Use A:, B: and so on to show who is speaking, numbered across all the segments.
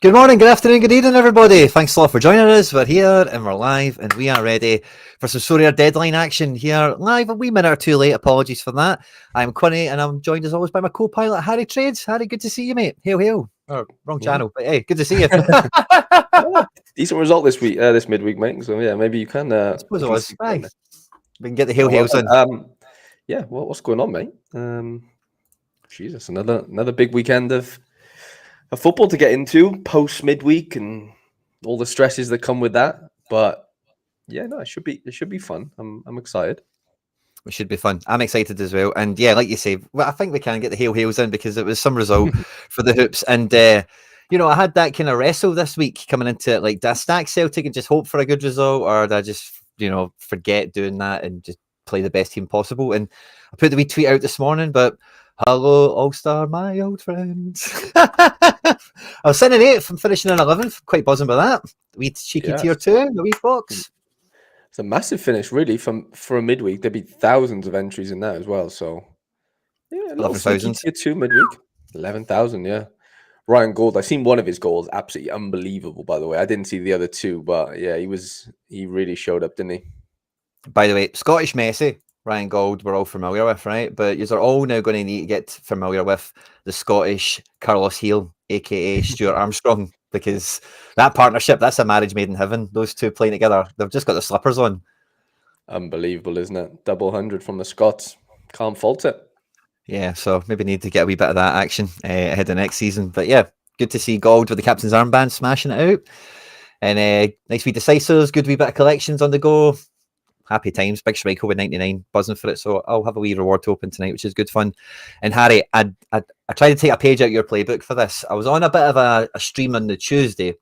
A: Good morning, good afternoon, good evening, everybody. Thanks a lot for joining us. We're here and we're live and we are ready for some Sorare deadline action here live a wee minute or two late. Apologies for that. I'm Quinny and I'm joined as always by my co-pilot, Harry Trades. Harry, good to see you, mate. Hail, hail. Oh, wrong channel, but hey, good to see you.
B: Decent result this week, this midweek, mate. So yeah, maybe you can.
A: I suppose it was. Aye. We can get the hail hails in.
B: Yeah, well, what's going on, mate? Jesus, another big weekend of football to get into post midweek and all the stresses that come with that. But yeah, no, it should be fun. I'm excited.
A: It should be fun. I'm excited as well. And yeah, like you say, well, I think we can get the hail hails in because it was some result for the hoops. And you know, I had that kind of wrestle this week coming into it. Like, did I stack Celtic and just hope for a good result, or did I just, you know, forget doing that and just play the best team possible? And I put the wee tweet out this morning, but hello, All-Star, my old friends. I was sitting in 8th and finishing in 11th. Quite buzzing by that. Wee cheeky tier 2, the wee box.
B: It's a massive finish, really, for a midweek. There'd be thousands of entries in that as well. So yeah,
A: 11,000.
B: Tier 2 midweek, 11,000. Yeah, Ryan Gould. I've seen one of his goals, absolutely unbelievable. By the way, I didn't see the other two, but yeah, he really showed up, didn't he?
A: By the way, Scottish Messi, Ryan Gould, we're all familiar with, right? But you're all now going to need to get familiar with the Scottish Carlos Heel, aka Stuart Armstrong, because that partnership, that's a marriage made in heaven. Those two playing together, they've just got the slippers on.
B: Unbelievable, isn't it? Double 100 from the Scots. Can't fault it.
A: Yeah, so maybe need to get a wee bit of that action ahead of next season. But yeah, good to see Gould with the captain's armband smashing it out. And nice wee decisives, good wee bit of collections on the go. Happy times, big Schmeichel with 99, buzzing for it. So I'll have a wee reward to open tonight, which is good fun. And Harry, I tried to take a page out of your playbook for this. I was on a bit of a stream on the Tuesday,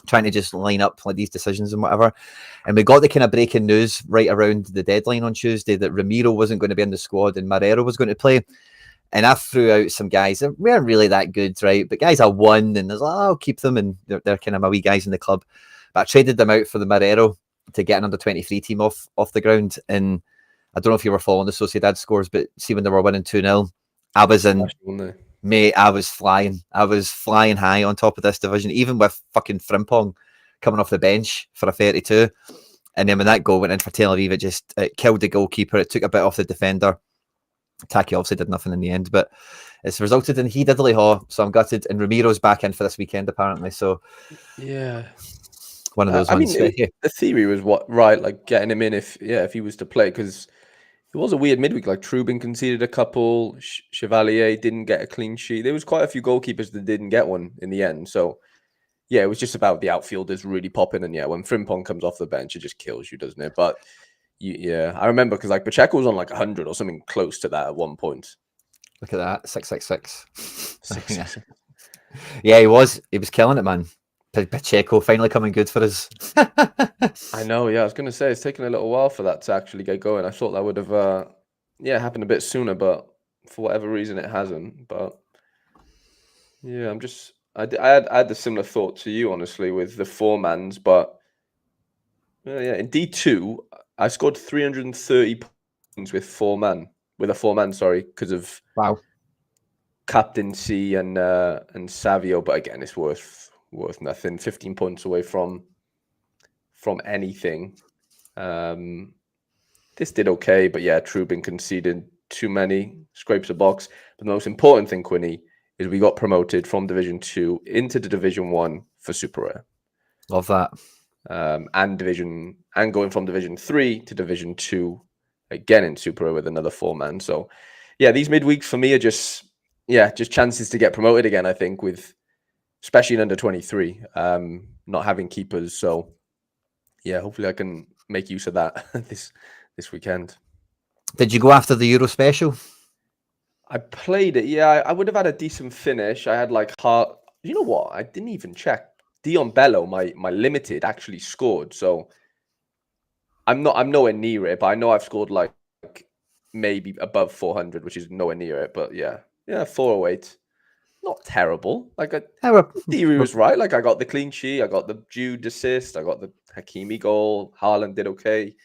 A: trying to just line up like these decisions and whatever. And we got the kind of breaking news right around the deadline on Tuesday that Ramiro wasn't going to be in the squad and Marrero was going to play. And I threw out some guys that weren't really that good, right? But guys I won, and I was like, I'll keep them, and they're kind of my wee guys in the club. But I traded them out for the Marrero to get an under-23 team off the ground. And I don't know if you were following the Sociedad scores, but see when they were winning 2-0, I was in, mate, I was flying. I was flying high on top of this division, even with fucking Frimpong coming off the bench for a 32. And then when that goal went in for Tel Aviv, it killed the goalkeeper. It took a bit off the defender. Taki obviously did nothing in the end, but it's resulted in he diddly haw. So I'm gutted. And Ramiro's back in for this weekend, apparently. So
B: yeah.
A: One of those ones.
B: I mean, the theory was like getting him in if he was to play, because it was a weird midweek. Like Trubin conceded a couple, Chevalier didn't get a clean sheet. There was quite a few goalkeepers that didn't get one in the end. So yeah, it was just about the outfielders really popping. And yeah, when Frimpong comes off the bench, it just kills you, doesn't it? But yeah, I remember because like Pacheco was on like 100 or something close to that at one point.
A: Look at that, 666. Yeah, he was killing it, man. Pacheco finally coming good for us.
B: I know, yeah. I was going to say it's taken a little while for that to actually get going. I thought that would have, happened a bit sooner, but for whatever reason it hasn't. But yeah, I had the similar thought to you, honestly, with the four-mans. But in D2, I scored 330 points with a four-man, because of captaincy and Savio. But again, it's worth nothing. 15 points away from anything. This did okay, but yeah, Trubin conceded too many, scrapes a box. But the most important thing, Quinny, is we got promoted from Division 2 into the Division 1 for Super Rare.
A: Love that.
B: And going from Division 3 to Division 2 again in Super Rare with another four-man. So yeah, these midweeks for me are just chances to get promoted again, I think, with especially in under 23, not having keepers. So yeah, hopefully I can make use of that this weekend.
A: Did you go after the Euro special?
B: I played it. Yeah, I would have had a decent finish. I had like you know what? I didn't even check. Dion Bello, my limited, actually scored. So I'm nowhere near it, but I know I've scored like maybe above 400, which is nowhere near it. But yeah, 408. Not terrible. Like,
A: Yeah,
B: the theory was right. Like, I got the clean sheet, I got the Jude assist, I got the Hakimi goal. Haaland did okay.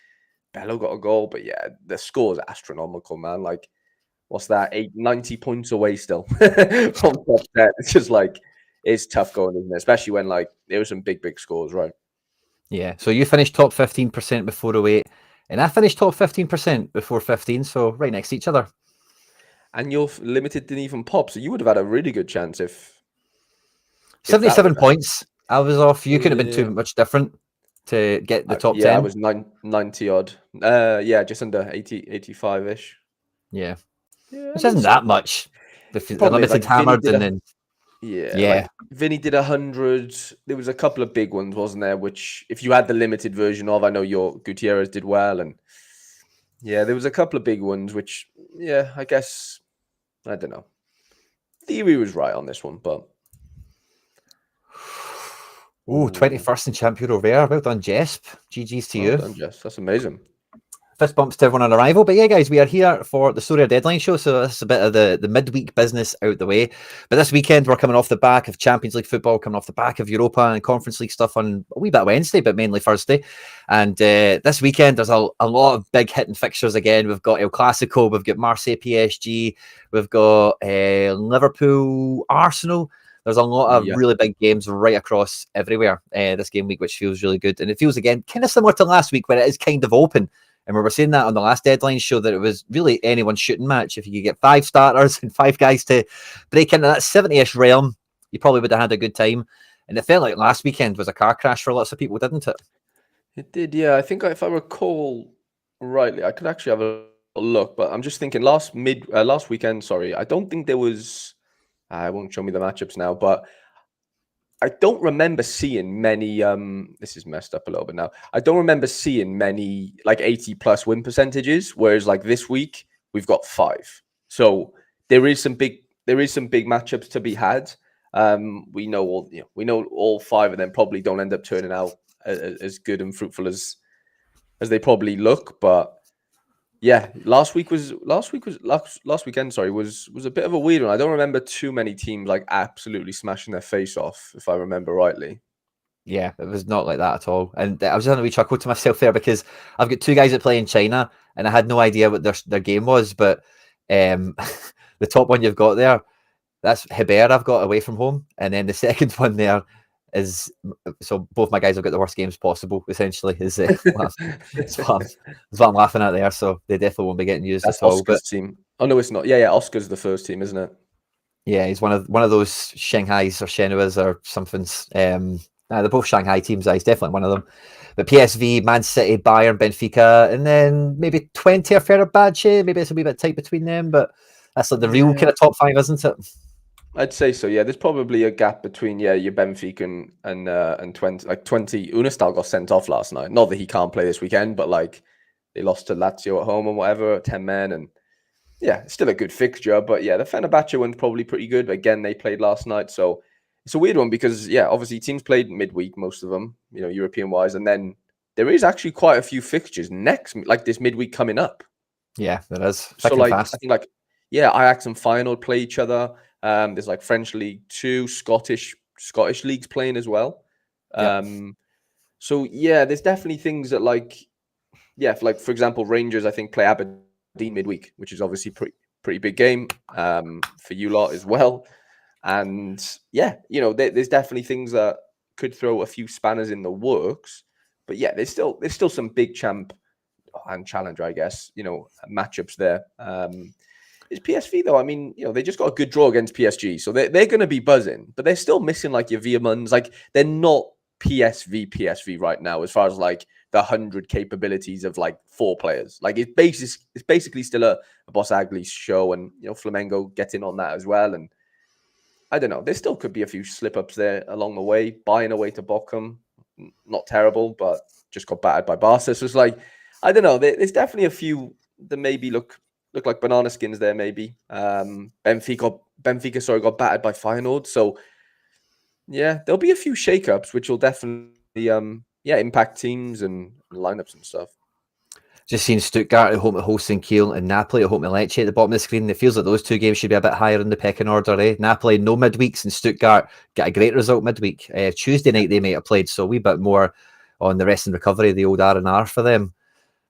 B: Bello got a goal, but yeah, the score is astronomical, man. Like, what's that? 90 points away still from top 10. It's just like, it's tough going, isn't it? Especially when like there were some big scores, right?
A: Yeah. So you finished top 15% before 08, and I finished top 15% before 15. So right next to each other.
B: And your limited didn't even pop, so you would have had a really good chance if that
A: 77
B: would have.
A: points. I was off. You couldn't have been
B: Yeah.
A: too much different to get the top
B: Yeah, I
A: 10.
B: was 90 odd. Yeah, just under 80, 85-ish.
A: Yeah.
B: Yeah, I
A: Which
B: mean,
A: isn't that much.
B: the
A: The
B: problem is
A: unlimited
B: like Vinny
A: hammered
B: did
A: and
B: a
A: then
B: like
A: yeah.
B: Vinny did 100. There was a couple of big ones, wasn't there? Which if you had the limited version of, I know your Gutierrez did well, and yeah, there was a couple of big ones. Which yeah, I guess I don't know. Theory was right on this one, but
A: Ooh, 21st in Champ Euro Rare. Well done, Jesp. GG's to
B: well
A: you.
B: done, Jess. That's amazing.
A: Fist bumps to everyone on arrival. But yeah, guys, we are here for the Sorare deadline show. So this is a bit of the midweek business out the way. But this weekend, we're coming off the back of Champions League football, coming off the back of Europa and Conference League stuff on a wee bit Wednesday, but mainly Thursday. And this weekend, there's a lot of big hitting fixtures again. We've got El Clasico, we've got Marseille PSG, we've got Liverpool Arsenal. There's a lot of really big games right across everywhere this game week, which feels really good. And it feels, again, kind of similar to last week, where it is kind of open. And we were saying that on the last deadline show that it was really anyone's shooting match. If you could get 5 starters and 5 guys to break into that 70-ish realm, you probably would have had a good time. And it felt like last weekend was a car crash for lots of people, didn't it?
B: It did, yeah. I think if I recall rightly, I could actually have a look, but I'm just thinking last weekend, sorry, I don't think there was. I won't show me the matchups now, but I don't remember seeing many. This is messed up a little bit now. I don't remember seeing many like 80+ win percentages, whereas like this week we've got 5. So there is some big matchups to be had. We know all 5 of them probably don't end up turning out as good and fruitful as they probably look, but yeah, last weekend, sorry, was a bit of a weird one. I don't remember too many teams like absolutely smashing their face off, if I remember rightly.
A: Yeah, it was not like that at all. And I was having a wee chuckle to myself there because I've got 2 guys that play in China and I had no idea what their game was, but the top one you've got there, that's Hebert I've got away from home. And then the second one there is, so both my guys have got the worst games possible, essentially, is what I'm laughing at there. So they definitely won't be getting used
B: That's
A: at all.
B: Oscar's
A: But
B: team. Oh no, it's not. Yeah, Oscar's the first team, isn't it?
A: yeah, he's one of those Shanghai's or Shenua's or something's. They're both Shanghai teams. He's definitely one of them. But PSV, Man City, Bayern, Benfica, and then maybe 20 or Fenerbahce. Maybe it's a wee bit tight between them, but that's like the real kind of top 5, isn't it?
B: I'd say so. Yeah, there's probably a gap between your Benfica and 20. Like 20, Unastal got sent off last night. Not that he can't play this weekend, but like they lost to Lazio at home and whatever, 10 men, and yeah, it's still a good fixture. But yeah, the Fenerbahce one's probably pretty good. Again, they played last night, so it's a weird one because yeah, obviously teams played midweek, most of them, European wise, and then there is actually quite a few fixtures next, like this midweek coming up.
A: Yeah, there is.
B: So
A: Thick and
B: like
A: fast.
B: I think like Ajax and Feyenoord play each other. There's like French League 2, Scottish leagues playing as well.
A: Yep.
B: So yeah, there's definitely things that like for example, Rangers I think play Aberdeen midweek, which is obviously pretty big game for you lot as well. And yeah, there's definitely things that could throw a few spanners in the works. But yeah, there's still some big champ and challenger, I guess, matchups there. It's PSV though. I mean, they just got a good draw against PSG, so they're going to be buzzing, but they're still missing like your Veermans. Like they're not PSV right now as far as like the 100 capabilities of like 4 players. Like it's basically still a Boss Agley show, and Flamengo get in on that as well. And I don't know, there still could be a few slip ups there along the way. Buying away to Bochum, not terrible, but just got battered by Barca. So it's like, I don't know, there's definitely a few that maybe look like banana skins there. Maybe Benfica, sorry, got battered by Feyenoord. So yeah, there'll be a few shakeups which will definitely impact teams and lineups and stuff.
A: Just seeing Stuttgart at home to Holstein Kiel and Napoli at home to Lecce at the bottom of the screen. It feels like those two games should be a bit higher in the pecking order. Napoli no midweeks, and Stuttgart get a great result midweek. Tuesday night they might have played, so a wee bit more on the rest and recovery, the old R&R for them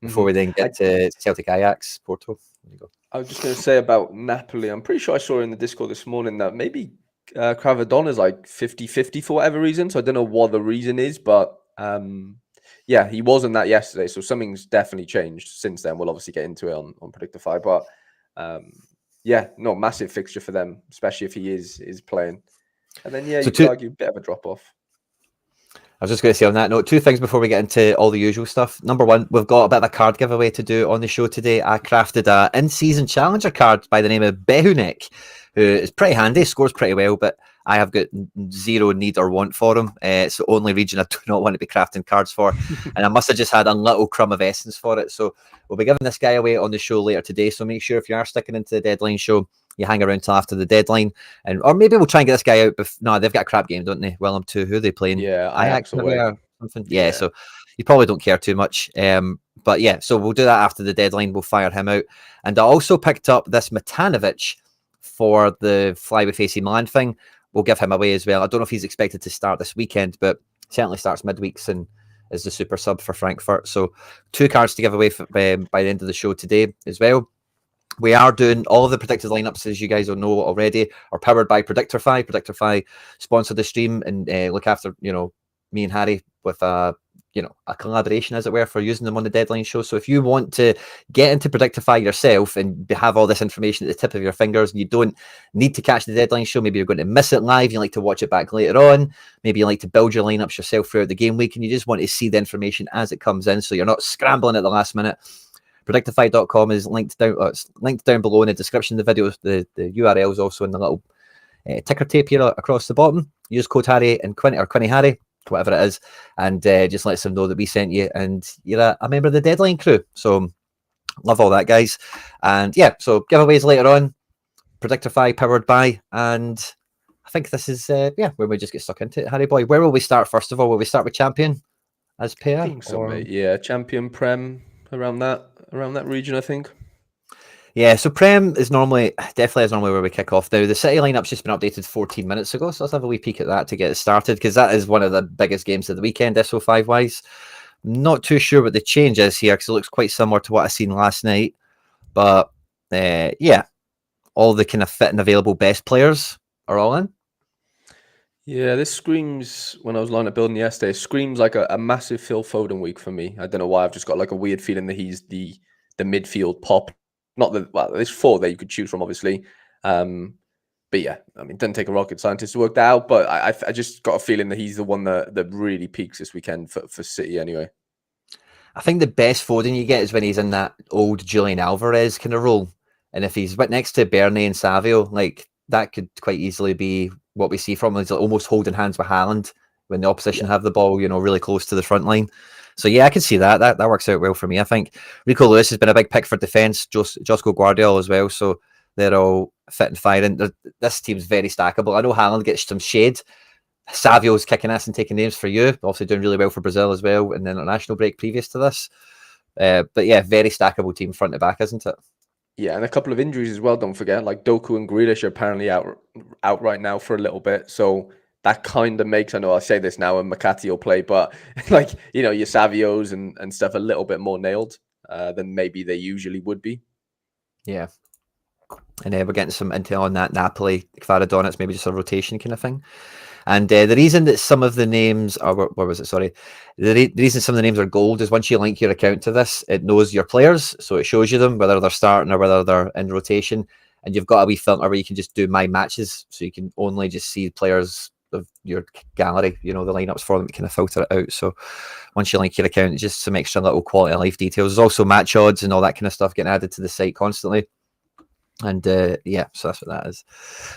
A: before we then get to Celtic Ajax, Porto. There you go.
B: I was just going to say about Napoli, I'm pretty sure I saw in the Discord this morning that maybe Cravadon is like 50-50 for whatever reason. So I don't know what the reason is, but yeah, he wasn't that yesterday. So something's definitely changed since then. We'll obviously get into it on Predictorfy, but yeah, no, massive fixture for them, especially if he is playing. And then, yeah, you could argue a bit of a drop-off.
A: I was just going to say on that note, two things before we get into all the usual stuff. Number one, we've got a bit of a card giveaway to do on the show today. I crafted a in-season challenger card by the name of Behunek, who is pretty handy, scores pretty well, but I have got zero need or want for him. It's the only region I do not want to be crafting cards for. And I must have just had a little crumb of essence for it. So we'll be giving this guy away on the show later today. So make sure if you are sticking into the deadline show, you hang around till after the deadline, or maybe we'll try and get this guy out. No, they've got a crap game, don't they? Willem 2, who are they playing?
B: Yeah, Ajax away
A: or something. Yeah, so you probably don't care too much. But yeah, so we'll do that after the deadline. We'll fire him out, and I also picked up this Matanovic for the Fly with AC Milan thing. We'll give him away as well. I don't know if he's expected to start this weekend, but certainly starts midweeks and is the super sub for Frankfurt. So 2 cards to give away by the end of the show today as well. We are doing all of the predicted lineups, as you guys will know already, are powered by Predictorfy. Predictorfy sponsored the stream and look after, me and Harry with a collaboration, as it were, for using them on the deadline show. So if you want to get into Predictorfy yourself and have all this information at the tip of your fingers, and you don't need to catch the deadline show, maybe you're going to miss it live, you like to watch it back later on, maybe you like to build your lineups yourself throughout the game week, and you just want to see the information as it comes in, so you're not scrambling at the last minute. Predictorfy.com is linked down below in the description of the video. The URL is also in the little ticker tape here across the bottom. Use code Harry and Quinny Harry, whatever it is, and just lets them know that we sent you and you're a member of the deadline crew. So love all that, guys. And yeah, so giveaways later on. Predictorfy powered by, and I think this is where we just get stuck into it. Harry boy, where will we start first of all? Will we start with champion as pair?
B: I think so, mate. Yeah, champion, prem, around that region, I think.
A: Yeah, so Prem is definitely where we kick off. Now, the City lineup's just been updated 14 minutes ago, so let's have a wee peek at that to get it started, because that is one of the biggest games of the weekend, SO5-wise. Not too sure what the change is here, because it looks quite similar to what I seen last night. But, yeah, all the kind of fit and available best players are all in.
B: Yeah, this screams, when I was lining up building yesterday, screams like a massive Phil Foden week for me. I don't know why, I've just got like a weird feeling that he's the midfield pop. Not that, well, there's 4 that you could choose from, obviously. But yeah, I mean, it doesn't take a rocket scientist to work that out, but I just got a feeling that he's the one that really peaks this weekend for City anyway.
A: I think the best Foden you get is when he's in that old Julian Alvarez kind of role. And if he's next to Bernie and Savio, like, that could quite easily be what we see from him. He's almost holding hands with Haaland when the opposition have the ball, really close to the front line. So yeah, I can see that. That works out well for me. I think Rico Lewis has been a big pick for defence. Josko Guardiola as well. So they're all fit and firing. This team's very stackable. I know Haaland gets some shade. Savio's kicking ass and taking names for you. Obviously doing really well for Brazil as well in the international break previous to this. But yeah, very stackable team front to back, isn't it?
B: Yeah, and a couple of injuries as well, don't forget. Like Doku and Grealish are apparently out right now for a little bit. So that kind of makes, I know I'll say this now and Makati will play, but like, your Savios and stuff a little bit more nailed than maybe they usually would be.
A: Yeah. And we're getting some intel on that Napoli, Kvaradon, it's maybe just a rotation kind of thing. And the reason that some of the names are, where was it? Sorry. The reason some of the names are gold is once you link your account to this, it knows your players. So it shows you them, whether they're starting or whether they're in rotation. And you've got a wee filter where you can just do my matches. So you can only just see players of your gallery, the lineups for them, to kind of filter it out. So once you link your account, just some extra little quality of life details. There's also match odds and all that kind of stuff getting added to the site constantly. And yeah, so that's what that is.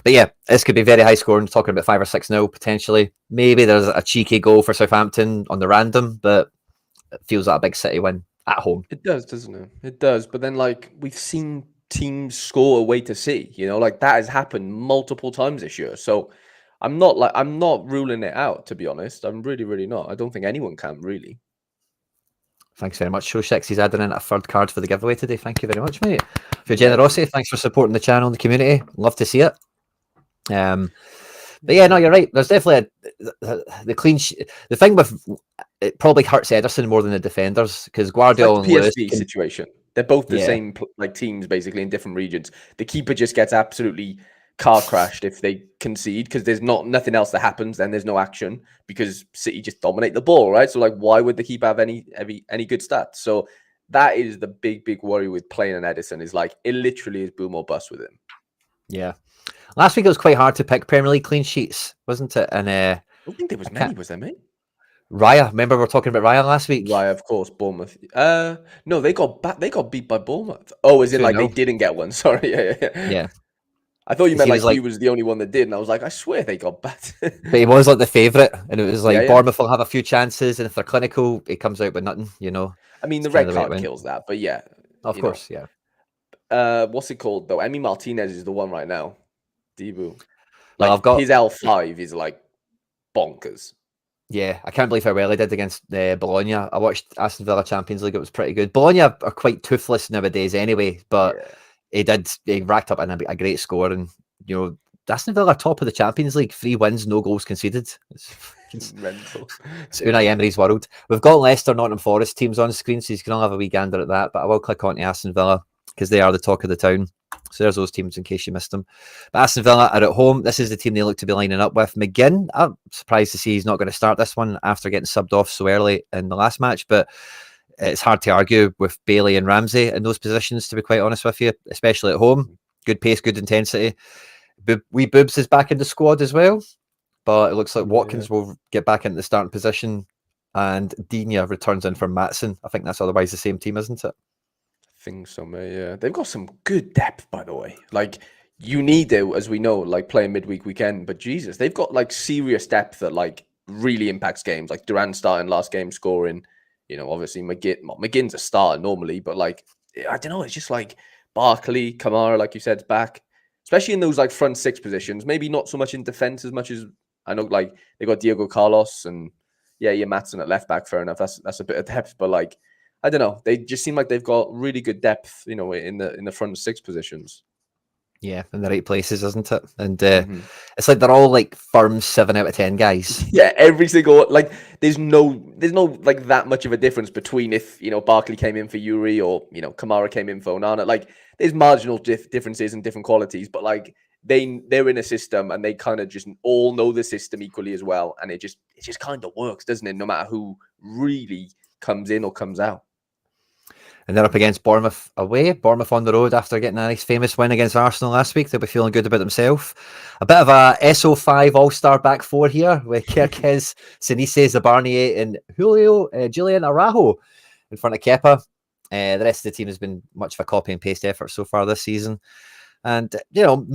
A: But yeah, this could be very high scoring, talking about 5 or 6-0 potentially. Maybe there's a cheeky goal for Southampton on the random, but it feels like a big City win at home.
B: It does, doesn't it? It does. But then, like, we've seen teams score away to City, like that has happened multiple times this year. So I'm not ruling it out, to be honest. I'm really, really not. I don't think anyone can, really.
A: Thanks very much, Show Six. He's adding in a third card for the giveaway today. Thank you very much, mate, for your generosity. Thanks for supporting the channel and the community. Love to see it. But yeah, no, you're right. There's definitely the clean sheet. The thing with it probably hurts Ederson more than the defenders because Guardiola
B: It's like the
A: and
B: PSV
A: Lewis
B: situation. They're both the same like teams basically in different regions. The keeper just gets absolutely car crashed if they concede because there's nothing else that happens. Then there's no action because City just dominate the ball, right? So like, why would the keeper have any good stats? So that is the big worry with playing an Ederson is like it literally is boom or bust with him.
A: Yeah. Last week it was quite hard to pick Premier League clean sheets, wasn't it? And
B: I don't think there was many, was there, mate?
A: Raya, remember we were talking about Raya last week?
B: Raya, of course, Bournemouth. No, they got beat by Bournemouth. Oh, is it like they didn't get one? Sorry, yeah. I thought you meant like he was the only one that did, and I was like, I swear they got bat.
A: But he was like the favourite, and it was like Bournemouth will have a few chances, and if they're clinical, he comes out with nothing, you know.
B: I mean, the red card kills that, but yeah.
A: Of course, yeah.
B: What's it called though? Emi Martinez is the one right now. Debu.
A: Like
B: I've got his L5 is like bonkers.
A: Yeah, I can't believe how well he did against Bologna. I watched Aston Villa Champions League; it was pretty good. Bologna are quite toothless nowadays, anyway, but he racked up a great score, and you know, Aston Villa are top of the Champions League, 3 wins, no goals conceded. It's
B: mental.
A: It's Unai Emery's world. We've got Leicester, Nottingham Forest teams on screen, so you can all have a wee gander at that. But I will click on to Aston Villa because they are the talk of the town. So there's those teams in case you missed them. But Aston Villa are at home. This is the team they look to be lining up with. McGinn, I'm surprised to see he's not going to start this one after getting subbed off so early in the last match. But it's hard to argue with Bailey and Ramsey in those positions, to be quite honest with you, especially at home. Good pace, good intensity. Wee Boobs is back in the squad as well. But it looks like Watkins will get back into the starting position. And Digne returns in for Maatsen. I think that's otherwise the same team, isn't it?
B: Think so, mate. Yeah, they've got some good depth, by the way. Like you need it, as we know, like playing midweek weekend. But Jesus, they've got like serious depth that like really impacts games. Like Duran starting last game, scoring. You know, obviously McGinn's a starter normally, but like I don't know, it's just like Barkley, Kamara, like you said, is back, especially in those like front 6 positions. Maybe not so much in defense as much as I know. Like they got Diego Carlos and Maatsen at left back. Fair enough. That's a bit of depth, but like. I don't know. They just seem like they've got really good depth, you know, in the front 6 positions.
A: Yeah, in the right places, isn't it? And it's like they're all like firm 7 out of 10 guys.
B: Yeah, every single like there's no like that much of a difference between if you know Barkley came in for Yuri or you know Kamara came in for Onana. Like there's marginal differences and different qualities, but like they're in a system and they kind of just all know the system equally as well, and it just kind of works, doesn't it? No matter who really comes in or comes out.
A: And they're up against Bournemouth away. Bournemouth on the road after getting a nice famous win against Arsenal last week. They'll be feeling good about themselves. A bit of a SO5 all-star back 4 here with Kirkes, Sinise, Zabarnier and Julio, Julian Araujo in front of Kepa. The rest of the team has been much of a copy and paste effort so far this season. And, you know,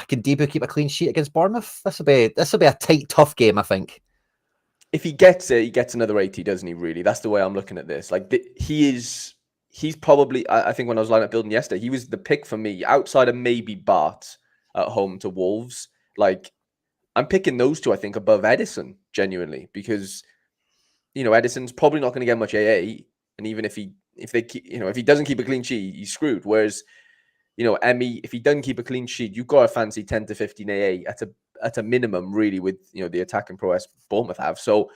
A: can Debu keep a clean sheet against Bournemouth? This will be a tight, tough game, I think.
B: If he gets it, he gets another 80, doesn't he, really? That's the way I'm looking at this. Like, he's probably, I think when I was lining up building yesterday, he was the pick for me outside of maybe Bart at home to Wolves. Like, I'm picking those two, I think, above Ederson, genuinely, because, you know, Edison's probably not going to get much AA. And even if he doesn't keep a clean sheet, he's screwed. Whereas, you know, Emmy, if he doesn't keep a clean sheet, you've got to fancy 10 to 15 AA at a minimum, really, with, you know, the attacking prowess Bournemouth have. So,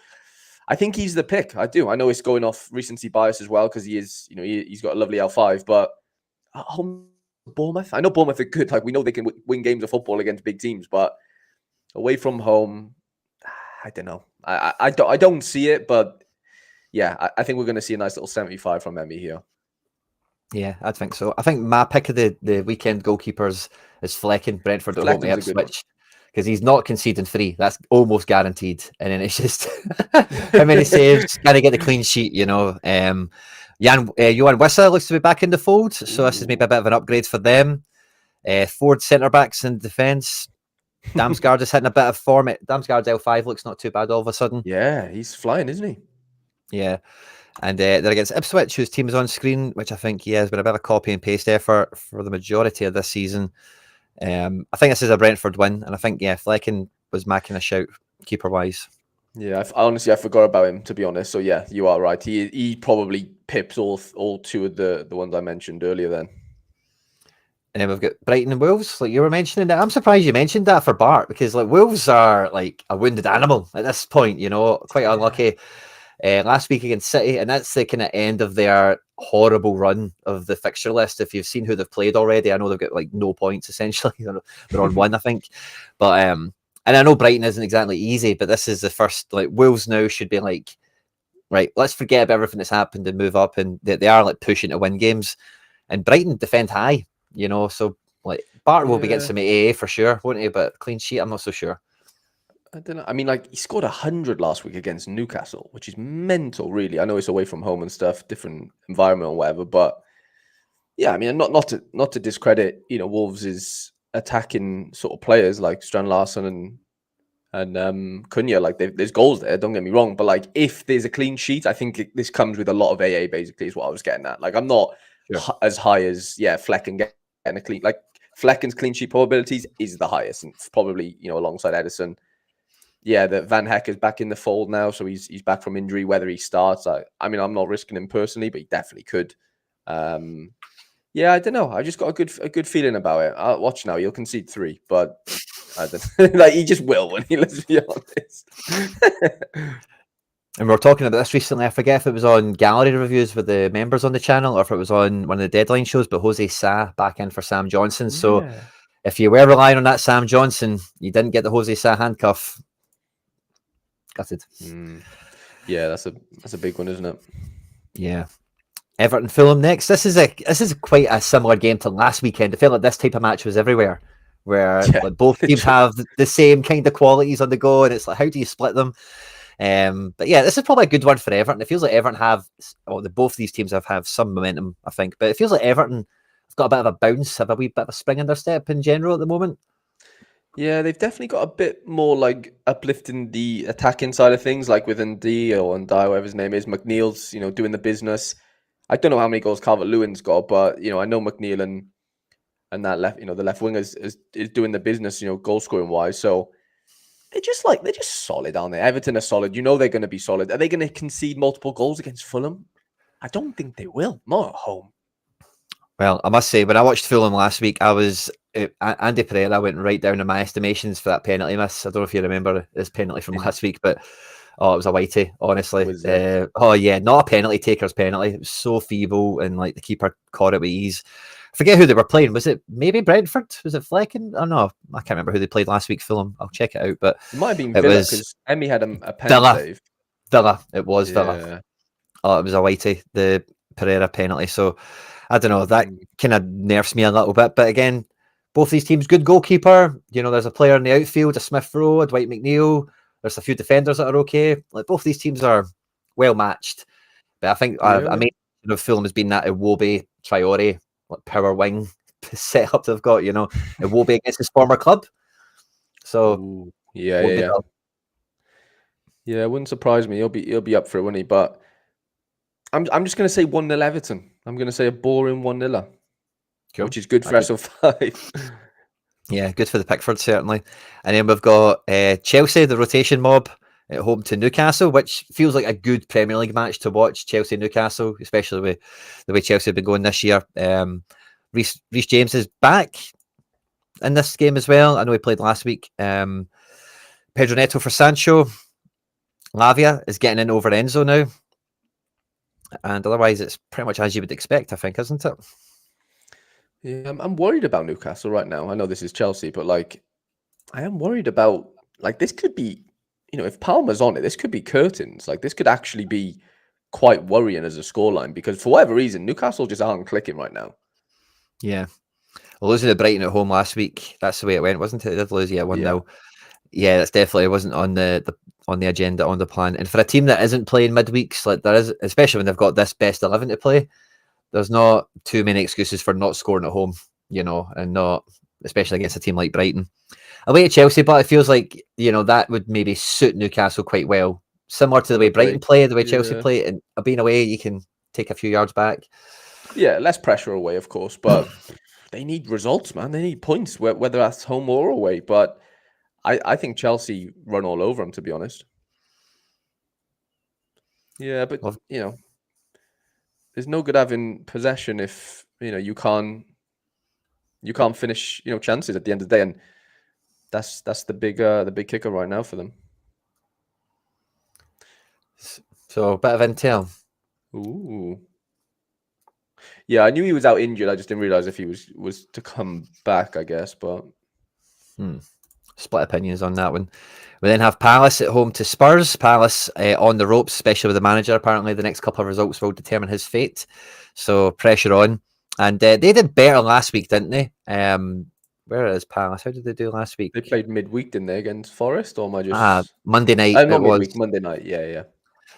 B: I think he's the pick. I do. I know it's going off recency bias as well because he is, you know, he's got a lovely L5. But Bournemouth, I know Bournemouth are good. Like we know they can win games of football against big teams, but away from home, I don't know. I don't see it, but yeah, I think we're going to see a nice little 75 from Emmy here.
A: Yeah, I think so. I think my pick of the weekend goalkeepers is Flecken, Brentford at home to Ipswich. Because he's not conceding 3. That's almost guaranteed. And then it's just how many saves, can he get the clean sheet, you know? Johan Wissa looks to be back in the fold. So this is maybe a bit of an upgrade for them. Ford centre-backs in defence. Damsgaard is hitting a bit of form. Damsgaard's L5 looks not too bad all of a sudden.
B: Yeah, he's flying, isn't he?
A: Yeah. And they're against Ipswich, whose team is on screen, which I think, has been a bit of a copy and paste effort for the majority of this season. I think this is a Brentford win, and I think Flecken was making a shout keeper wise.
B: Yeah, honestly I forgot about him, to be honest. So yeah, you are right. He probably pips all two of the ones I mentioned earlier. Then.
A: And then we've got Brighton and Wolves, like you were mentioning that. I'm surprised you mentioned that for Bart, because like Wolves are like a wounded animal at this point, quite unlucky last week against City, and that's the kind of end of their horrible run of the fixture list. If you've seen who they've played already, I know they've got like no points essentially. They're on one, I think. But and I know Brighton isn't exactly easy, but this is the first, like Wolves now should be like, right, let's forget about everything that's happened and move up, and they are like pushing to win games. And Brighton defend high, so like Bart will be getting
B: Yeah.
A: some AA for sure, won't he? But clean sheet, I'm not so sure.
B: I don't know. I mean, like he scored 100 last week against Newcastle, which is mental, really. I know it's away from home and stuff, different environment or whatever, but yeah, I mean, not to discredit, Wolves' attacking sort of players like Strand Larson and Cunha. Like there's goals there. Don't get me wrong, but like if there's a clean sheet, I think this comes with a lot of AA. Basically, is what I was getting at. Like I'm not as high as Flecken getting a clean. Like Flecken's clean sheet probabilities is the highest, and probably alongside Edison. Yeah, that Van Heck is back in the fold now, so he's back from injury. Whether he starts, I mean, I'm not risking him personally, but he definitely could. Yeah, I don't know. I just got a good feeling about it. I'll watch now. He'll concede 3, but I don't like he just will when he. Let's be honest.
A: And we were talking about this recently. I forget if it was on gallery reviews with the members on the channel or if it was on one of the deadline shows, but Jose Sa back in for Sam Johnson. So if you were relying on that Sam Johnson, you didn't get the Jose Sa handcuff. Gutted.
B: Yeah, that's a big one, isn't it?
A: Yeah. Everton Fulham next. This is quite a similar game to last weekend. I feel like this type of match was everywhere, where like both teams have the same kind of qualities on the go, and it's like, how do you split them? But yeah, this is probably a good one for Everton. It feels like Everton both these teams have some momentum, I think, but it feels like Everton have got a bit of a bounce, have a wee bit of a spring in their step in general at the moment.
B: Yeah, they've definitely got a bit more like uplifting the attacking side of things, like with Ndie or Ndie, whatever his name is. McNeil's, doing the business. I don't know how many goals Calvert-Lewin's got, but I know McNeil and that left, the left winger is doing the business, goal scoring wise. So they're just solid, aren't they? Everton are solid. They're going to be solid. Are they going to concede multiple goals against Fulham? I don't think they will. Not at home.
A: Well, I must say, when I watched Fulham last week, Andy Pereira went right down in my estimations for that penalty miss. I don't know if you remember his penalty from last week, but it was a whitey, honestly. Not a penalty taker's penalty. It was so feeble, and like the keeper caught it with ease. I forget who they were playing. Was it maybe Brentford? Was it Flecken? Oh no, I can't remember who they played last week. Fulham. I'll check it out. But
B: it might have been Villa because Emmy had a pen save.
A: Villa. It was Villa. Oh, it was a whitey, the Pereira penalty. So I don't know. That kind of nerves me a little bit. But again, both these teams, good goalkeeper. There's a player in the outfield, a Smith Rowe, a Dwight McNeil. There's a few defenders that are okay. Like both these teams are well matched. But I think I mean, Fulham has been that Iwobi, Traore, like power wing setup they've got. Iwobi against his former club. So
B: yeah, it wouldn't surprise me. He'll be up for it, wouldn't he? But I'm just going to say 1-0 Everton. I'm going to say a boring 1-0, which is good for SO5.
A: Yeah, good for the Pickford, certainly. And then we've got Chelsea, the rotation mob, at home to Newcastle, which feels like a good Premier League match to watch, Chelsea-Newcastle, especially with the way Chelsea have been going this year. Reece James is back in this game as well. I know he played last week. Pedro Neto for Sancho. Lavia is getting in over Enzo now. And otherwise, it's pretty much as you would expect, I think, isn't it?
B: Yeah, I'm worried about Newcastle right now. I know this is Chelsea, but like, I am worried about like this could be, if Palmer's on it, this could be curtains. Like this could actually be quite worrying as a scoreline because for whatever reason, Newcastle just aren't clicking right now.
A: Yeah. Well, losing to Brighton at home last week, that's the way it went, wasn't it? They did lose, 1-0. Yeah, that's definitely wasn't on the agenda, on the plan. And for a team that isn't playing midweeks, like there is, especially when they've got this best 11 to play, there's not too many excuses for not scoring at home, and not, especially against a team like Brighton. Away at Chelsea, but it feels like, that would maybe suit Newcastle quite well. Similar to the way Brighton play, the way Chelsea play, and being away, you can take a few yards back.
B: Yeah, less pressure away, of course, but they need results, man. They need points, whether that's home or away. But I think Chelsea run all over them, to be honest. Yeah, but
A: Well,
B: there's no good having possession if you can't finish chances at the end of the day, and that's the big kicker right now for them.
A: so a bit of intel.
B: Ooh. Yeah, I knew he was out injured. I just didn't realize if he was to come back, I guess. But
A: Split opinions on that one. We then have Palace at home to Spurs. Palace on the ropes, especially with the manager. Apparently, the next couple of results will determine his fate. So pressure on. And they did better last week, didn't they? Where is Palace? How did they do last week?
B: they played midweek, didn't they, against Forest? Or am I just
A: Monday night it
B: not
A: was.
B: midweek, Monday night? Yeah.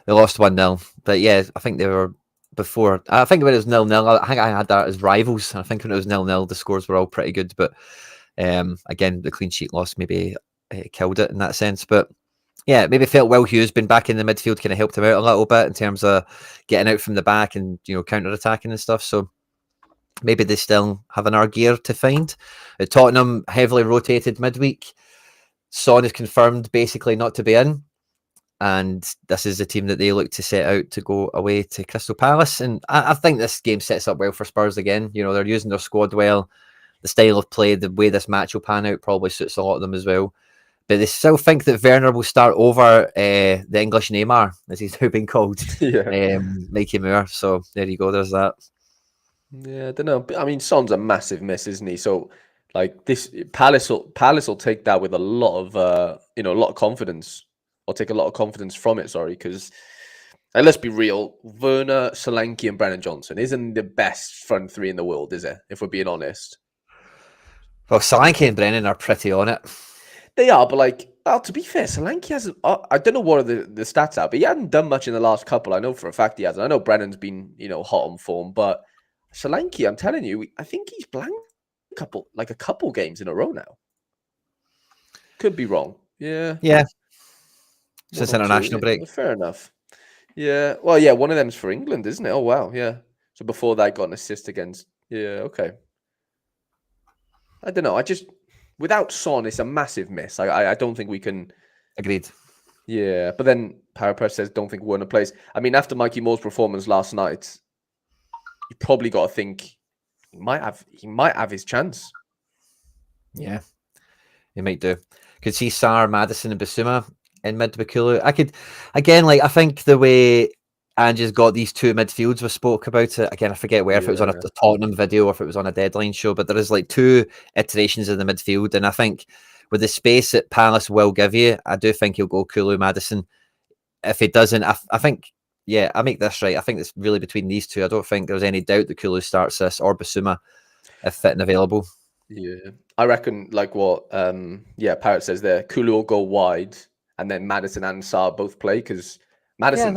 A: They lost 1-0. But yeah, I think they were before. I think when it was 0-0, I think I had that as rivals. I think when it was 0-0, the scores were all pretty good. But again, the clean sheet loss maybe killed it in that sense. But yeah, maybe felt Will Hughes been back in the midfield kind of helped him out a little bit in terms of getting out from the back and counter attacking and stuff. So maybe they still have an our gear to find. Tottenham heavily rotated midweek. Son is confirmed basically not to be in. And this is the team that they look to set out to go away to Crystal Palace. And I think this game sets up well for Spurs again. They're using their squad well. The style of play, the way this match will pan out probably suits a lot of them as well. But they still think that Werner will start over the English Neymar, as he's now been called,
B: Yeah.
A: Mikey Moore. So there you go. There's that.
B: Yeah, I don't know. I mean, Son's a massive miss, isn't he? So, like this, Palace will take that with a lot of a lot of confidence, or take a lot of confidence from it. Sorry, because let's be real, Werner, Solanke, and Brennan Johnson isn't the best front three in the world, is it? If we're being honest,
A: Well, Solanke and Brennan are pretty on it.
B: they are. But like, to be fair, Solanke hasn't. I don't know what are the stats are, but he hadn't done much in the last couple. I know for a fact he hasn't. I know Brennan's been hot on form, but Solanke, I'm telling you, I think he's blanked a couple games in a row now. Could be wrong. Yeah.
A: Yeah.
B: One
A: Since
B: or two.
A: international break.
B: Yeah, fair enough. Yeah. Well, yeah, one of them's for England, isn't it? Oh, wow. Yeah. So before that, got an assist against. Yeah. Okay. I don't know. Without Son, it's a massive miss. I don't think we can.
A: Agreed.
B: Yeah. But then Parapet says, don't think Werner plays. I mean, after Mikey Moore's performance last night, you probably got to think he might have his chance.
A: Yeah, he might do. Could see Sarr, Madison, and Basuma in mid with Kulu. I could, again, like I think the way Ange's got these two midfields, we spoke about it. Again, I forget where, if it was on a Tottenham video or if it was on a Deadline show, but there is like two iterations of the midfield. And I think with the space that Palace will give you, I do think he'll go Kulu, Madison. If he doesn't, I think, yeah, I make this right. I think it's really between these two. I don't think there's any doubt that Kulu starts this or Basuma if fit and available.
B: Yeah, I reckon like what Parrot says there, Kulu will go wide and then Madison and Sarr both play because Madison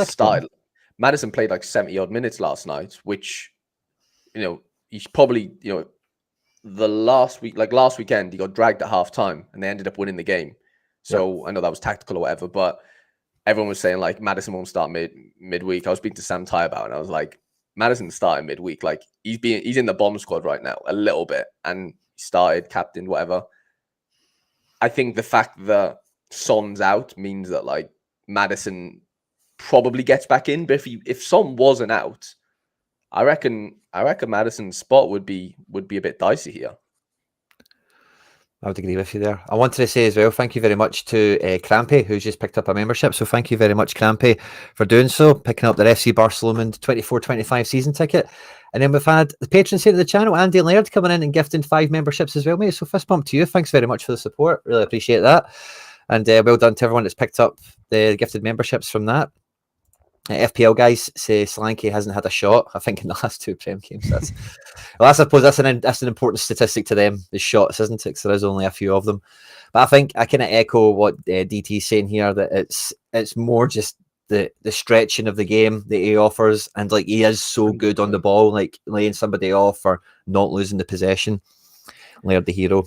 B: Madison played like 70 odd minutes last night, which he's probably the last weekend he got dragged at half time and they ended up winning the game. So I know that was tactical or whatever, but everyone was saying like Madison won't start midweek. I was speaking to Sam Ty about it and I was like, Madison's starting midweek. Like he's in the bomb squad right now a little bit and started, captain, whatever. I think the fact that Son's out means that like Madison probably gets back in. But if Son wasn't out, I reckon Madison's spot would be a bit dicey here.
A: I would agree with you there. I wanted to say as well, thank you very much to Crampy, who's just picked up a membership. So thank you very much, Crampy, for doing so, picking up their FC Barcelona 24-25 season ticket. And then we've had the patron saint of the channel, Andy Laird, coming in and gifting 5 memberships as well, mate. So fist bump to you. Thanks very much for the support. Really appreciate that. And well done to everyone that's picked up the gifted memberships from that. FPL guys say Solanke hasn't had a shot, I think, in the last 2 Prem games. I suppose that's an important statistic to them, the shots, isn't it? Because there is only a few of them. But I think I kind of echo what DT's saying here, that it's more just the stretching of the game that he offers, and like he is so good on the ball, like laying somebody off or not losing the possession. Laird the hero.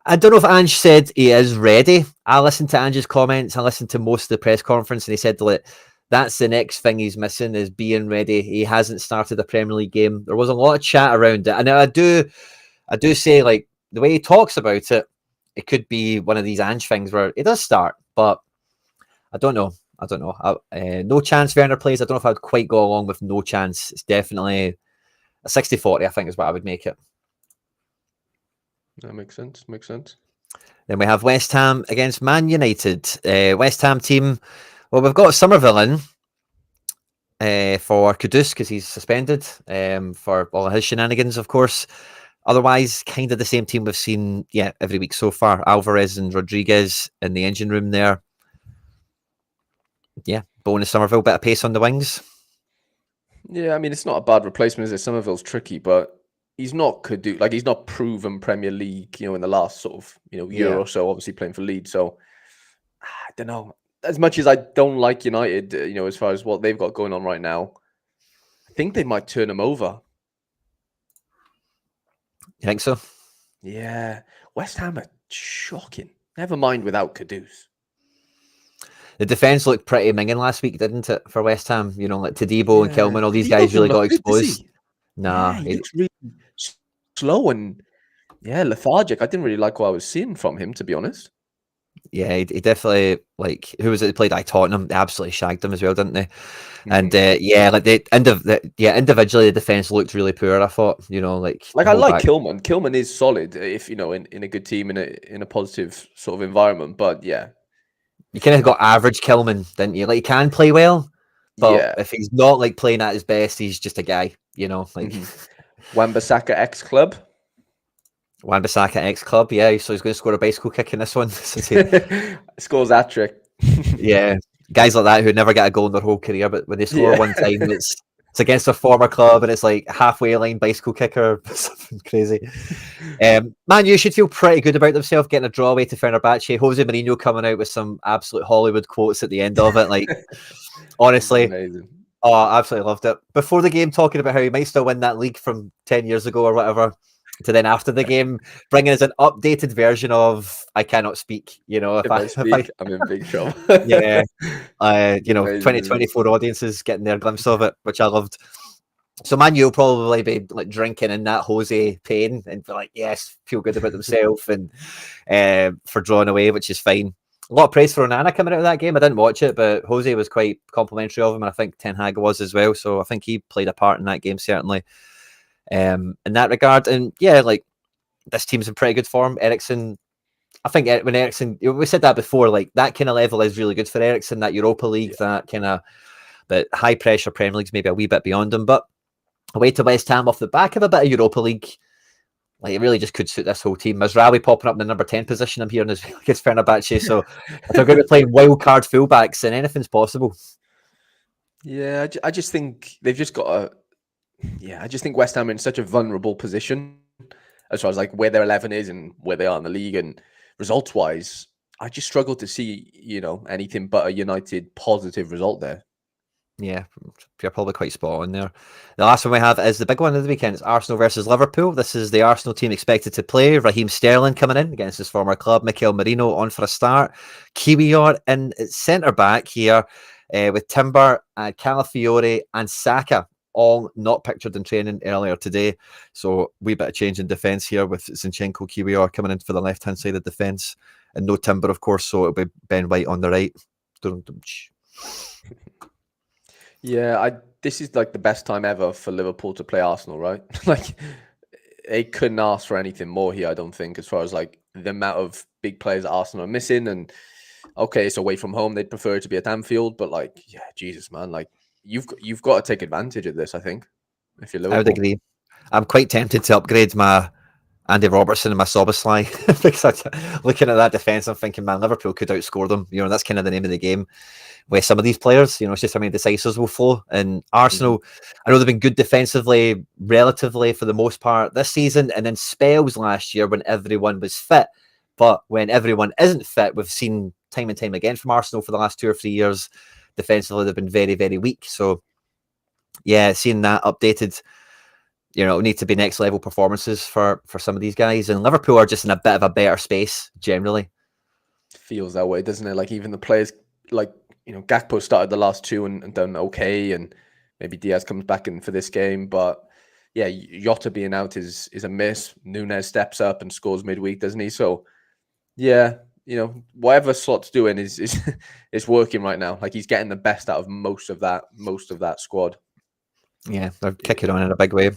A: I don't know if Ange said he is ready. I listened to Ange's comments. I listened to most of the press conference, and he said like, that's the next thing he's missing, is being ready. He hasn't started a Premier League game. There was a lot of chat around it, and I do say like the way he talks about it, it could be one of these Ange things where he does start, but I don't know. I don't know. No chance Werner plays. I don't know if I'd quite go along with no chance. It's definitely a 60-40, I think, is what I would make it.
B: That makes sense. Makes sense.
A: Then we have West Ham against Man United. West Ham team. Well, we've got Somerville in for Kudus because he's suspended for all of his shenanigans, of course. Otherwise, kind of the same team we've seen, every week so far. Alvarez and Rodriguez in the engine room there. Yeah, bonus Somerville, bit of pace on the wings.
B: Yeah, I mean, it's not a bad replacement, is it? Somerville's tricky, but he's not he's not proven Premier League, in the last sort of, year or so, obviously playing for Leeds. So I don't know. As much as I don't like United, as far as what they've got going on right now, I think they might turn him over.
A: You think so?
B: Yeah. West Ham are shocking. Never mind without Kudus.
A: The defence looked pretty minging last week, didn't it, for West Ham? Like Tadibo and Kilman, all these guys really got exposed. Nah.
B: He looks really slow and lethargic. I didn't really like what I was seeing from him, to be honest.
A: Yeah, he definitely, who was it that played Tottenham? They absolutely shagged him as well, didn't they? And individually the defence looked really poor, I thought,
B: I like Kilman. Kilman is solid if in a good team in a positive sort of environment, but yeah.
A: You kind of got average Kilman, didn't you? He can play well, but if he's not playing at his best, he's just a guy,
B: Wan-Bissaka ex-club.
A: Wan-Bissaka ex-club, yeah. So he's going to score a bicycle kick in this one.
B: Scores hat trick.
A: Yeah, guys like that who never get a goal in their whole career, but when they score one time, it's against their former club, and it's halfway line bicycle kicker, something crazy. Man U should feel pretty good about themselves getting a draw away to Fenerbahce. Jose Mourinho coming out with some absolute Hollywood quotes at the end of it. Honestly,
B: amazing.
A: Oh, I absolutely loved it. Before the game, talking about how he might still win that league from 10 years ago or whatever, to then after the game, bringing us an updated version of "I cannot speak."
B: If I speak, I'm in big trouble.
A: 2024 audiences getting their glimpse of it, which I loved. So Man U will probably be drinking in that Jose pain and be yes, feel good about themselves and for drawing away, which is fine. A lot of praise for Onana coming out of that game. I didn't watch it, but Jose was quite complimentary of him, and I think Ten Hag was as well. So I think he played a part in that game, certainly. In that regard, and this team's in pretty good form. Eriksen, I think when Eriksen, we said that before, that kind of level is really good for Eriksen, that Europa League, that kind of, but high pressure Premier League's maybe a wee bit beyond him. But away to West Ham off the back of a bit of Europa League, it really just could suit this whole team. Mazraoui popping up in the number 10 position, I'm hearing, against Fenerbahce. So if they're going to be playing wild card fullbacks, then anything's possible.
B: Yeah, I just think they've just got a. Yeah, I just think West Ham are in such a vulnerable position as far as where their 11 is and where they are in the league, and results wise, I just struggle to see anything but a United positive result there.
A: Yeah, you're probably quite spot on there. The last one we have is the big one of the weekend. It's Arsenal versus Liverpool. This is the Arsenal team expected to play. Raheem Sterling coming in against his former club. Mikel Merino on for a start. Kiwior in centre back here with Timber, Calafiore and Saka all not pictured in training earlier today. So wee bit of change in defence here with Zinchenko, Kiwior coming in for the left-hand side of defence. And no Timber, of course, so it'll be Ben White on the right.
B: Yeah, this is the best time ever for Liverpool to play Arsenal, right? They couldn't ask for anything more here, I don't think, as far as the amount of big players Arsenal are missing. And okay, it's away from home. They'd prefer it to be at Anfield, but Jesus, man, you've got to take advantage of this, I think, if you're Liverpool.
A: I would agree. I'm quite tempted to upgrade my Andy Robertson and my Soboslai because looking at that defence, I'm thinking, man, Liverpool could outscore them. That's kind of the name of the game with some of these players. It's just how many decisors will flow. And Arsenal, I know they've been good defensively, relatively for the most part this season, and then spells last year when everyone was fit. But when everyone isn't fit, we've seen time and time again from Arsenal for the last 2 or 3 years, defensively they've been very, very weak. So yeah, seeing that updated, need to be next level performances for some of these guys. And Liverpool are just in a bit of a better space generally.
B: Feels that way, doesn't it? Even the players Gakpo started the last 2 and done okay, and maybe Diaz comes back in for this game. But yeah, Jota being out is a miss. Nunez steps up and scores midweek, doesn't he? So yeah, whatever Slot's doing is is working right now. Like he's getting the best out of most of that squad.
A: Yeah, they're kicking on in a big way.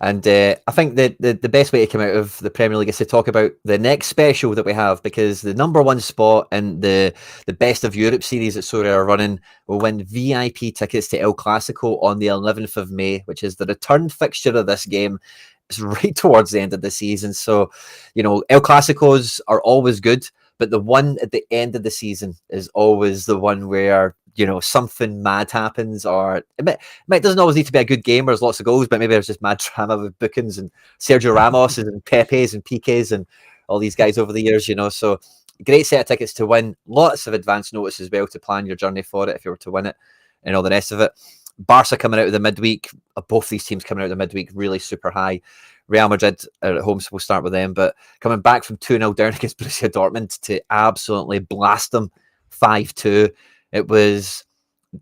A: And I think that the best way to come out of the Premier League is to talk about the next special that we have, because the number one spot in the Best of Europe series that Sorare are running will win VIP tickets to El Clasico on the 11th of May, which is the return fixture of this game. It's right towards the end of the season. So, El Clasicos are always good, but the one at the end of the season is always the one where something mad happens, or it doesn't always need to be a good game where there's lots of goals, but maybe there's just mad drama with bookings and Sergio Ramos and Pepe's and Pique's and all these guys over the years, So great set of tickets to win. Lots of advance notice as well to plan your journey for it if you were to win it, and all the rest of it. Barca coming out of the midweek, both these teams coming out of the midweek really super high. Real Madrid are at home, so we'll start with them. But coming back from 2-0 down against Borussia Dortmund to absolutely blast them 5-2. It was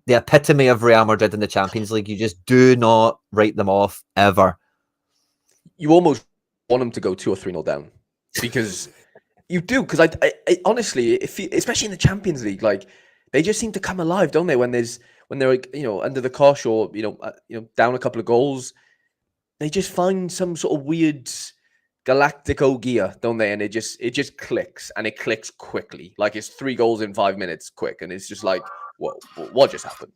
A: the epitome of Real Madrid in the Champions League. You just do not write them off ever.
B: You almost want them to go 2 or 3-0 down, because you do. Because I honestly, especially in the Champions League, like they just seem to come alive, don't they? When they're under the cosh, or down a couple of goals, they just find some sort of weird Galactico gear, don't they? And it just clicks, and it clicks quickly. Like it's 3 goals in 5 minutes, quick, and it's just like, what just happened?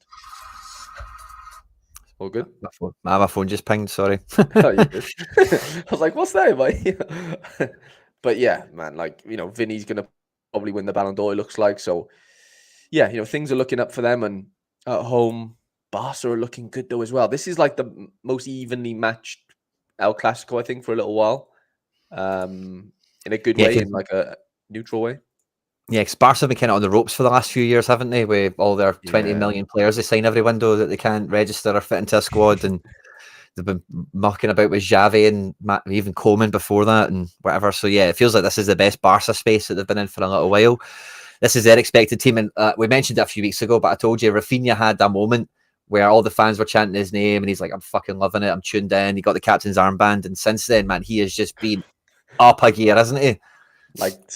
B: All good?
A: My phone just pinged. Sorry.
B: I was like, what's that, mate? But yeah, man, like Vinny's gonna probably win the Ballon d'Or, it looks like. So yeah, things are looking up for them, and at home, Barca are looking good though as well. This is like the most evenly matched El Clasico, I think, for a little while. In a good way, in like a neutral way.
A: Yeah, because Barca have been kind of on the ropes for the last few years, haven't they? With all their 20 million players they sign every window that they can't register or fit into a squad, and they've been mucking about with Xavi and even Coleman before that and whatever. So yeah, it feels like this is the best Barca space that they've been in for a little while. This is their expected team, and we mentioned it a few weeks ago, but I told you Rafinha had a moment where all the fans were chanting his name, and he's like, "I'm fucking loving it. I'm tuned in." He got the captain's armband, and since then, man, he has just been up a gear, hasn't he?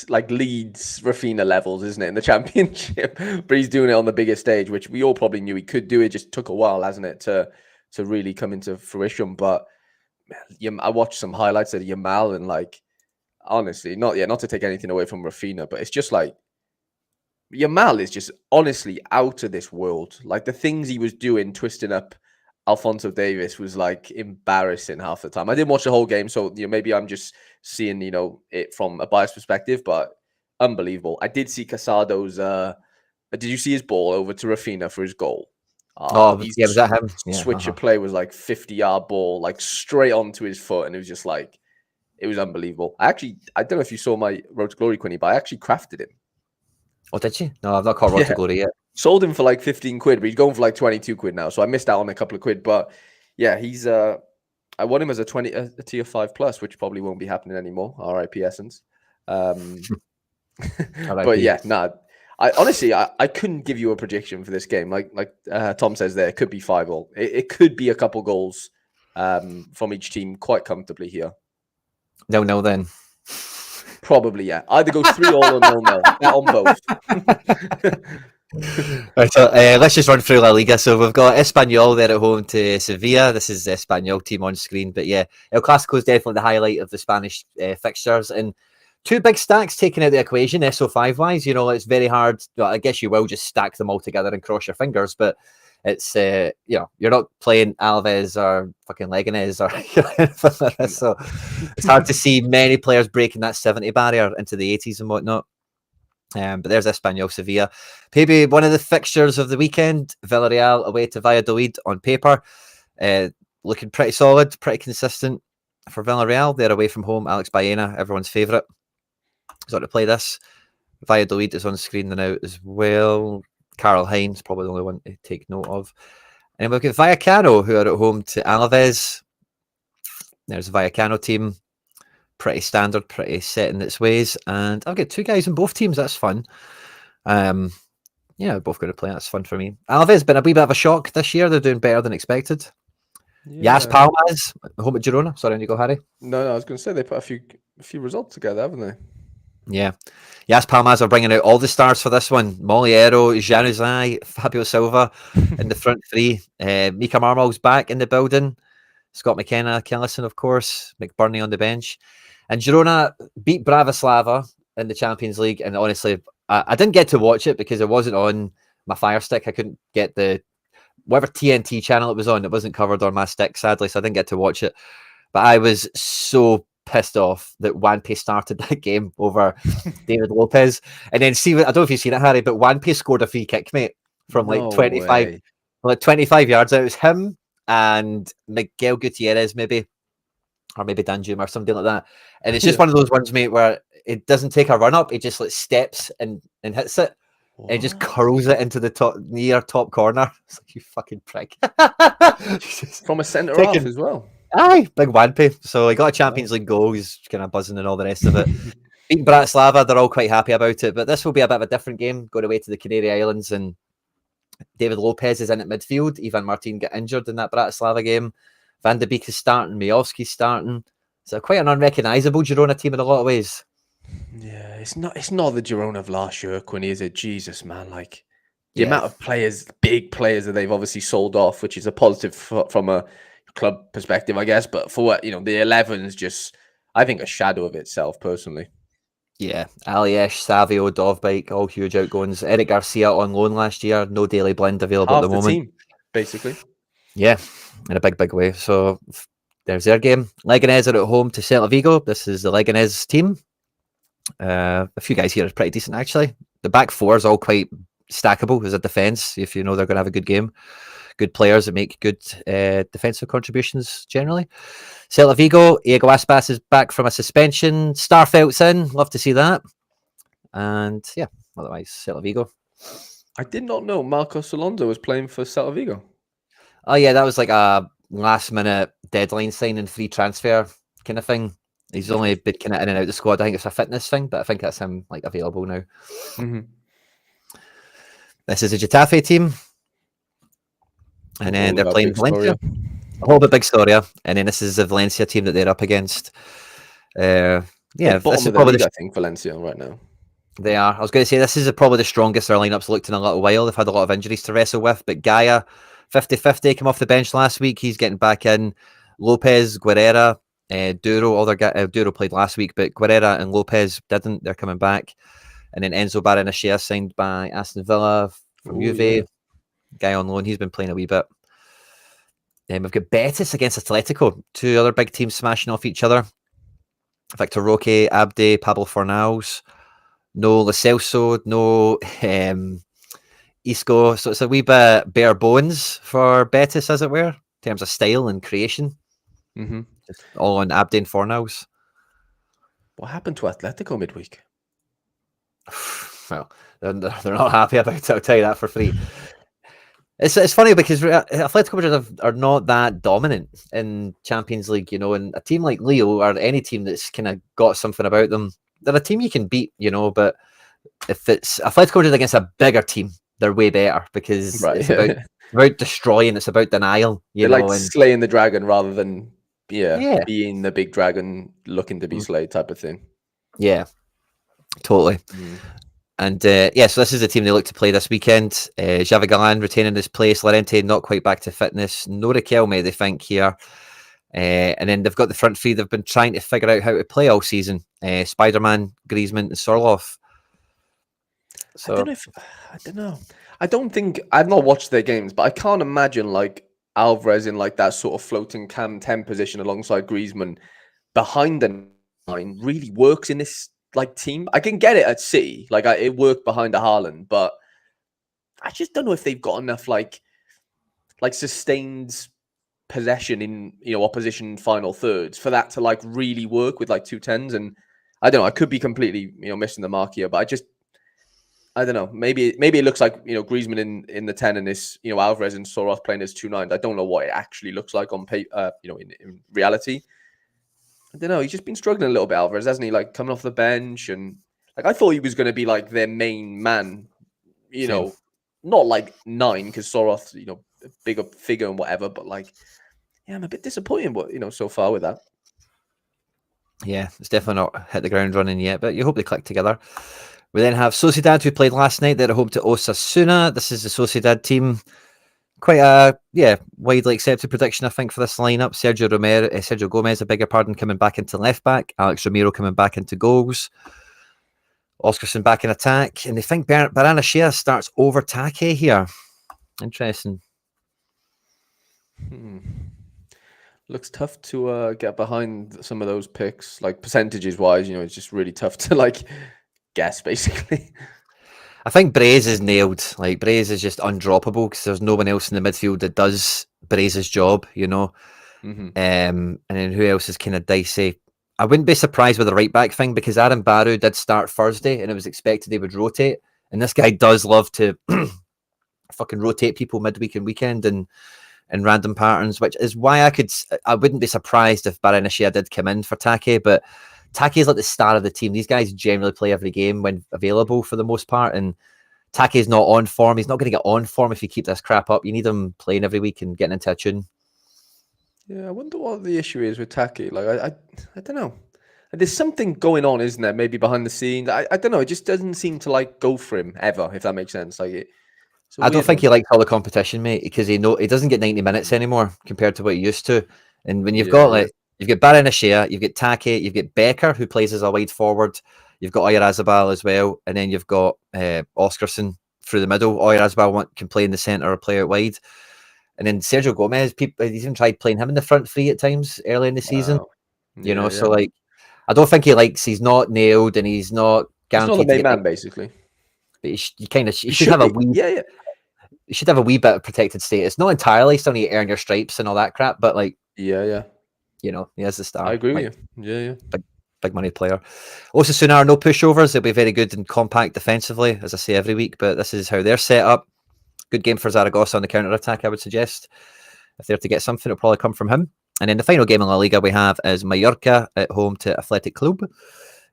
B: Like Leeds Rafinha levels, isn't it, in the Championship? But he's doing it on the biggest stage, which we all probably knew he could do. It just took a while, hasn't it, to really come into fruition. But man, I watched some highlights of Yamal, and like, honestly, not to take anything away from Rafinha, but it's just like Yamal is just honestly out of this world. Like the things he was doing, twisting up Alphonso Davies, was like embarrassing half the time. I didn't watch the whole game, so maybe I'm just seeing it from a biased perspective, but unbelievable. I did see Casado's. Did you see his ball over to Rafinha for his goal?
A: Was that him?
B: Switch of play was like 50-yard ball, like straight onto his foot, and it was just like, it was unbelievable. I don't know if you saw my Road to Glory, Quinny, but I actually crafted him.
A: Oh, did you? No, I've not caught Road to Glory yet.
B: Sold him for like 15 quid, but he's going for like 22 quid now. So I missed out on a couple of quid. But yeah, he's I want him as a tier 5+, which probably won't be happening anymore. RIP Essence. But yeah, I honestly I couldn't give you a prediction for this game. Like Tom says there, it could be 5-5. It could be a couple goals from each team quite comfortably here.
A: No, then.
B: Probably, yeah. Either go 3-3 or 0-0. Bet on both.
A: Right, so let's just run through La Liga. So we've got Espanyol there at home to Sevilla. This is the Espanyol team on screen. But yeah, El Clasico is definitely the highlight of the Spanish fixtures. And 2 big stacks taken out of the equation, SO5-wise. It's very hard. Well, I guess you will just stack them all together and cross your fingers. But it's, you're not playing Alves or fucking Leganés or anything like this. So it's hard to see many players breaking that 70 barrier into the 80s and whatnot. But there's Espanyol Sevilla. Maybe one of the fixtures of the weekend, Villarreal away to Valladolid on paper. Looking pretty solid, pretty consistent for Villarreal. They're away from home. Alex Baena, everyone's favourite, is on to play this. Valladolid is on screen now as well. Carl Hines, probably the only one to take note of. And we've got Vallecano, who are at home to Alaves. There's a Vallecano team. Pretty standard, pretty set in its ways. And I've got 2 guys in both teams. That's fun. Yeah, we're both going to play. That's fun for me. Alaves been a wee bit of a shock this year. They're doing better than expected. Yeah. Yas Palmas, home at Girona. Sorry, on you go, Harry.
B: No, I was going to say they put a few results together, haven't they?
A: Yeah. Yes, Palmas are bringing out all the stars for this one. Moliero, Januzaj, Fabio Silva in the front three. Mika Marmal's back in the building. Scott McKenna, Kellison, of course. McBurney on the bench. And Girona beat Bratislava in the Champions League. And honestly, I didn't get to watch it because it wasn't on my Fire Stick. I couldn't get the whatever TNT channel it was on. It wasn't covered on my stick, sadly, so I didn't get to watch it. But I was so pissed off that Wanpe started that game over David Lopez. And then see, I don't know if you've seen it, Harry, but Wanpe scored a free kick, mate, from
B: No way.
A: 25 yards out. It was him and Miguel Gutierrez, maybe, or maybe Danjuma or something like that. And it's just one of those ones, mate, where it doesn't take a run up. It just like steps and hits it. And it just curls it into the near top corner. It's like, you fucking prick.
B: From a centre half as well.
A: Aye, big Wanpe. So he got a Champions League goal. He's kind of buzzing and all the rest of it. Beating Bratislava, they're all quite happy about it. But this will be a bit of a different game, going away to the Canary Islands. And David Lopez is in at midfield. Ivan Martin got injured in that Bratislava game. Van de Beek is starting. Majowski's starting. So quite an unrecognisable Girona team in a lot of ways.
B: Yeah, it's not the Girona of last year, Quinny, is it? Jesus, man, like the amount of players, big players that they've obviously sold off, which is a positive from a club perspective, I guess. But for what, the 11's just, I think, a shadow of itself, personally.
A: Yeah, Aliesh, Savio, Dovbike, all huge outgoings. Eric Garcia on loan last year, no daily blend available at the moment.
B: Team, basically.
A: Yeah, in a big way. So there's their game. Leganés are at home to Celta Vigo. This is the Leganés team. A few guys here are pretty decent, actually. The back four is all quite stackable as a defence, if you know they're going to have a good game. Good players that make good defensive contributions generally. Celta Vigo, Iago Aspas is back from a suspension. Starfelt's in. Love to see that. And yeah, otherwise, Celta Vigo.
B: I did not know Marcos Alonso was playing for Celta Vigo.
A: Oh, yeah, that was like a last-minute deadline signing, free transfer kind of thing. He's only been kind of in and out the squad. I think it's a fitness thing, but I think that's him like available now.
B: Mm-hmm.
A: This is a Getafe team. And then they're playing Valencia. A whole bit big story. And then this is a Valencia team that they're up against. Yeah,
B: this is probably I think Valencia right now.
A: They are. I was going to say this is probably the strongest their lineup's looked in a little while. They've had a lot of injuries to wrestle with, but Gaia, 50-50, came off the bench last week. He's getting back in. Lopez, Guerrera, Duro. Duro played last week, but Guerrera and Lopez didn't. They're coming back. And then Enzo Barrenechea signed by Aston Villa from Juve. Yeah. Guy on loan. He's been playing a wee bit. We've got Betis against Atletico. Two other big teams smashing off each other. Victor Roque, Abde, Pablo Fornals. No Lo Celso, no Isco. So it's a wee bit bare bones for Betis, as it were, in terms of style and creation.
B: Mm-hmm.
A: Just all on Abde and Fornals.
B: What happened to Atletico midweek?
A: Well, they're not happy about it, I'll tell you that for free. It's funny because Atletico Madrid are not that dominant in Champions League, and a team like Lille or any team that's kind of got something about them, they're a team you can beat, but if it's Atletico Madrid against a bigger team, they're way better because it's about destroying, it's about denial.
B: They're like slaying the dragon rather than being the big dragon looking to be slayed type of thing.
A: Yeah, totally. And so this is the team they look to play this weekend. Javi Galan retaining his place. Lorente not quite back to fitness. No Riquelme, they think, here. And then they've got the front three they've been trying to figure out how to play all season. Spider-Man, Griezmann and Sorloth. So
B: I don't know. I don't think I've not watched their games, but I can't imagine like Alvarez in like that sort of floating cam 10 position alongside Griezmann behind the line really works in this like team. I can get it at City, like it worked behind a Haaland, but I just don't know if they've got enough like sustained possession in opposition final thirds for that to like really work with like 2 10s. And I don't know, I could be completely missing the mark here, but I don't know. Maybe it looks like Griezmann in the 10 and this Alvarez and Sorloth playing as 2 9s. I don't know what it actually looks like on paper, in reality. I don't know. He's just been struggling a little bit, Alvarez, hasn't he? Like coming off the bench, and like I thought he was going to be like their main man. Not like 9 because Sorloth, a bigger figure and whatever. But like, yeah, I'm a bit disappointed. But so far with that.
A: Yeah, it's definitely not hit the ground running yet, but you hope they click together. We then have Sociedad, who played last night. They're at home to Osasuna. This is the Sociedad team. Quite a widely accepted prediction, I think, for this lineup. Sergio Gomez, a bigger pardon, coming back into left back. Alex Romero coming back into goals. Oscarson back in attack, and they think Baranachea starts over Take here. Interesting.
B: Looks tough to get behind some of those picks, like percentages wise. It's just really tough to like guess, basically.
A: I think Braze is nailed. Like, Braze is just undroppable because there's no one else in the midfield that does Braze's job,
B: Mm-hmm.
A: And then who else is kind of dicey? I wouldn't be surprised with the right back thing because Aaron Barrow did start Thursday and it was expected he would rotate. And this guy does love to fucking rotate people midweek and weekend and random patterns, which is why I wouldn't be surprised if Baranachea did come in for Take, but Take is like the star of the team. These guys generally play every game when available for the most part, and Take is not on form. He's not going to get on form if you keep this crap up. You need him playing every week and getting into a tune.
B: Yeah, I wonder what the issue is with Taki. Like, I don't know. There's something going on, isn't there? Maybe behind the scenes. I don't know. It just doesn't seem to like go for him ever, if that makes sense. Like, it's a
A: I don't
B: weird
A: think
B: one.
A: he likes all the competition, mate, because he doesn't get 90 minutes anymore compared to what he used to. And when you've got you've got Baranachea, you've got Take, you've got Becker who plays as a wide forward, you've got Oyarzabal as well, and then you've got Oscarson through the middle. Oyarzabal can play in the centre or play out wide. And then Sergio Gomez, he's even tried playing him in the front three at times early in the season.
B: Wow.
A: So like, I don't think he's not nailed and he's not
B: He's not the
A: guaranteed to
B: main
A: get.
B: man, basically.
A: But he
B: He
A: should have a
B: be.
A: wee.
B: Yeah.
A: You should have a wee bit of protected status. Not entirely, still need to earn your stripes and all that crap, but like,
B: Yeah.
A: he has the star.
B: I agree
A: like,
B: with you. Yeah.
A: big money player. Osasuna, no pushovers. They'll be very good and compact defensively, as I say every week, but this is how they're set up. Good game for Zaragoza on the counter attack, I would suggest. If they're to get something, it'll probably come from him. And then the final game in La Liga we have is Mallorca at home to Athletic Club.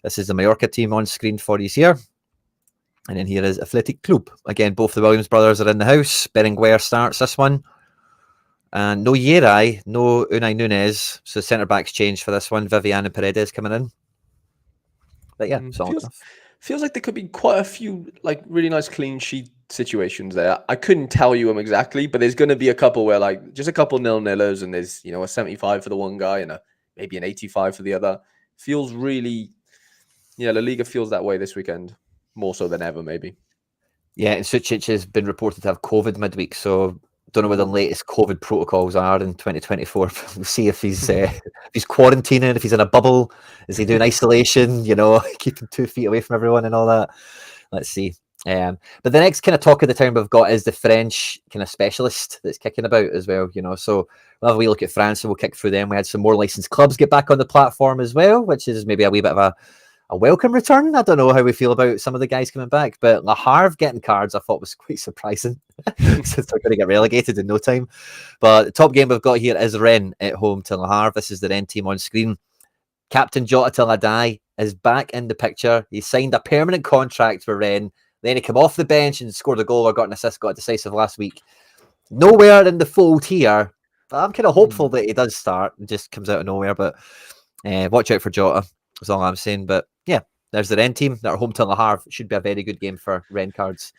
A: This is the Mallorca team on screen for you here. And then here is Athletic Club. Again, both the Williams brothers are in the house. Berenguer starts this one. And no Yerai, no Unai Nunez. So centre backs change for this one. Vivian and Paredes coming in. But yeah, solid enough.
B: Feels like there could be quite a few like really nice clean sheet situations there. I couldn't tell you them exactly, but there's going to be a couple where like just a couple nil-nillers and there's a 75 for the one guy and maybe an 85 for the other. Feels really, La Liga feels that way this weekend more so than ever maybe.
A: Yeah, and Sucic has been reported to have COVID midweek, so don't know what the latest COVID protocols are in 2024. We'll see if he's quarantining, if he's in a bubble, is he doing isolation, keeping 2 feet away from everyone and all that. Let's see. But the next kind of talk of the town we've got is the French kind of specialist that's kicking about as well, So we'll have a wee look at France and we'll kick through them. We had some more licensed clubs get back on the platform as well, which is maybe a wee bit of a welcome return. I don't know how we feel about some of the guys coming back, but Le Havre getting cards I thought was quite surprising since they're going to get relegated in no time. But the top game we've got here is Rennes at home to Le Havre. This is the Rennes team on screen. Captain Jota Till I Die is back in the picture. He signed a permanent contract for Rennes. Then he came off the bench and scored a goal or got an assist, got a decisive last week. Nowhere in the fold here. But I'm kind of hopeful that he does start. It just comes out of nowhere. But watch out for Jota. That's all I'm saying. But yeah, there's the Rennes team that are home to Le Havre. Should be a very good game for Rennes cards.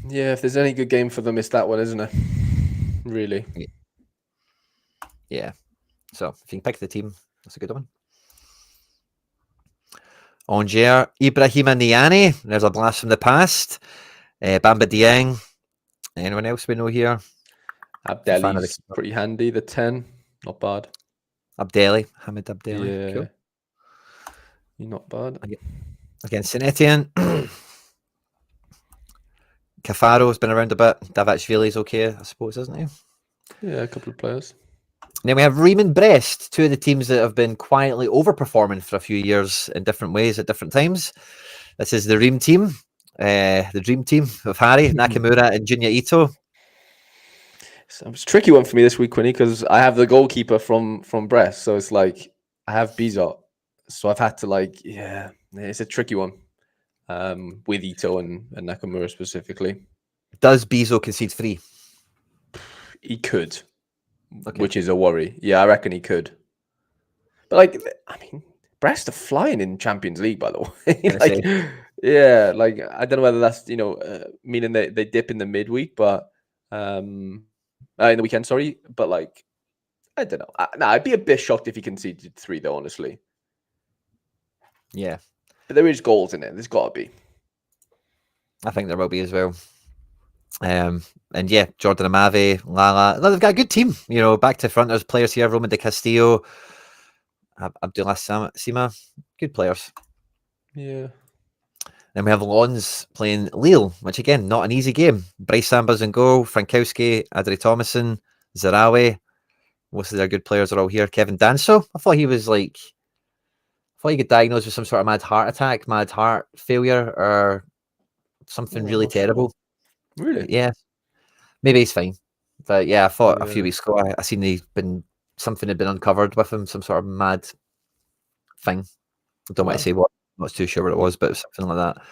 B: Yeah, if there's any good game for them, it's that one, isn't it? Really.
A: Yeah. So if you can pick the team, that's a good one. Angers, Ibrahima Niani. There's a blast from the past. Bamba Dieng. Anyone else we know here?
B: Abdelli's pretty handy. The 10, not bad.
A: Hamid Abdelli.
B: Yeah.
A: Cool.
B: You're not bad.
A: Against Saint Etienne. Cafaro's been around a bit. Davachvili's okay, I suppose, isn't he?
B: Yeah, a couple of players.
A: And then we have Riemann Brest, two of the teams that have been quietly overperforming for a few years in different ways at different times. This is the Riem team, the dream team of Harry, Nakamura and Junya Ito.
B: So it's a tricky one for me this week, Quinny, because I have the goalkeeper from Brest. So it's like I have Bizot. So I've had to it's a tricky one with Ito and Nakamura specifically.
A: Does Bizot concede 3?
B: He could, which is a worry. Yeah, I reckon he could. But like, I mean, Brest are flying in Champions League, by the way.
A: Gonna
B: Like,
A: say,
B: yeah, like I don't know whether that's meaning they dip in the midweek, but in the weekend, sorry. But like, I don't know. I'd be a bit shocked if he conceded 3, though. Honestly,
A: yeah,
B: but there is goals in it. There's got to be.
A: I think there will be as well. And yeah, Jordan Amave, Lala, they've got a good team. You know, back to front, there's players here: Roman de Castillo, Abdullah Sima, good players.
B: Yeah.
A: Then we have Lons playing Lille, which again, not an easy game. Bryce Sambers in goal, Frankowski, Adri Thomason, Zarawi. Most of their good players are all here. Kevin Danso, I thought he got diagnosed with some sort of mad heart attack, mad heart failure, or something
B: Oh, I'm
A: really
B: not sure.
A: terrible.
B: Really?
A: Yeah, maybe he's fine. But yeah, I thought a few
B: Yeah.
A: weeks ago I seen something had been uncovered with him, some sort of mad thing. I don't want
B: Wow.
A: to say what. I'm not too sure what it was, but it was something like that.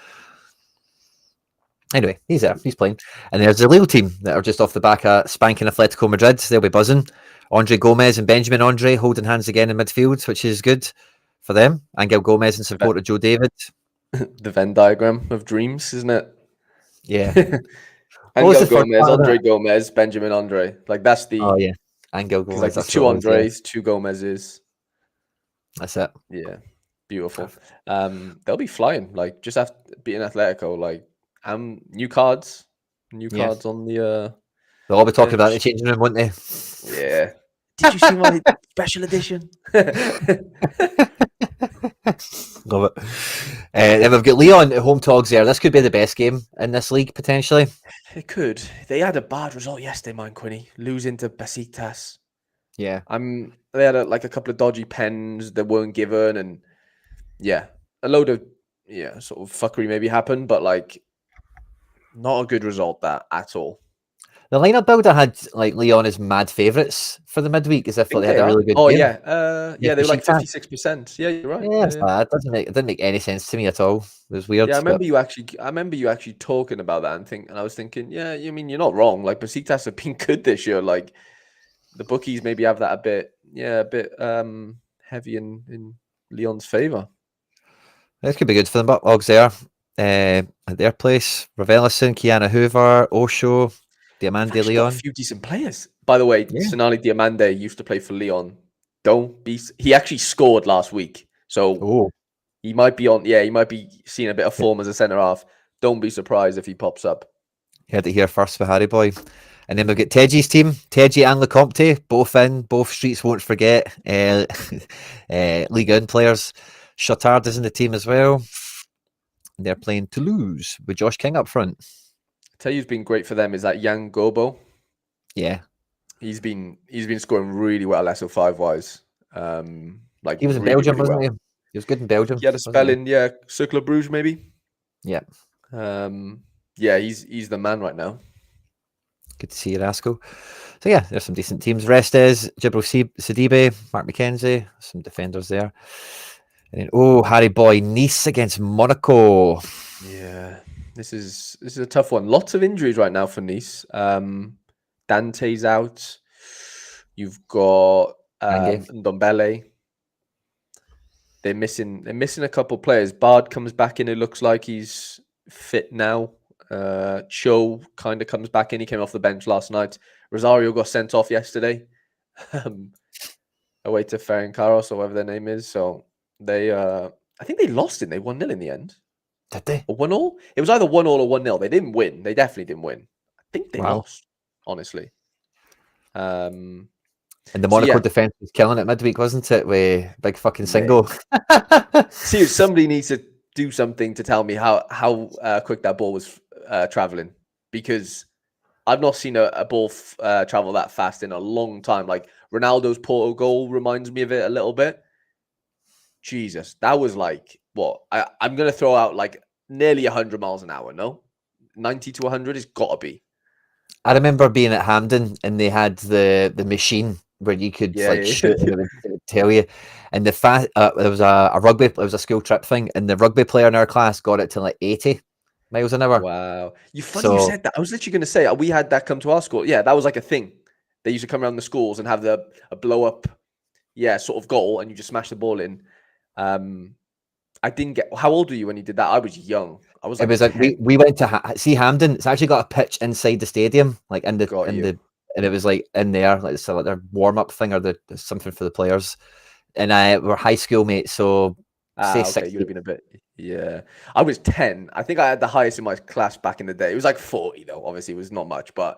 A: Anyway, he's there. He's playing. And there's the Lille team that are just off the back of spanking Atletico Madrid. They'll be buzzing. Andre Gomez and Benjamin Andre holding hands again in midfield, which is good for them. Angel Gomez in support of Joe David.
B: The Venn diagram of dreams, isn't it?
A: Yeah. What was
B: Angel
A: the first
B: Gomez,
A: part of
B: Andre
A: that?
B: Gomez, Benjamin Andre. Like that's
A: Oh,
B: the
A: yeah. Angel
B: because like
A: Gomez,
B: there's
A: that's what
B: 2
A: it was, yeah.
B: Andres, 2 Gomez's.
A: That's it.
B: Yeah, beautiful. They'll be flying. Like just after beating Atletico, like new cards
A: Yeah.
B: on the
A: They'll all be talking about the
B: bench.
A: changing room, won't they?
B: Yeah. Did you see my special edition?
A: Love it. Then we've got Leon at home to Auxerre. This could be the best game in this league, potentially.
B: It could. They had a bad result yesterday, man, Quinny. Losing to Besiktas.
A: Yeah.
B: They had a couple of dodgy pens that weren't given, and yeah, a load of sort of fuckery maybe happened, but like not a good result that at all.
A: The lineup builder had like Leon as mad favourites for the midweek, as if
B: I think
A: they had
B: they
A: a
B: are.
A: really good
B: Oh
A: game.
B: yeah, they were like
A: Besiktas.
B: 56%. Yeah, you're right.
A: Yeah, it's
B: Yeah.
A: bad. It didn't make any sense to me at all. It was weird.
B: Yeah,
A: But
B: I remember you actually talking about that and I was thinking, yeah, I mean, you're not wrong. Like Besiktas have been good this year. Like the bookies maybe have that a bit heavy in Leon's favor.
A: this could be good for them. But Auxerre at their place, Ravelisson, Kiana Hoover, Osho,
B: They've
A: Diamande
B: actually got a
A: Leon.
B: few decent players. By the way,
A: Yeah.
B: Sonali Diamande used to play for Leon. He actually scored last week. So
A: Oh,
B: he might be he might be seeing a bit of form as a centre half. Don't be surprised if he pops up.
A: you heard it here first for Harry Boy. And then we've got Teji's team, Teji and Lecomte, both in, both streets won't forget. League 1 players. Chatard is in the team as well. They're playing Toulouse with Josh King up front.
B: I tell you, who's been great for them is that Yang Gobo.
A: Yeah,
B: He's been scoring really well SO5 wise. Like
A: he was in
B: really,
A: Belgium,
B: really
A: wasn't
B: well.
A: he? He was good in Belgium.
B: He had a spell in Circle of Bruges maybe.
A: Yeah.
B: Yeah, he's the man right now.
A: Good to see you, Rascal. So yeah, there's some decent teams. Rest is Jibril Sidibe, Mark McKenzie, some defenders there. And then Harry Boy, Nice against Monaco.
B: Yeah, this is a tough one. Lots of injuries right now for Nice. Dante's out. You've got Ndombele. They're missing a couple players. Bard comes back in. It looks like he's fit now. Cho kind of comes back in. He came off the bench last night. Rosario got sent off yesterday, away to Ferencvaros or whatever their name is. So they, I think they lost it. They 1-0 in the end.
A: Did they?
B: Or 1-1? It was either 1-1 or 1-0. They didn't win. They definitely didn't win. I think they lost, honestly.
A: And the Monaco defense was killing it midweek, wasn't it? With big fucking single.
B: See, somebody needs to do something to tell me how quick that ball was traveling, because I've not seen a ball travel that fast in a long time. Like Ronaldo's Porto goal reminds me of it a little bit. Jesus, that was like what? I'm gonna throw out like nearly 100 miles an hour. No, 90 to 100 has got to be.
A: I remember being at Hampden and they had the machine where you could shoot and it would tell you. And there was a rugby, it was a school trip thing, and the rugby player in our class got it to like 80 miles an hour.
B: Wow, you said that. I was literally going to say we had that come to our school. Yeah, that was like a thing. They used to come around the schools and have a blow up sort of goal, and you just smash the ball in. I didn't get. How old were you when you did that? I was young. I was like,
A: It was like
B: 10.
A: we went to see Hampden. It's actually got a pitch inside the stadium, like in the
B: Got you.
A: and it was like in there, like so like their warm up thing or there's something for the players. And we're high school mates, so say
B: Okay,
A: 60.
B: you'd have been a bit. Yeah, I was 10. I think I had the highest in my class back in the day. It was like 40 though. Obviously, it was not much, but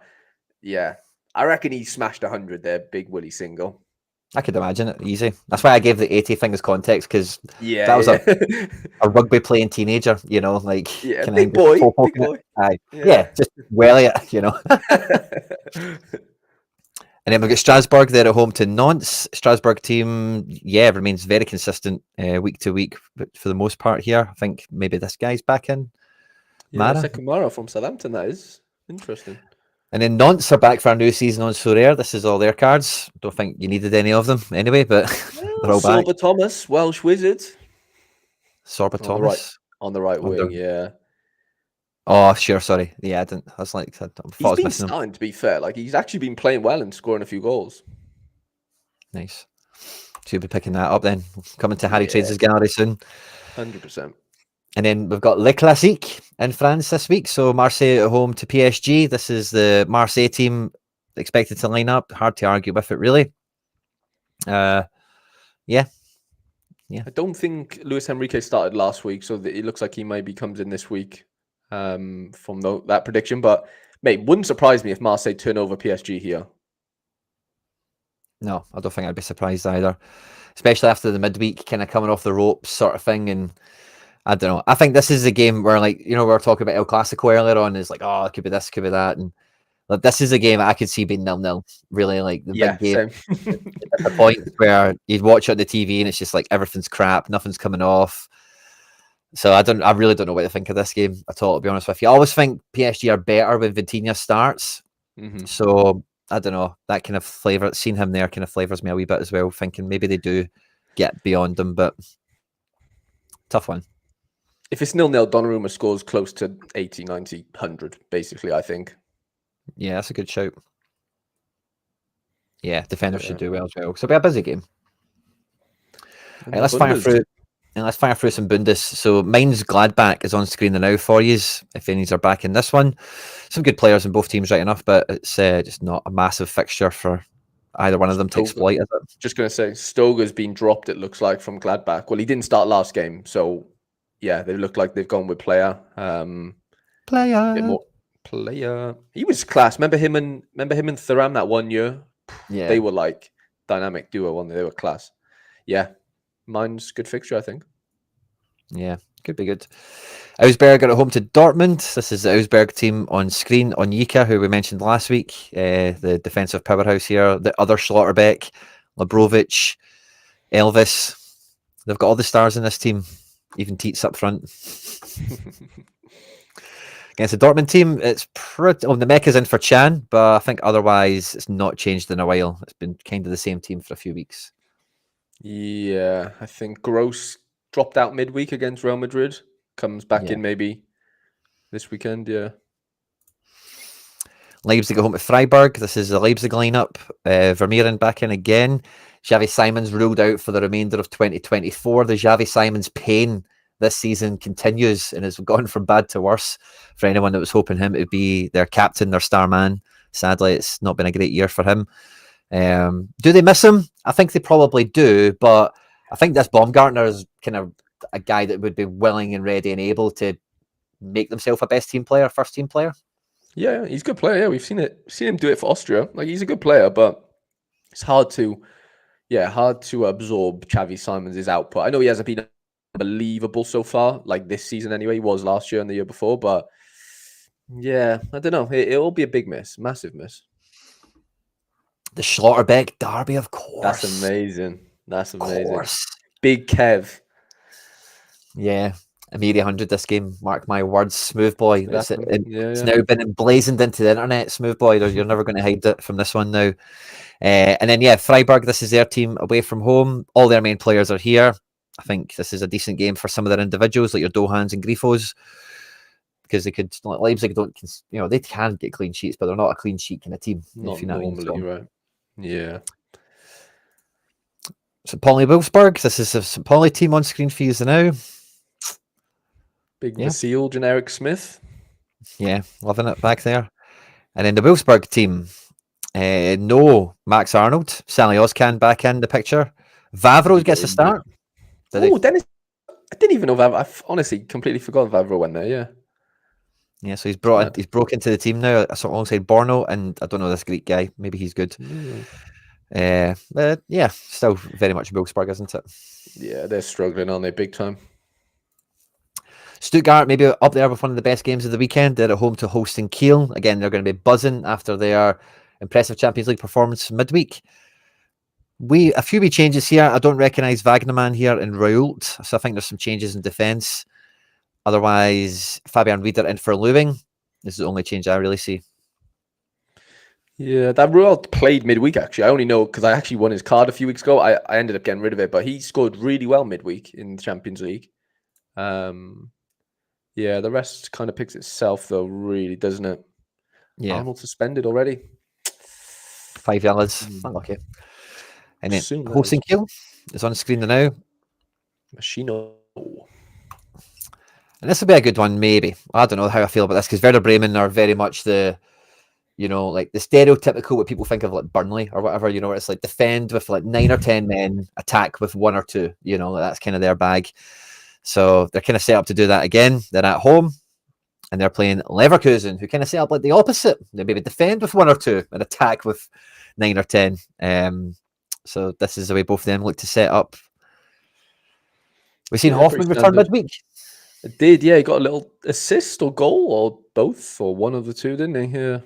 B: yeah, I reckon he smashed 100 there. Big Willie single.
A: I could imagine it easy. That's why I gave the 80 thing as context, because
B: Yeah,
A: that was
B: yeah.
A: a rugby playing teenager, you know, like
B: Yeah,
A: kind
B: big
A: of
B: boy, big
A: poking it.
B: boy.
A: Aye.
B: Yeah.
A: Yeah, just welly it, you know. And then we've got Strasbourg there at home to Nantes. Strasbourg team, yeah, remains very consistent week to week, but for the most part here. I think maybe this guy's back in.
B: Yeah,
A: Mara.
B: second Mara from Southampton. That is interesting.
A: And then Nantes are back for a new season on Sorare. This is all their cards. Don't think you needed any of them anyway, but they're all back.
B: Sorba Thomas, Welsh wizard.
A: Sorba
B: On the right,
A: Thomas.
B: on the right wing, yeah.
A: Oh, sure, sorry. Yeah, I didn't. I was like, I thought I
B: He's
A: was
B: been
A: missing him.
B: starting to be fair. Like he's actually been playing well and scoring a few goals.
A: Nice. So you'll be picking that up then. Coming to Harry
B: Yeah.
A: Trades' gallery soon.
B: 100%.
A: And then we've got Le Classique in France this week. So Marseille at home to PSG. This is the Marseille team expected to line up. Hard to argue with it, really. Yeah.
B: I don't think Luis Enrique started last week, so it looks like he maybe comes in this week from that prediction. But mate, wouldn't surprise me if Marseille turn over PSG here.
A: No, I don't think I'd be surprised either. Especially after the midweek kind of coming off the ropes sort of thing. And I don't know. I think this is a game where, like, you know, we were talking about El Clasico earlier on. Is like, oh, it could be this, could be that. And like, this is a game I could see being 0-0. Really, like the big game.
B: Same.
A: At the point where you'd watch it on the TV and it's just like everything's crap, nothing's coming off. So I really don't know what to think of this game at all, to be honest with you. I always think PSG are better when Vitinha starts.
B: Mm-hmm.
A: So I don't know, that kind of flavour, seeing him there kind of flavours me a wee bit as well, thinking maybe they do get beyond them, but tough one.
B: If it's 0-0, Donnarumma scores close to 80, 90, 100, basically, I think.
A: Yeah, that's a good shout. Yeah, defenders should do well as well. So it'll be a busy game. Right, let's fire through some Bundes. So mine's Gladbach is on screen now for you, if any are back in this one. Some good players in both teams, right enough, but it's just not a massive fixture for either one of them to exploit, is it?
B: Just going to say, Stoger's been dropped, it looks like, from Gladbach. Well, he didn't start last game, so yeah, they look like they've gone with player. Player. He was class. Remember him and Thuram that 1 year?
A: Yeah.
B: They were like dynamic duo, weren't they? They were class. Yeah. Mine's good fixture, I think.
A: Yeah, could be good. Augsburg are at home to Dortmund. This is the Augsburg team on screen. Onyeka, who we mentioned last week, the defensive powerhouse here. The other Schlotterbeck, Labrovic, Elvis. They've got all the stars in this team, even Teats up front. Against the Dortmund team, it's pretty... Oh, the Mecca's in for Chan, but I think otherwise it's not changed in a while. It's been kind of the same team for a few weeks.
B: Yeah, I think Gross dropped out midweek against Real Madrid. Comes back in maybe this weekend, yeah.
A: Leipzig go home to Freiburg. This is the Leipzig lineup. Vermeeren back in again. Xavi Simons ruled out for the remainder of 2024. The Xavi Simons pain this season continues and has gone from bad to worse for anyone that was hoping him to be their captain, their star man. Sadly, it's not been a great year for him. Do they miss him? I think they probably do, but I think this Baumgartner is kind of a guy that would be willing and ready and able to make themselves a best team player, first team player.
B: Yeah, he's a good player. Yeah, we've seen him do it for Austria. Like, he's a good player, but it's hard to absorb Xavi Simons' output. I know he hasn't been unbelievable so far, like this season anyway. He was last year and the year before, but yeah, I don't know. It'll be a big miss, massive miss.
A: The Schlotterbeck derby, of course.
B: That's amazing. That's amazing.
A: Of course.
B: Big Kev.
A: Yeah. Immediate 100 this game, mark my words. Smooth boy. It's now been emblazoned into the internet. Smooth boy. You're never going to hide it from this one now. And then, Freiburg, this is their team away from home. All their main players are here. I think this is a decent game for some of their individuals, like your Dohans and Grifos, because they could, like Leipzig they can get clean sheets, but they're not a clean sheet kind of team.
B: Not normally, right? Yeah.
A: St. Pauli Wolfsburg. This is the St. Pauli team on screen for you now.
B: Big
A: Yeah.
B: Vasil, generic Smith.
A: Yeah, loving it back there. And then the Wolfsburg team. No Max Arnold. Sally Oscan back in the picture. Vavro gets a start.
B: Oh, Dennis. I didn't even know Vavro. I've honestly completely forgot Vavro went there. Yeah.
A: Yeah, so he's broke into the team now, sort of alongside Borno, and I don't know this Greek guy. Maybe he's good. But yeah, still very much Wolfsburg, isn't it?
B: Yeah, they're struggling, aren't they? Big time.
A: Stuttgart maybe up there with one of the best games of the weekend. They're at home to hosting Kiel. Again, they're going to be buzzing after their impressive Champions League performance midweek. A few wee changes here. I don't recognise Wagnerman here in Raoult, so I think there's some changes in defence. Otherwise, Fabian Rieder in for Lewing. This is the only change I really see.
B: Yeah, that Raoult played midweek, actually. I only know because I actually won his card a few weeks ago. I ended up getting rid of it, but he scored really well midweek in the Champions League. Yeah, the rest kind of picks itself, though, really, doesn't it?
A: Yeah.
B: Arnold suspended already.
A: 5 yards. Unlucky. And then hosting Kiel is on screen now.
B: Machino.
A: And this will be a good one, maybe. I don't know how I feel about this because Werder Bremen are very much the, like the stereotypical what people think of like Burnley or whatever, where it's like defend with like 9 or 10 men, attack with 1 or 2, that's kind of their bag. So they're kind of set up to do that again. They're at home and they're playing Leverkusen, who kind of set up like the opposite. They maybe defend with 1 or 2 and attack with 9 or 10. So this is the way both of them look to set up. We've seen Hoffman return midweek.
B: It did, yeah. He got a little assist or goal or both or one of the two, didn't he? Yeah.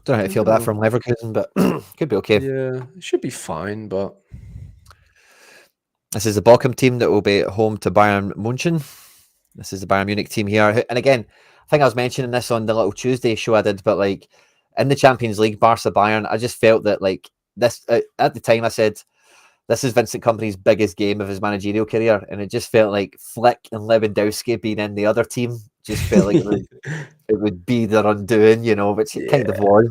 A: Don't know how to feel about that from Leverkusen, but could be okay.
B: Yeah, it should be fine, but...
A: This is the Bochum team that will be at home to Bayern München. This is the Bayern Munich team here. And again, I think I was mentioning this on the little Tuesday show I did, but like in the Champions League, Barca Bayern, I just felt that like this, at the time I said, this is Vincent Kompany's biggest game of his managerial career. And it just felt like Flick and Lewandowski being in the other team just felt like it would be their undoing, which it kind of was.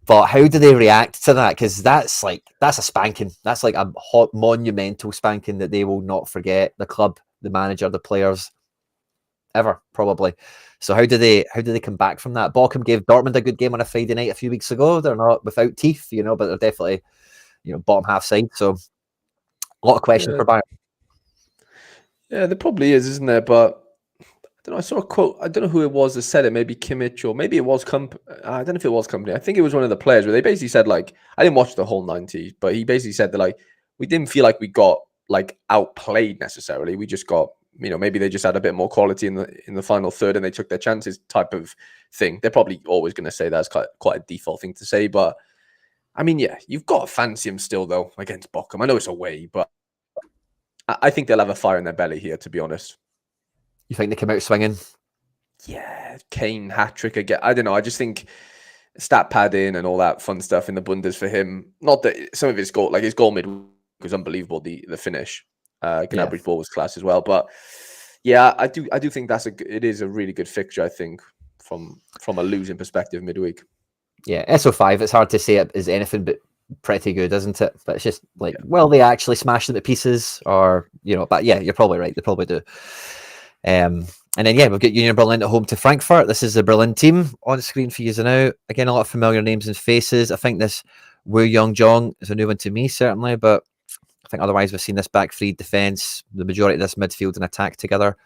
A: But how do they react to that? Because that's a spanking. That's like a hot, monumental spanking that they will not forget. The club, the manager, the players, ever probably. So how do they come back from that? Bochum gave Dortmund a good game on a Friday night a few weeks ago. They're not without teeth, but they're definitely, bottom half side. So a lot of questions for Bayern.
B: Yeah, there probably is, isn't there? But I don't know. I saw a quote. I don't know who it was that said it. Maybe Kimmich or maybe it was I don't know if it was Company. I think it was one of the players where they basically said like, I didn't watch the whole 90, but he basically said that like we didn't feel like we got like outplayed necessarily. We just got, maybe they just had a bit more quality in the final third and they took their chances type of thing. They're probably always going to say that's quite a default thing to say, but I mean, yeah, you've got to fancy him still though against Bochum. I know it's away, but I think they'll have a fire in their belly here, to be honest.
A: You think they come out swinging?
B: Yeah, Kane hat-trick again. I don't know. I just think stat padding and all that fun stuff in the Bundes for him. Not that some of his goal, like his goal midweek was unbelievable. The finish, Gnabry's ball was class as well. But yeah, I do think it is a really good fixture. I think from a losing perspective midweek.
A: Yeah, SO5. It's hard to say it is anything but pretty good, isn't it? But it's just like, will they actually smash them to pieces, or But yeah, you're probably right. They probably do. And then we've got Union Berlin at home to Frankfurt. This is the Berlin team on screen for you now. Again, a lot of familiar names and faces. I think this Wu Young-jong is a new one to me, certainly, but I think otherwise we've seen this back three defence, the majority of this midfield and attack together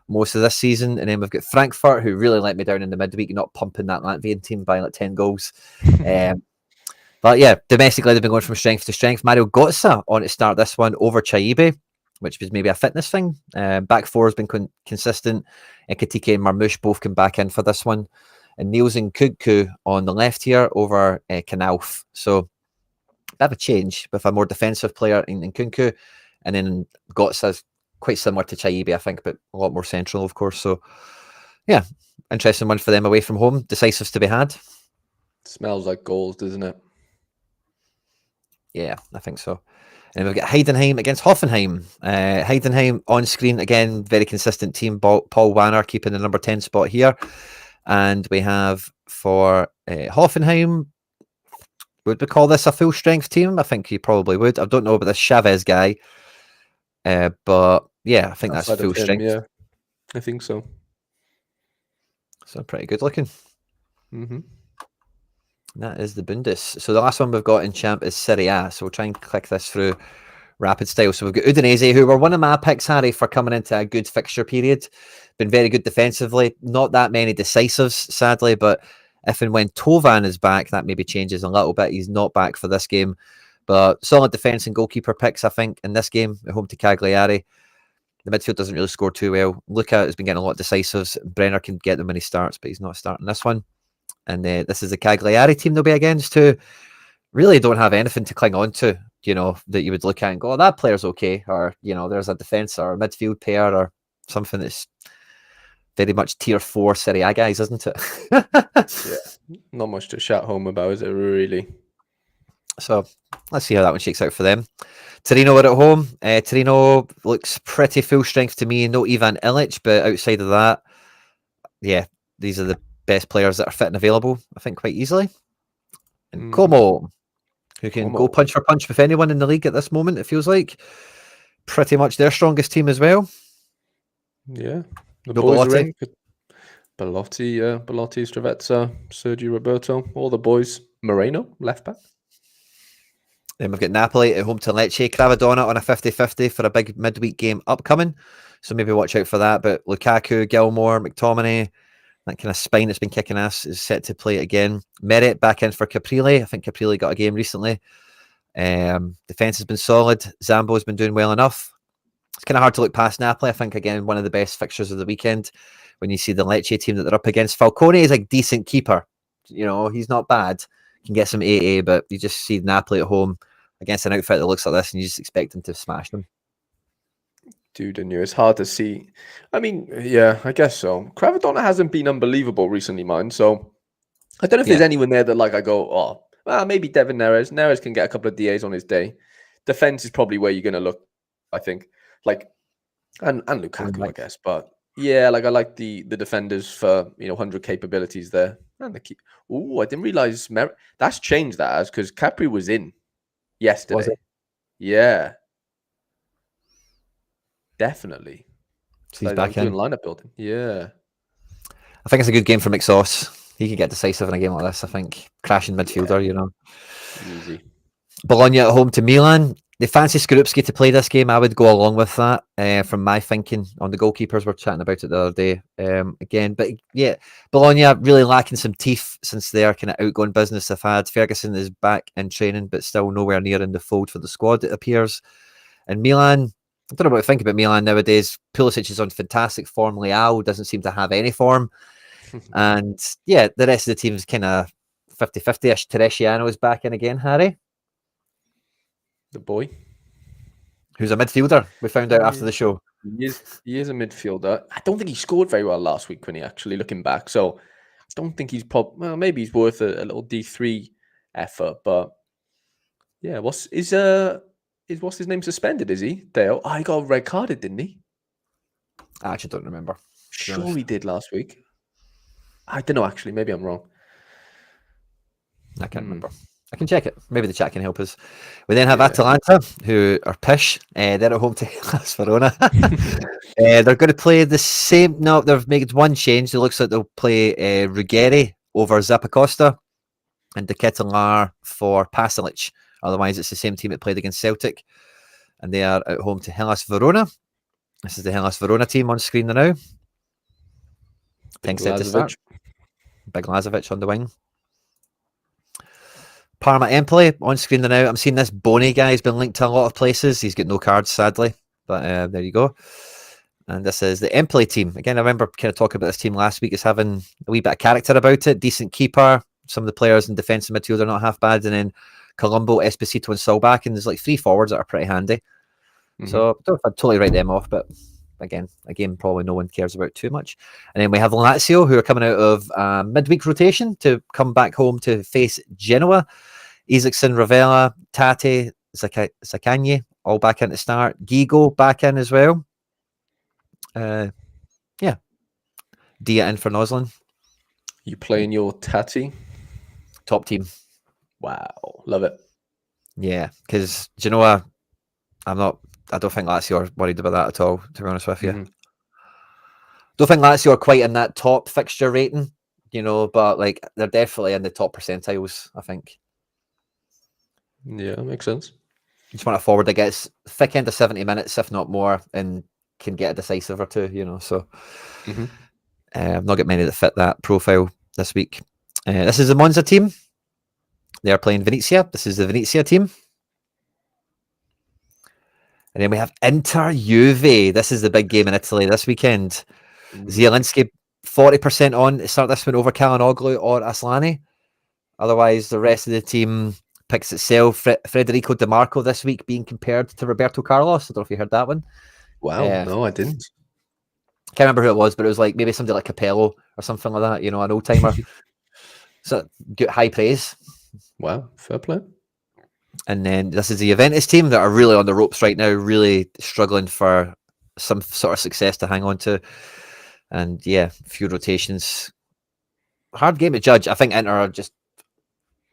A: most of this season. And then we've got Frankfurt, who really let me down in the midweek, not pumping that Latvian team by like 10 goals. But yeah, domestically they've been going from strength to strength. Mario Götze on to start this one over Chaibe, which was maybe a fitness thing. Back four has been consistent. Ekitike and Marmoush both come back in for this one. And Niels and Kugku on the left here over Knauf. So a bit of a change with a more defensive player in Kunku. And then Götze quite similar to Chaibe, I think, but a lot more central, of course. So yeah, interesting one for them away from home. Decisives to be had.
B: Smells like goals, doesn't it?
A: Yeah, I think so. And we've got Heidenheim against Hoffenheim. Heidenheim on screen, again, very consistent team. Paul Wanner keeping the number 10 spot here. And we have for Hoffenheim, would we call this a full strength team? I think you probably would. I don't know about this Chavez guy, but yeah, I think that's
B: Outside
A: full
B: of him,
A: strength.
B: yeah, I think so.
A: So pretty good looking.
B: Mm-hmm.
A: That is the Bundes. So the last one we've got in champ is Serie A. So we'll try and click this through rapid style. So we've got Udinese, who were one of my picks, Harry, for coming into a good fixture period. Been very good defensively. Not that many decisives, sadly, but if and when Tovan is back, that maybe changes a little bit. He's not back for this game. But solid defence and goalkeeper picks, I think, in this game at home to Cagliari. The midfield doesn't really score too well. Luca has been getting a lot of decisives. Brenner can get them when he starts, but he's not starting this one. And this is the Cagliari team they'll be against, who really don't have anything to cling on to, that you would look at and go, oh, that player's okay. Or, there's a defence or a midfield pair or something that's very much tier 4 Serie A guys, isn't it?
B: Yeah, not much to shout home about, is it really?
A: So let's see how that one shakes out for them. Torino are at home. Torino looks pretty full strength to me. No Ivan Illich, but outside of that, yeah, these are the best players that are fit and available, I think, quite easily. And Como, who can go punch for punch with anyone in the league at this moment, it feels like. Pretty much their strongest team as well.
B: Yeah, the
A: No
B: boys
A: Belotti.
B: are in. Belotti, Stravezza, Sergio Roberto, all the boys. Moreno, left back.
A: Then we've got Napoli at home to Lecce. Cravadonna on a 50-50 for a big midweek game upcoming. So maybe watch out for that. But Lukaku, Gilmore, McTominay, that kind of spine that's been kicking ass is set to play again. Merritt back in for Caprile. I think Caprile got a game recently. Defence has been solid. Zambo's been doing well enough. It's kind of hard to look past Napoli. I think, again, one of the best fixtures of the weekend when you see the Lecce team that they're up against. Falcone is a decent keeper. He's not bad. Can get some AA, but you just see Napoli at home against an outfit that looks like this and you just expect them to smash them.
B: Dude, and it's hard to see. I mean, yeah, I guess so. Cravadonna hasn't been unbelievable recently, mine. So I don't know if there's anyone there that I go, oh, well, maybe Devin Neres. Neres can get a couple of DAs on his day. Defense is probably where you're going to look, I think. And Lukaku, I guess. But yeah, I like the defenders for 100 capabilities there. And the I didn't realize that's changed that because Capri was in yesterday.
A: Was it?
B: Yeah, definitely.
A: So he's back in.
B: Doing lineup building. Yeah,
A: I think it's a good game for McSauce. He could get decisive in a game like this. I think crashing midfielder.
B: Easy.
A: Bologna at home to Milan. They fancy Skorupski to play this game. I would go along with that from my thinking on the goalkeepers. We're chatting about it the other day again. But yeah, Bologna really lacking some teeth since their kind of outgoing business they've had. Ferguson is back in training, but still nowhere near in the fold for the squad, it appears. And Milan, I don't know what to think about Milan nowadays. Pulisic is on fantastic form. Leao doesn't seem to have any form. And yeah, the rest of the team is kind of 50-50-ish. Teresiano is back in again, Harry.
B: The boy.
A: Who's a midfielder, we found out after the show.
B: He is a midfielder. I don't think he scored very well last week, Quinny, actually, looking back. So I don't think he's well, maybe he's worth a little D3 effort. But yeah, what's his name suspended, is he? Dale? Oh, he got red carded, didn't he?
A: I actually don't remember.
B: Sure he did last week. I don't know, actually. Maybe I'm wrong.
A: I can't remember. I can check it. Maybe the chat can help us. We then have Atalanta, who are pish. They're at home to Hellas Verona. They're going to play the same. No, they've made one change. It looks like they'll play Ruggeri over Zappacosta and De Ketelaar for Pasalic. Otherwise, it's the same team that played against Celtic. And they are at home to Hellas Verona. This is the Hellas Verona team on screen now. Thanks to start. Big Lazovic on the wing. Parma Empoli on screen now. I'm seeing this Boney guy has been linked to a lot of places. He's got no cards, sadly. But there you go. And this is the Empoli team. Again, I remember kind of talking about this team last week. It's having a wee bit of character about it. Decent keeper. Some of the players in defence and midfield are not half bad. And then Colombo, Esposito and Solback. And there's 3 forwards that are pretty handy. So I don't know if I'd totally write them off, but again, a game probably no one cares about too much. And then we have Lazio, who are coming out of midweek rotation to come back home to face Genoa. Isaacson, Ravella, Tate, Zakanye, all back in to start. Gigo back in as well. Yeah. Dia in for Noslin.
B: You playing your Tati?
A: Top team.
B: Wow, love it.
A: Yeah, because do you know what? I don't think Lazio are worried about that at all, to be honest with you.
B: Mm-hmm.
A: Don't think Lazio are quite in that top fixture rating, but like they're definitely in the top percentiles, I think.
B: Yeah, makes sense.
A: You just want a forward that gets thick end of 70 minutes, if not more, and can get a decisive or two, so
B: Mm-hmm.
A: I've not got many that fit that profile this week. This is the Monza team. They are playing Venezia. This is the Venezia team. And then we have Inter Juve. This is the big game in Italy this weekend. Zielinski 40% on to start this one over Calhanoglu or Aslani. Otherwise, the rest of the team picks itself. Federico Di Marco this week being compared to Roberto Carlos. I don't know if you heard that one.
B: Wow, no, I didn't.
A: Can't remember who it was, but it was like maybe somebody like Capello or something like that, an old timer. So good, high praise.
B: Wow, fair play.
A: And then this is the Juventus team that are really on the ropes right now, really struggling for some sort of success to hang on to. And yeah, a few rotations. Hard game to judge. I think Inter are just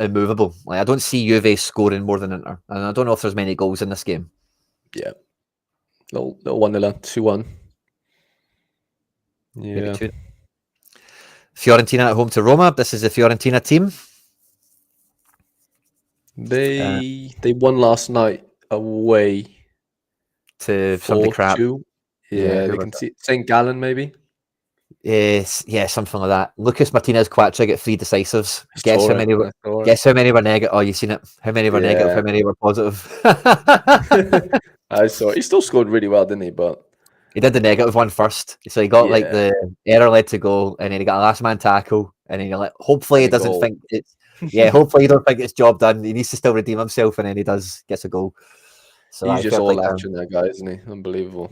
A: immovable. Like I don't see Juve scoring more than Inter, and I don't know if there's many goals in this game.
B: Yeah, little 1-0, 2-1. Yeah.
A: Maybe 2. Fiorentina at home to Roma. This is the Fiorentina team.
B: They won last night away
A: to somebody crap.
B: 4-2. Yeah, they can see St. Gallen maybe.
A: Yes, yeah, something like that. Lucas Martinez Quattro get 3 decisives. Guess how many were negative? Oh, you've seen it. How many were negative? How many were positive?
B: I saw. He still scored really well, didn't he? But
A: he did the negative one first. So he got like the error led to goal, and then he got a last man tackle, and then hopefully he doesn't think it's hopefully he don't think it's job done. He needs to still redeem himself, and then he gets a goal.
B: So he's just all action, that guy, isn't he? Unbelievable.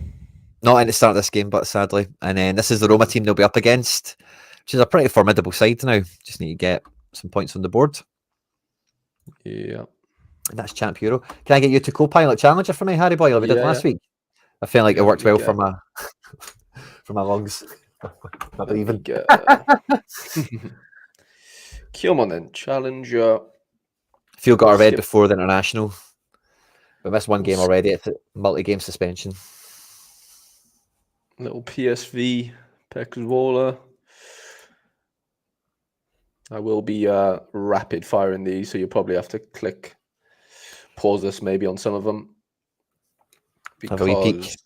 A: Not in the start of this game, but sadly. And then this is the Roma team they'll be up against, which is a pretty formidable side now. Just need to get some points on the board.
B: Yeah.
A: And that's Champ Euro. Can I get you to co-pilot Challenger for me, Harry Boy, like we did last week? I feel like it worked well for my for my lungs. My breathing.
B: Come on then, Challenger.
A: Phil got a red before the international. We missed one game already. It's a multi-game suspension.
B: Little PSV, Pekzwola. I will be rapid firing these, so you'll probably have to pause this maybe on some of them. Because,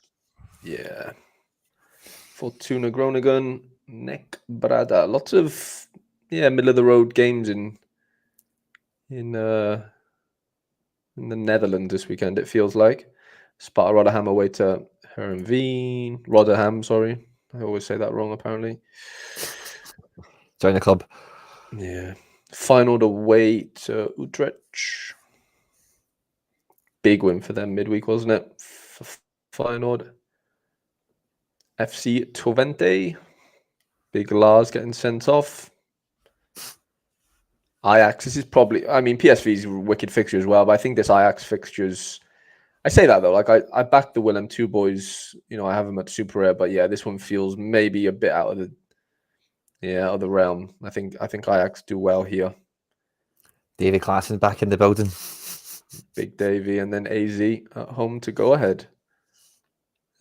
B: yeah. Fortuna Groningen, Nek Brada. Lots of, middle of the road games in the Netherlands this weekend, it feels like. Sparta Rotterdam away to Rotterdam, sorry. I always say that wrong, apparently.
A: Join the club.
B: Yeah. Final away to Utrecht. Big win for them midweek, wasn't it? Feyenoord. FC Twente. Big Lars getting sent off. Ajax, this is probably, PSV's wicked fixture as well, but I think this Ajax fixture's, I say that though, like I backed the Willem 2 boys, I have them at super rare, but yeah, this one feels maybe a bit out of the realm. I think Ajax do well here.
A: Davy Klaassen back in the building.
B: Big Davy, and then AZ at home to go ahead.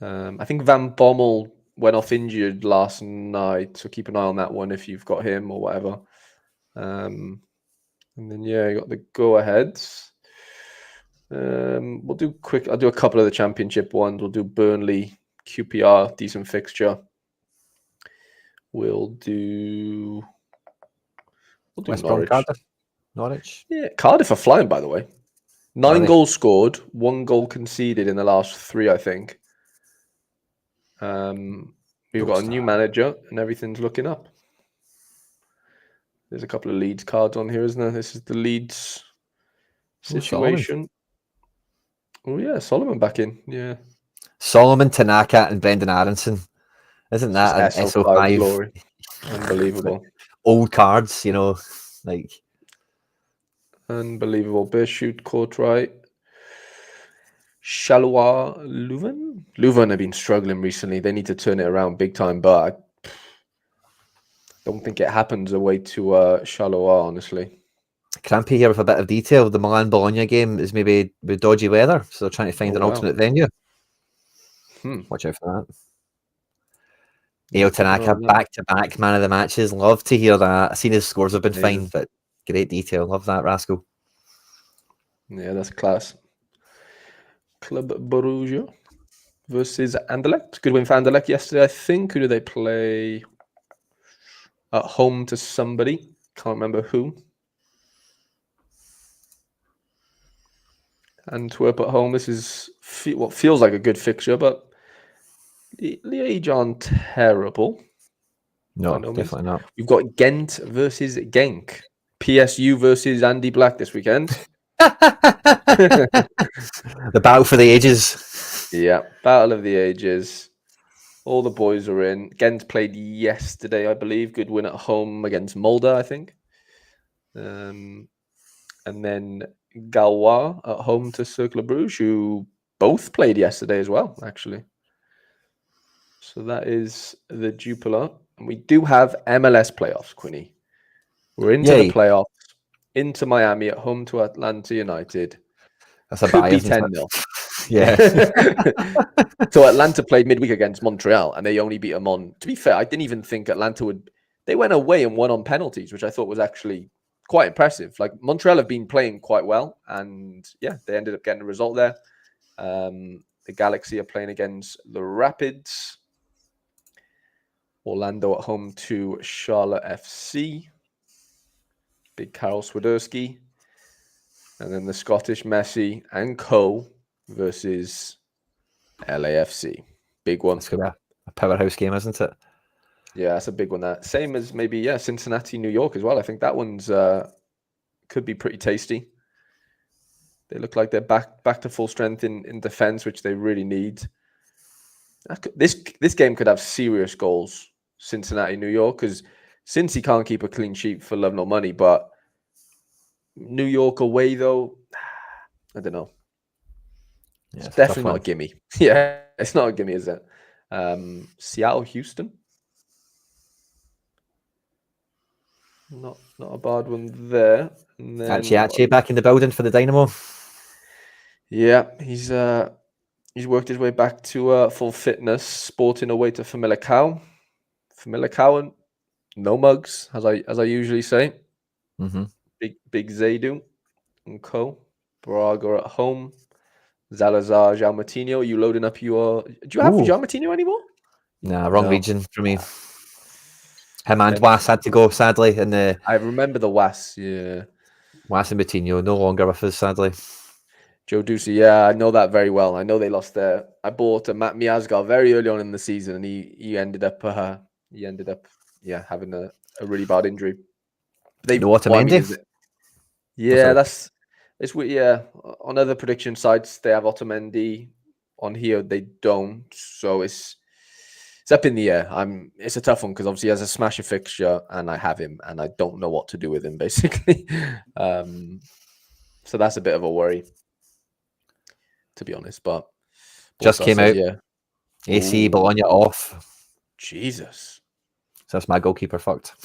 B: I think Van Bommel went off injured last night, so keep an eye on that one if you've got him or whatever. And then you got the go aheads. We'll do quick. I'll do a couple of the championship ones. We'll do Burnley, QPR, decent fixture. We'll do
A: West
B: Norwich.
A: Brom, Norwich.
B: Yeah, Cardiff are flying, by the way. 9 goals scored, 1 goal conceded in the last 3, I think. We've got a new manager, and everything's looking up. There's a couple of Leeds cards on here, isn't there? This is the Leeds situation. Oh yeah, Solomon back in. Yeah.
A: Solomon, Tanaka, and Brendan Aronson. Isn't that an SO5
B: glory? Unbelievable.
A: Old cards, like
B: unbelievable. Bearshoot, Courtwright, Charleroi, Leuven. Leuven have been struggling recently. They need to turn it around big time, but I don't think it happens away to Charleroi, honestly.
A: crampy here with a bit of detail. The Milan-Bologna game is maybe with dodgy weather, so they're trying to find an alternate venue. Watch out for that. Ao Tanaka, back-to-back man of the matches. Love to hear that. I've seen his scores have been fine, but great detail. Love that, rascal.
B: Yeah, that's class. Club Borussia versus Anderlecht. Good win for Anderlecht yesterday, I think. Who do they play? At home to somebody. Can't remember who. Antwerp at home. This is what feels like a good fixture, but Liège aren't terrible.
A: No, definitely not.
B: We've got Ghent versus Genk. PSU versus Andy Black this weekend.
A: The battle for the ages.
B: Yeah, battle of the ages. All the boys are in. Ghent played yesterday, I believe. Good win at home against Molde, I think. And then Galois at home to Cercle Bruges, who both played yesterday as well, actually. So that is the Jupiler. And we do have MLS playoffs, Quinny. We're into the playoffs, into Miami, at home to Atlanta United.
A: That's a could be
B: 10-0.
A: Yeah.
B: So Atlanta played midweek against Montreal, and they only beat them on. To be fair, I didn't even think Atlanta would. They went away and won on penalties, which I thought was actually quite impressive. Like, Montreal have been playing quite well, and yeah, they ended up getting a result there. The Galaxy are playing against the Rapids. Orlando at home to Charlotte FC. Big Karol Swiderski. And then the Scottish Messi and Co. versus LAFC. Big one.
A: That's going to be a powerhouse game, isn't it?
B: Yeah, that's a big one. That same as maybe Cincinnati, New York as well. I think that one's could be pretty tasty. They look like they're back to full strength in defense, which they really need. This game could have serious goals. Cincinnati, New York, because Cincy can't keep a clean sheet for love nor money, but New York away though, I don't know. Yeah, it's definitely not a gimme. Yeah, it's not a gimme, is it? Seattle, Houston. Not a bad one there. And then
A: Actually back in the building for the Dynamo.
B: Yeah, he's worked his way back to full fitness, sporting away to Famalicão. Famalicão, no mugs, as I usually say.
A: Mm-hmm.
B: Big Zaidu and Co. Braga at home. Zalazar, João Moutinho. You loading up your? Do you have João Moutinho anymore?
A: Nah, wrong region for me. Him and Was had to go, sadly.
B: I remember the Was, yeah.
A: Was and Moutinho no longer with us, sadly.
B: Joe Ducey, yeah, I know that very well. I know they lost there. I bought a Matt Miazga very early on in the season, and he ended up having a really bad injury. Yeah, it's weird. Yeah, on other prediction sites they have Otamendi. On here they don't, so it's up in the air. It's a tough one because obviously he has a smasher fixture, and I have him, and I don't know what to do with him basically. So that's a bit of a worry, to be honest. But
A: just came out. Yeah, AC Bologna off.
B: Jesus.
A: So that's my goalkeeper fucked.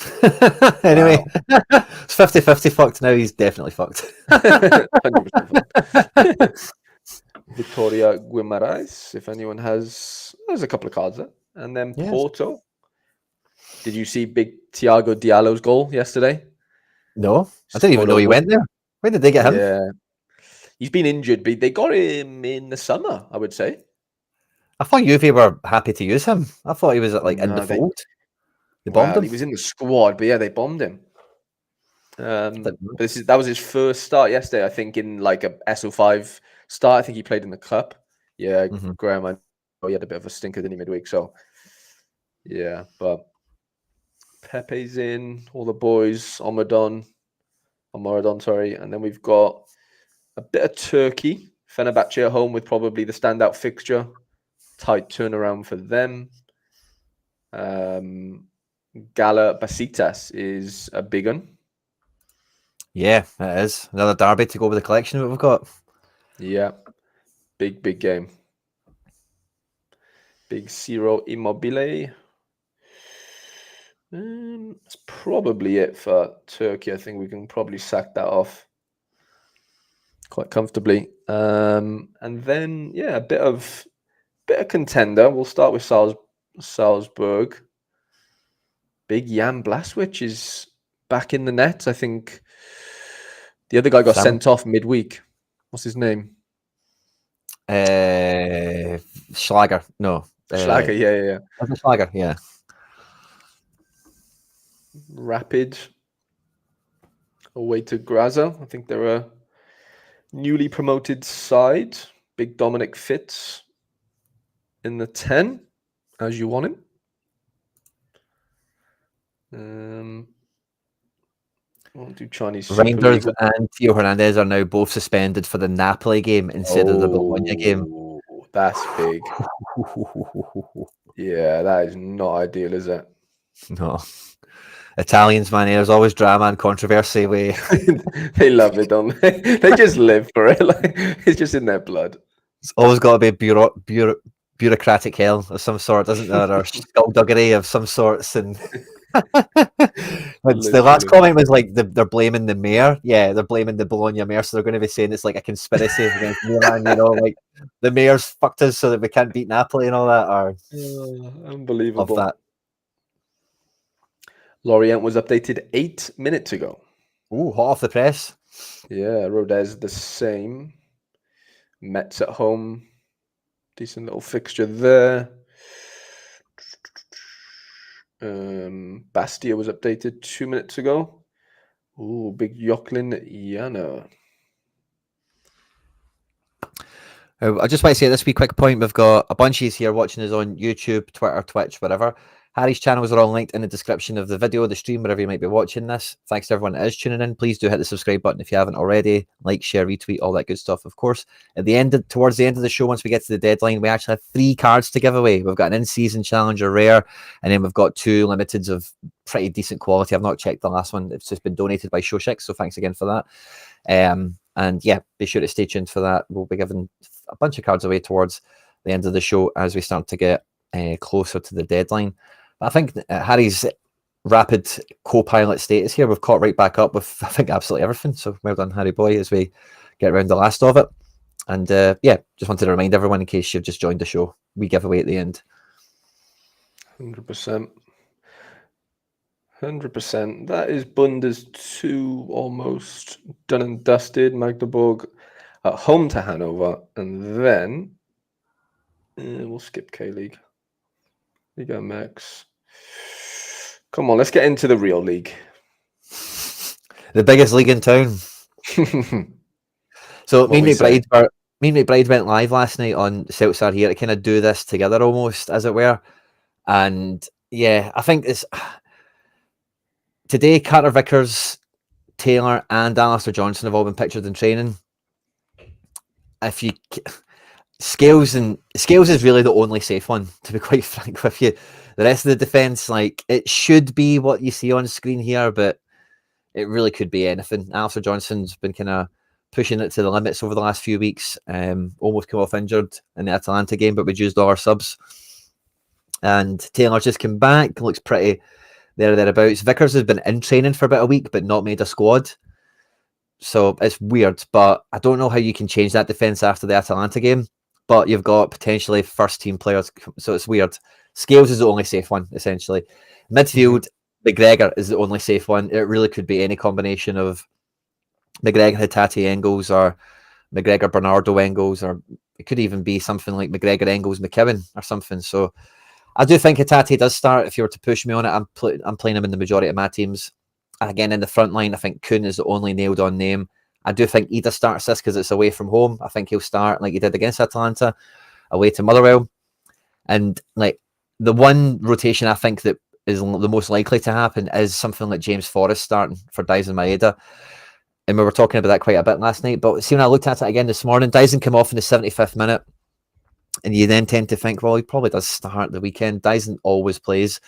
A: Anyway, it's 50-50 fucked. Now he's definitely fucked.
B: 100% Victoria Guimarães, if anyone there's a couple of cards there. And then Porto. Did you see big Thiago Diallo's goal yesterday?
A: No, I didn't even know he went there. Where did they get him?
B: Yeah, he's been injured, but they got him in the summer, I would say.
A: I thought Juve were happy to use him. I thought he was in the fold. They bombed him.
B: He was in the squad, but yeah, they bombed him. But that was his first start yesterday, I think, in like a SO5 start. I think he played in the cup. Yeah, Graham, I know he had a bit of a stinker, didn't he, midweek? So yeah, but Pepe's in, all the boys, Omoradon, sorry, and then we've got a bit of Turkey. Fenerbahce at home with probably the standout fixture. Tight turnaround for them. Gala Besiktas is a big one.
A: Yeah, it is. Another derby to go with the collection that we've got.
B: Yeah. Big game. Big Ciro Immobile. That's probably it for Turkey. I think we can probably sack that off quite comfortably. And then a bit of contender. We'll start with Salzburg. Big Jan Blaswich is back in the net. I think the other guy got sent off midweek. What's his name?
A: Schlager. No.
B: Schlager, yeah.
A: Was it Schlager? Yeah.
B: Rapid away to Graza. I think they're a newly promoted side. Big Dominic Fitz in the 10, as you want him. Won't do Chinese Super
A: Reinders
B: League.
A: and Theo Hernandez are now both suspended for the Napoli game instead of the Bologna game.
B: That's big. Yeah, that is not ideal, is it?
A: No. Italians, man, there's always drama and controversy.
B: They love it, don't they? They just live for it. Like, it's just in their blood.
A: It's always got to be bureaucratic hell of some sort, doesn't there? Or skullduggery of some sorts. And the last comment was like they're blaming the mayor. Yeah, they're blaming the Bologna mayor, so they're going to be saying it's like a conspiracy against Milan. You know, like the mayor's fucked us so that we can't beat Napoli and all that. Or
B: unbelievable.
A: Of that.
B: Lorient was updated 8 minutes ago.
A: Ooh, hot off the press.
B: Yeah, Rodez the same. Mets at home. Decent little fixture there. Bastia was updated 2 minutes ago. Ooh, big Joklin Jana.
A: I just want to say this wee quick point. We've got a bunch of you here watching us on YouTube, Twitter, Twitch, whatever. Harry's channels are all linked in the description of the video, the stream, wherever you might be watching this. Thanks to everyone that is tuning in. Please do hit the subscribe button if you haven't already. Like, share, retweet, all that good stuff, of course. Towards the end of the show, once we get to the deadline, we actually have 3 cards to give away. We've got an in-season challenger rare, and then we've got 2 limiteds of pretty decent quality. I've not checked the last one. It's just been donated by Shoshik, so thanks again for that. And yeah, be sure to stay tuned for that. We'll be giving a bunch of cards away towards the end of the show as we start to get closer to the deadline. But I think Harry's rapid co-pilot status here, we've caught right back up with, I think, absolutely everything. So well done, Harry boy, as we get around the last of it. And just wanted to remind everyone in case you've just joined the show, we give away at the end.
B: 100%. 100%. That is Bundes 2 almost done and dusted. Magdeburg at home to Hanover. And then we'll skip K-League. Liga MX. Come on, let's get into the real league.
A: The biggest league in town. So me and McBride went live last night on Satara here to kind of do this together almost, as it were. And yeah, I think it's today Carter Vickers, Taylor and Alistair Johnson have all been pictured in training. If you Scales is really the only safe one, to be quite frank with you. The rest of the defense, like, it should be what you see on screen here, but it really could be anything. Alistair Johnson's been kind of pushing it to the limits over the last few weeks. Almost come off injured in the Atalanta game, but we'd used all our subs. And Taylor just came back, looks pretty there or thereabouts. Vickers has been in training for about a week, but not made a squad. So it's weird, but I don't know how you can change that defense after the Atalanta game. But you've got potentially first-team players, so it's weird. Scales is the only safe one, essentially. Midfield, McGregor is the only safe one. It really could be any combination of McGregor, Hatate, Engels, or McGregor, Bernardo, Engels, or it could even be something like McGregor, Engels, McKibben, or something. So I do think Hatate does start. If you were to push me on it, I'm playing him in the majority of my teams. And again, in the front line, I think Kuhn is the only nailed-on name. I do think Ida starts this because it's away from home. I think he'll start like he did against Atalanta, away to Motherwell. And like the one rotation I think that is the most likely to happen is something like James Forrest starting for Dyson Maeda. And we were talking about that quite a bit last night. But see, when I looked at it again this morning, Dyson came off in the 75th minute. And you then tend to think, well, he probably does start the weekend. Dyson always plays.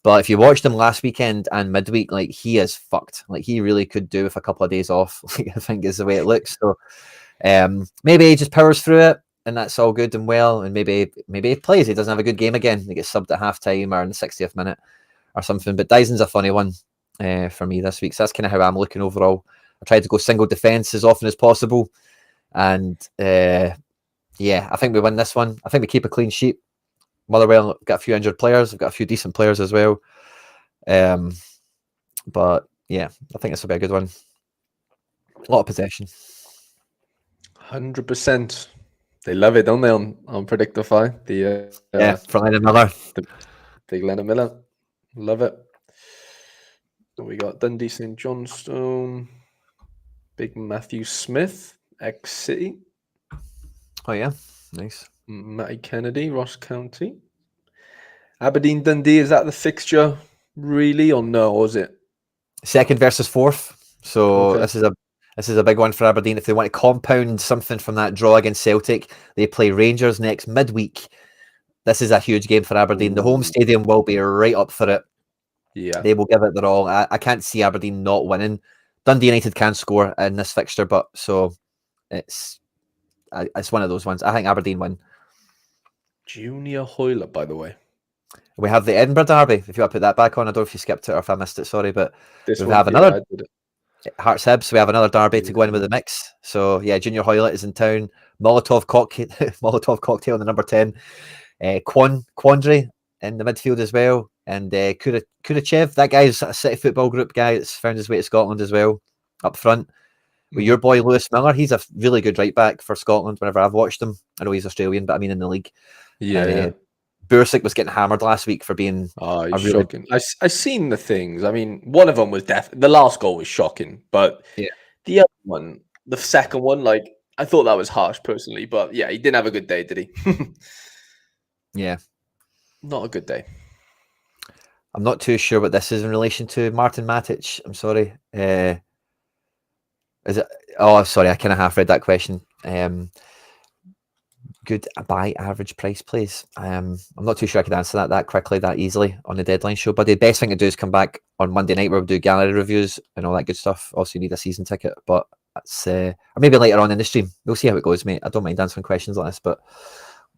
A: But if you watched him last weekend and midweek, like, he is fucked. Like, he really could do with a couple of days off. Like, I think is the way it looks. So maybe he just powers through it, and that's all good and well. And maybe he plays. He doesn't have a good game again. He gets subbed at halftime or in the 60th minute or something. But Dyson's a funny one for me this week. So that's kind of how I'm looking overall. I tried to go single defence as often as possible. And yeah, I think we win this one. I think we keep a clean sheet. Motherwell got a few injured players. We've got a few decent players as well. But yeah, I think this will be a good one. A lot of possession.
B: 100%. They love it, don't they, on Predictorfy?
A: For Lennon Miller.
B: The big Lennon Miller. Love it. We got Dundee St Johnstone. Big Matthew Smith, ex-City.
A: Oh, yeah. Nice.
B: Matty Kennedy, Ross County. Aberdeen Dundee, is that the fixture really, or no? Or is it
A: second versus fourth? So
B: Okay.
A: this is a big one for Aberdeen. If they want to compound something from that draw against Celtic, they play Rangers next midweek. This is a huge game for Aberdeen. The home stadium will be right up for it.
B: Yeah.
A: They will give it their all. I can't see Aberdeen not winning. Dundee United can score in this fixture, but so it's one of those ones. I think Aberdeen win.
B: Junior Hoyler, by the way.
A: We have the Edinburgh Derby. If you want to put that back on, I don't know if you skipped it or if I missed it. Sorry, but
B: This
A: we
B: one,
A: have
B: yeah,
A: another
B: I did it.
A: Hearts Hibs. We have another derby to go in with the mix. So yeah, Junior Hoylett is in town. Molotov cocktail in the number 10. Quandary in the midfield as well, and Kurachev. That guy's a City Football Group guy that's found his way to Scotland as well. Up front with your boy Lewis Miller. He's a really good right back for Scotland. Whenever I've watched him, I know he's Australian, but I mean in the league.
B: Yeah.
A: Bursic was getting hammered last week for being
B: he's shocking. I seen the things. I mean, one of them was the last goal was shocking, but the other one, the second one, like I thought that was harsh personally, but yeah, he didn't have a good day, did he?
A: Yeah,
B: not a good day.
A: I'm not too sure what this is in relation to Martin Matic. I'm sorry. Is it? Oh, sorry, I kind of half read that question. Good buy average price, please. I'm not too sure I could answer that quickly, that easily on the deadline show. But the best thing to do is come back on Monday night where we'll do gallery reviews and all that good stuff. Also, you need a season ticket, but that's or maybe later on in the stream. We'll see how it goes, mate. I don't mind answering questions like this, but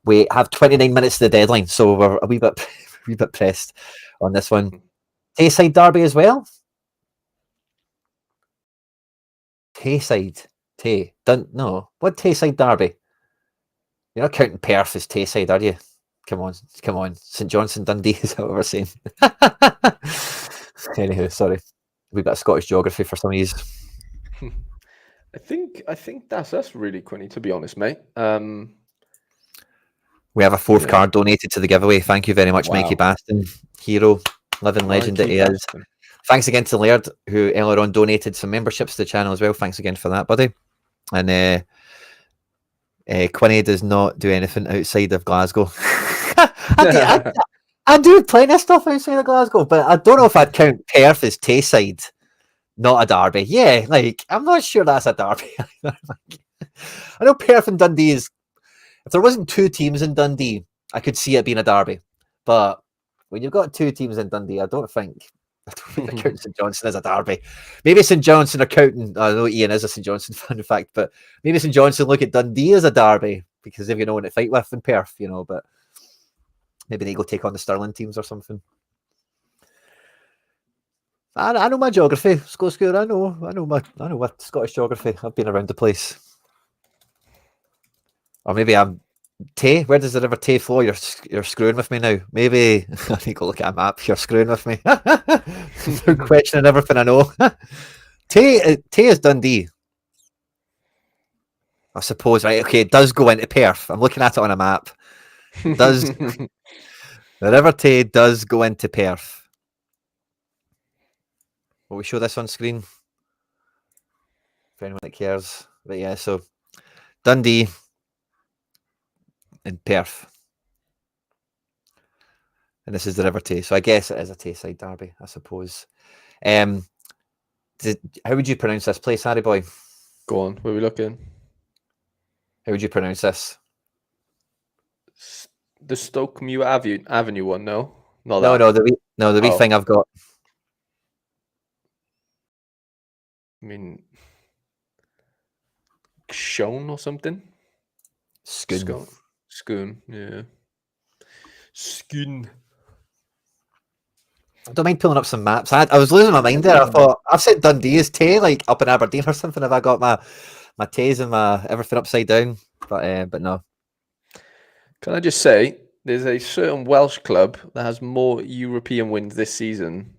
A: we have 29 minutes to the deadline, so we're a wee bit pressed on this one. Tayside derby as well. Tayside, no, what Tayside derby? You're not counting Perth as Tayside, are you? Come on. St Johnstone, Dundee is what we're saying. Anywho, sorry. We've got Scottish geography for some of these.
B: I think that's us really, Quinny, to be honest, mate.
A: We have a fourth card donated to the giveaway. Thank you very much, Mikey Baston. Hero, living legend that he is. Thanks again to Laird, who earlier on donated some memberships to the channel as well. Thanks again for that, buddy. And Quinny does not do anything outside of Glasgow. I do plenty of stuff outside of Glasgow, but I don't know if I'd count Perth as Tayside, not a derby. Yeah, like I'm not sure that's a derby. I know Perth and Dundee is. If there wasn't two teams in Dundee, I could see it being a derby. But when you've got two teams in Dundee, I don't think they're counting St Johnstone as a derby. Maybe St Johnstone are counting. I know Ian is a St Johnstone fan, in fact, but maybe St Johnstone look at Dundee as a derby because if you know what to fight with in Perth, but maybe they go take on the Stirling teams or something. I know my geography, school. I know my Scottish geography. I've been around the place. Or maybe I'm Tay. Where does the River Tay flow? You're screwing with me now. Maybe I need to go look at a map. You're screwing with me. You're questioning everything I know. Tay is Dundee. I suppose, right? Okay, it does go into Perth. I'm looking at it on a map. The River Tay does go into Perth. Will we show this on screen? For anyone that cares. But yeah, so Dundee and Perth. And this is the River Tay. So I guess it is a Tayside derby, I suppose. How would you pronounce this place, Harry boy?
B: Go on, where are we looking?
A: How would you pronounce this?
B: The Stoke Mew Avenue one, no?
A: No, the wee thing I've got.
B: I mean, Shone or something? Schoon, yeah. Schoon.
A: I don't mind pulling up some maps. I was losing my mind there. I thought I've said Dundee is Tay, like up in Aberdeen or something. Have I got my Tays and my everything upside down? But no.
B: Can I just say, there's a certain Welsh club that has more European wins this season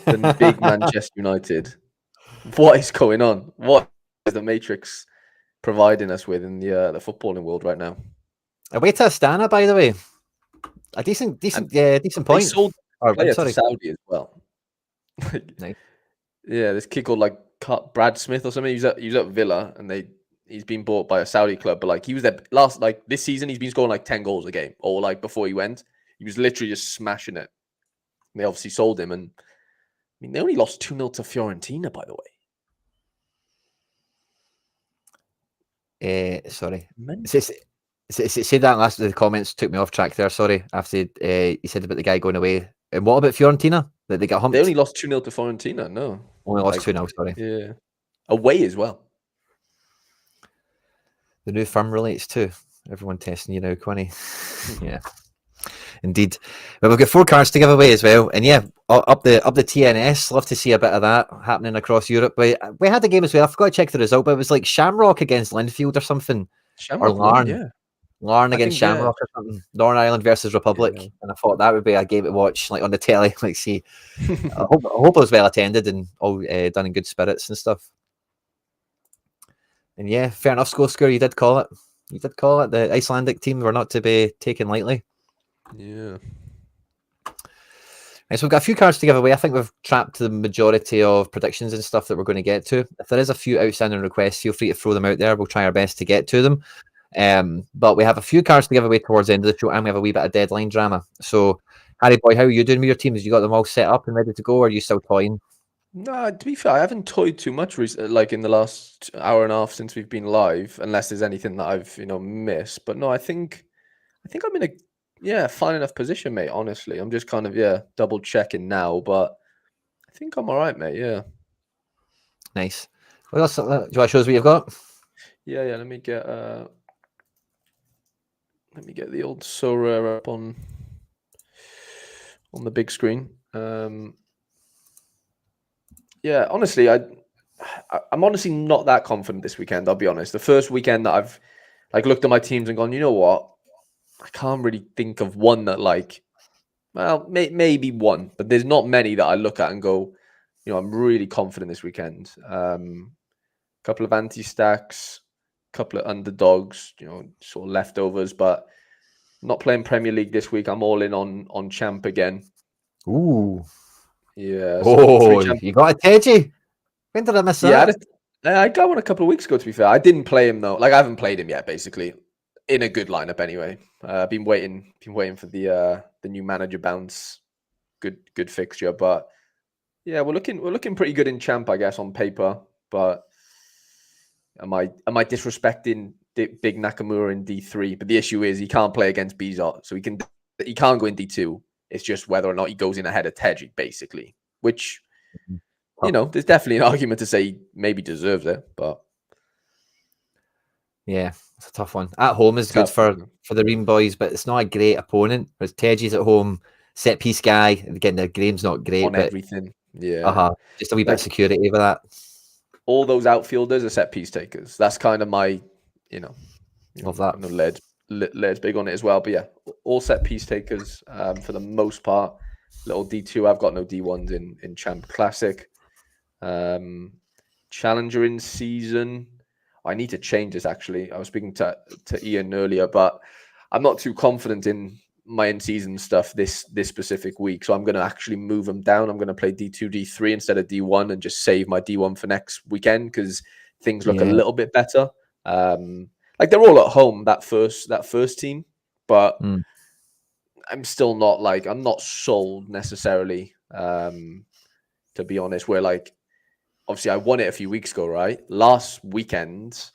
B: than big Manchester United. What is going on? What is the Matrix providing us with in the footballing world right now?
A: Away to Astana, by the way. A decent point.
B: They sold
A: I'm
B: player
A: sorry.
B: to Saudi as well.
A: Nice.
B: Yeah, this kid called like Brad Smith or something. He was at Villa, and he's been bought by a Saudi club. But like he was there last, like this season, he's been scoring like 10 goals a game, or like before he went, he was literally just smashing it. And they obviously sold him, and I mean they only lost 2-0 to Fiorentina, by the way.
A: Sorry. Say that last of the comments took me off track there. Sorry. After you said about the guy going away. And what about Fiorentina? That they got humped?
B: They only lost 2-0 to Fiorentina. No.
A: Only lost 2-0, sorry.
B: Yeah. Away as well.
A: The new firm relates too. Everyone testing you now, Quinny. Yeah. Indeed. But we've got 4 cards to give away as well. And yeah, up the TNS. Love to see a bit of that happening across Europe. We had a game as well. I forgot to check the result, but it was like Shamrock against Linfield or something.
B: Or
A: Larne.
B: Yeah.
A: Larne against Shamrock or something. Northern Ireland versus Republic. Yeah. And I thought that would be a game to watch like on the telly. Like see. I hope it was well attended and all done in good spirits and stuff. And yeah, fair enough score. You did call it. The Icelandic team were not to be taken lightly.
B: Yeah.
A: Right, so we've got a few cards to give away. I think we've trapped the majority of predictions and stuff that we're going to get to. If there is a few outstanding requests, feel free to throw them out there. We'll try our best to get to them. But we have a few cards to give away towards the end of the show, and we have a wee bit of deadline drama. So, Harry boy, how are you doing with your teams? You got them all set up and ready to go, or are you still toying?
B: No, to be fair, I haven't toyed too much like in the last hour and a half since we've been live, unless there's anything that I've missed. But no, I think I'm in a fine enough position, mate. Honestly, I'm just kind of double checking now, but I think I'm all right, mate. Yeah.
A: Nice. What else? Do you want to show us what you've got?
B: Yeah. Let me get the old Sorare up on the big screen. Yeah, honestly, I'm honestly not that confident this weekend. I'll be honest. The first weekend that I've like looked at my teams and gone, you know what? I can't really think of one that maybe one, but there's not many that I look at and go, I'm really confident this weekend. Couple of anti-stacks, couple of underdogs, sort of leftovers, but not playing Premier League this week. I'm all in on champ again.
A: Ooh.
B: Yeah.
A: So you got a Tedgy? When did I miss that?
B: I got one a couple of weeks ago, to be fair. I didn't play him, though. Like, I haven't played him yet, basically. In a good lineup, anyway. I've been waiting for the new manager bounce. Good fixture. But, yeah, we're looking pretty good in champ, I guess, on paper. But am I disrespecting Big Nakamura in D3? But the issue is he can't play against Bizot. So he can't go in D2. It's just whether or not he goes in ahead of Tedgy, basically. Which, there's definitely an argument to say he maybe deserves it, but
A: yeah, it's a tough one. At home is good for the Ream boys, but it's not a great opponent. Whereas Tedgy's at home, set piece guy. Again, the game's not great,
B: on
A: but
B: everything. Yeah,
A: just a wee bit of security with that.
B: All those outfielders are set piece takers. That's kind of my,
A: love that.
B: I know Laird's big on it as well, but yeah, all set piece takers for the most part. Little D2. I've got no D1s in Champ Classic. Challenger in season. I need to change this, actually. I was speaking to Ian earlier, but I'm not too confident in my in-season stuff this specific week, so I'm going to actually move them down. I'm going to play D2, D3 instead of D1 and just save my D1 for next weekend because things look a little bit better. Like they're all at home, that first team, but I'm still not I'm not sold necessarily, to be honest, where obviously I won it a few weeks ago, right? Last weekend,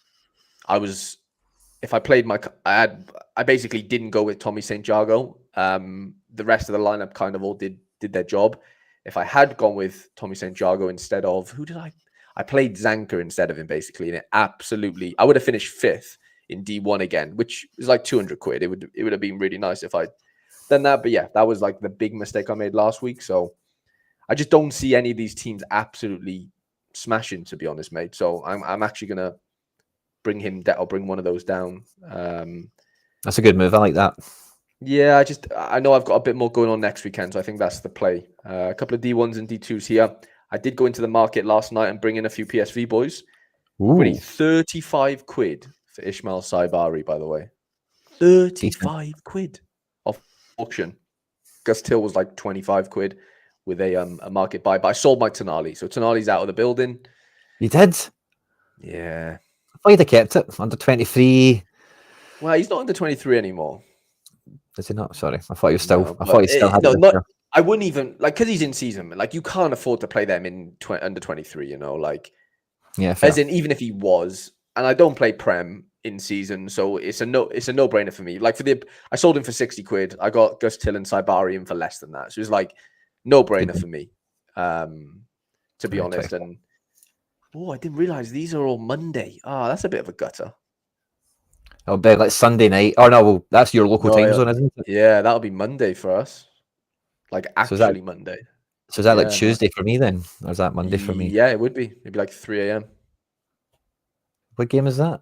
B: if I played I basically didn't go with Tommy St. Jago. The rest of the lineup kind of all did their job. If I had gone with Tommy St. Jago instead of, who did I played Zanka instead of him, basically, and I would have finished 5th in D1 again, which is like 200 quid. It would have been really nice if I'd done that. But yeah, that was like the big mistake I made last week. So I just don't see any of these teams absolutely smashing, to be honest, mate. So I'm actually gonna bring him down. I'll bring one of those down.
A: That's a good move. I like that.
B: Yeah, I know I've got a bit more going on next weekend, so I think that's the play. A couple of D1s and D2s here. I did go into the market last night and bring in a few PSV boys. Quinny, 35 quid for Ismail Saibari, by the way. 35 quid off auction. Gus Till was like 25 quid with a market buy, but I sold my Tonali. So Tonali's out of the building.
A: You did?
B: Yeah.
A: I thought you'd have kept it. Under 23.
B: Well, he's not under 23 anymore.
A: Is he not? Sorry. I thought you still
B: No,
A: I thought you still had it.
B: not, I wouldn't even, like, because he's in season, like, you can't afford to play them in under 23, you know, like,
A: yeah, fair.
B: As in, even if he was, and I don't play Prem in season, so it's a no-brainer for me. Like, I sold him for 60 quid. I got Gus Till and Saibari in for less than that. So it was like, no-brainer for me, to be honest. And, I didn't realize these are all Monday. That's a bit of a gutter.
A: It'll be like Sunday night. Oh, no, well, that's your local time zone, isn't it?
B: Yeah, that'll be Monday for us. Like, actually Monday.
A: So is that like Tuesday for me then? Or is that Monday for me?
B: Yeah, it would be. It'd be like 3 a.m.
A: What game is that?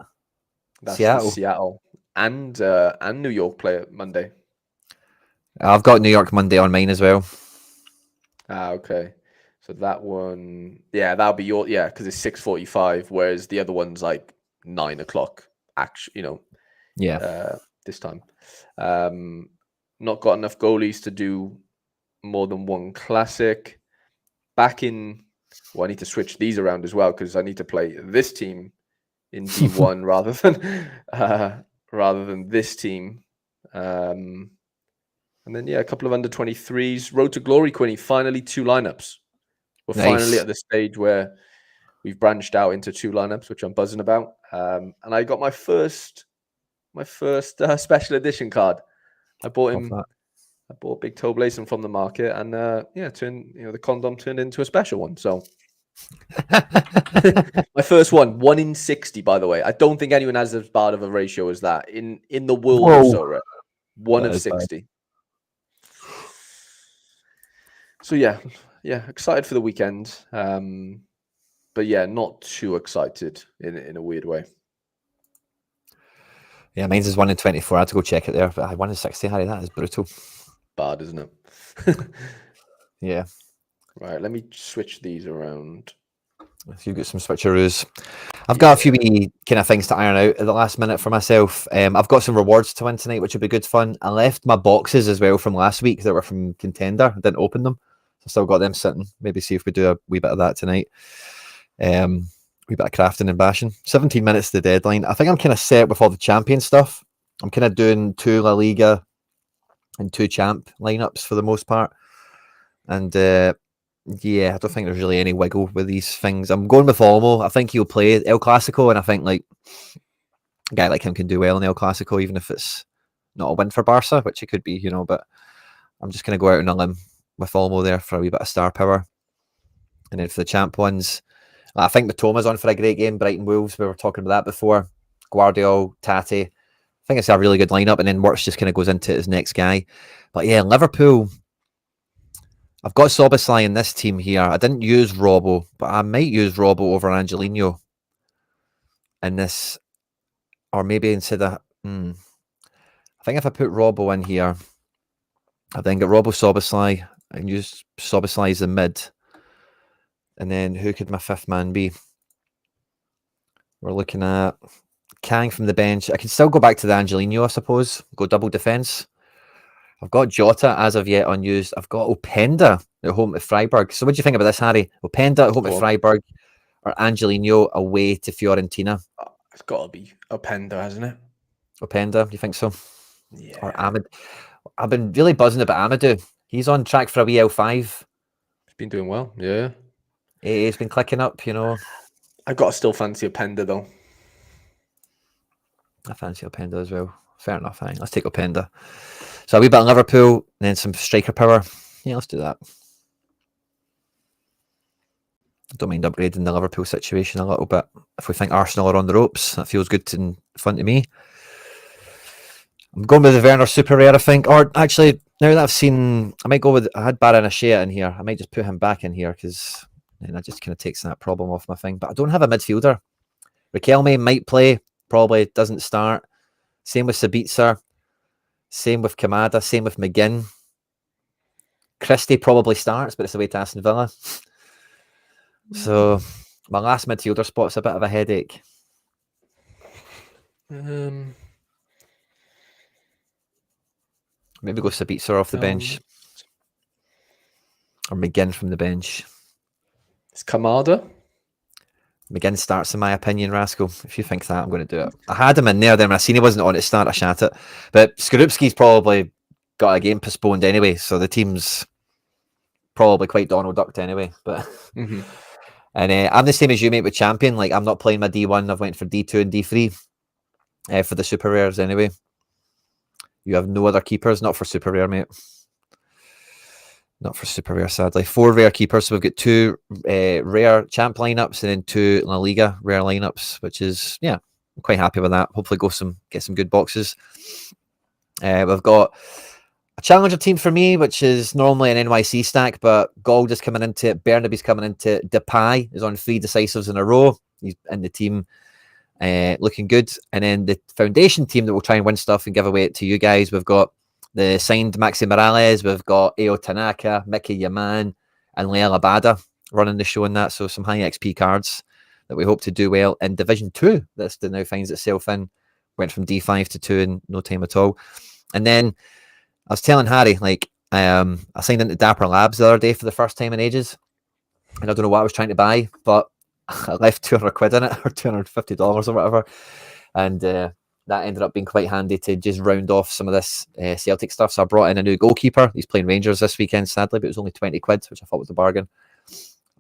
B: That's
A: Seattle.
B: Seattle. And New York play it Monday.
A: I've got New York Monday on mine as well.
B: Okay. So that one, that'll be because it's 6:45, whereas the other one's like 9 o'clock. Actually, this time. Not got enough goalies to do more than one classic. I need to switch these around as well because I need to play this team in D1 rather than this team. And then a couple of under 23s. Road to Glory, Quinny. Finally 2 lineups. We're finally at the stage where we've branched out into 2 lineups, which I'm buzzing about. And I got my first special edition card. I bought Big Toe Blazon from the market, and the condom turned into a special one. So my first one in 60, by the way. I don't think anyone has as bad of a ratio as that in the world of Sorare. 1 of 60. Bad. So excited for the weekend. But not too excited in a weird way.
A: Yeah, mine's is 1 in 24. I had to go check it there, but 1 in 60, Harry, that is brutal.
B: Bad, isn't it?
A: Yeah.
B: Right, let me switch these around.
A: If you've got some switcheroos. I've got a few kind of things to iron out at the last minute for myself. I've got some rewards to win tonight, which will be good fun. I left my boxes as well from last week that were from Contender. I didn't open them. So I still got them sitting. Maybe see if we do a wee bit of that tonight. Wee bit of crafting and bashing. 17 minutes to the deadline. I think I'm kind of set with all the champion stuff. I'm kind of doing 2 La Liga and 2 champ lineups for the most part. And I don't think there's really any wiggle with these things. I'm going with Olmo. I think he'll play El Clasico, and I think like a guy like him can do well in El Clasico, even if it's not a win for Barca, which it could be, but I'm just going to go out on a limb with Olmo there for a wee bit of star power. And then for the champ ones, I think Matoma's on for a great game. Brighton Wolves, we were talking about that before. Guardiola, Tati. I think it's a really good lineup, and then Wirtz just kind of goes into his next guy. But Liverpool, I've got Szoboszlai in this team here. I didn't use Robbo, but I might use Robbo over Angelino in this, or maybe instead of. I think if I put Robbo in here, I then get Robbo, Szoboszlai, and use Szoboszlai as the mid. And then who could my 5th man be? We're looking at Kang from the bench. I can still go back to the Angelino, I suppose. Go double defence. I've got Jota as of yet unused. I've got Openda at home at Freiburg. So what do you think about this, Harry? Openda at home at Freiburg or Angelino away to Fiorentina?
B: It's got to be Openda, hasn't it?
A: Openda, do you think so?
B: Yeah.
A: Or Ahmed? I've been really buzzing about Amadou. He's on track for a wee L5.
B: He's been doing well, yeah.
A: He's been clicking up,
B: I got to still fancy Openda, though.
A: I fancy Openda as well. Fair enough, let's take Openda. So a wee bit of Liverpool, and then some striker power. Yeah, let's do that. I don't mind upgrading the Liverpool situation a little bit. If we think Arsenal are on the ropes, that feels good in front of me. I'm going with the Werner Super Rare, I think. Or actually, Now that I've seen, I might go with, I had Baron Ashea in here. I might just put him back in here because then that just kind of takes that problem off my thing. But I don't have a midfielder. Riquelme might play, probably doesn't start. Same with Sabitzer. Same with Kamada. Same with McGinn. Christie probably starts, but it's away to Aston Villa. So my last midfielder spot's a bit of a headache. Maybe go Sabitzer off the bench. Or McGinn from the bench.
B: It's Kamada.
A: McGinn starts, in my opinion, Rascal. If you think that, I'm going to do it. I had him in there, then when I seen he wasn't on at start, I shat it. But Skorupski's probably got a game postponed anyway, so the team's probably quite Donald Ducked anyway. But and I'm the same as you, mate, with Champion. Like, I'm not playing my D1. I've went for D2 and D3 for the super rares anyway. You have no other keepers, not for super rare, mate. Not for super rare, sadly. 4 rare keepers. So we've got 2 rare champ lineups and then 2 La Liga rare lineups, which is, yeah, I'm quite happy with that. Hopefully get some good boxes. We've got a challenger team for me, which is normally an NYC stack, but Gold is coming into it. Burnaby's coming into it. Depay is on 3 decisives in a row. He's in the team, looking good. And then the foundation team that will try and win stuff and give away it to you guys. We've got the signed Maxi Morales, we've got Eo Tanaka, Mickey Yaman, and Leia Labada running the show in that. So some high XP cards that we hope to do well in Division 2. This now finds itself in. Went from D5 to 2 in no time at all. And then I was telling Harry, like, I signed into Dapper Labs the other day for the first time in ages. And I don't know what I was trying to buy, but I left 200 quid in it, or $250 or whatever. And that ended up being quite handy to just round off some of this Celtic stuff. So I brought in a new goalkeeper. He's playing Rangers this weekend, sadly, but it was only 20 quid, which I thought was a bargain.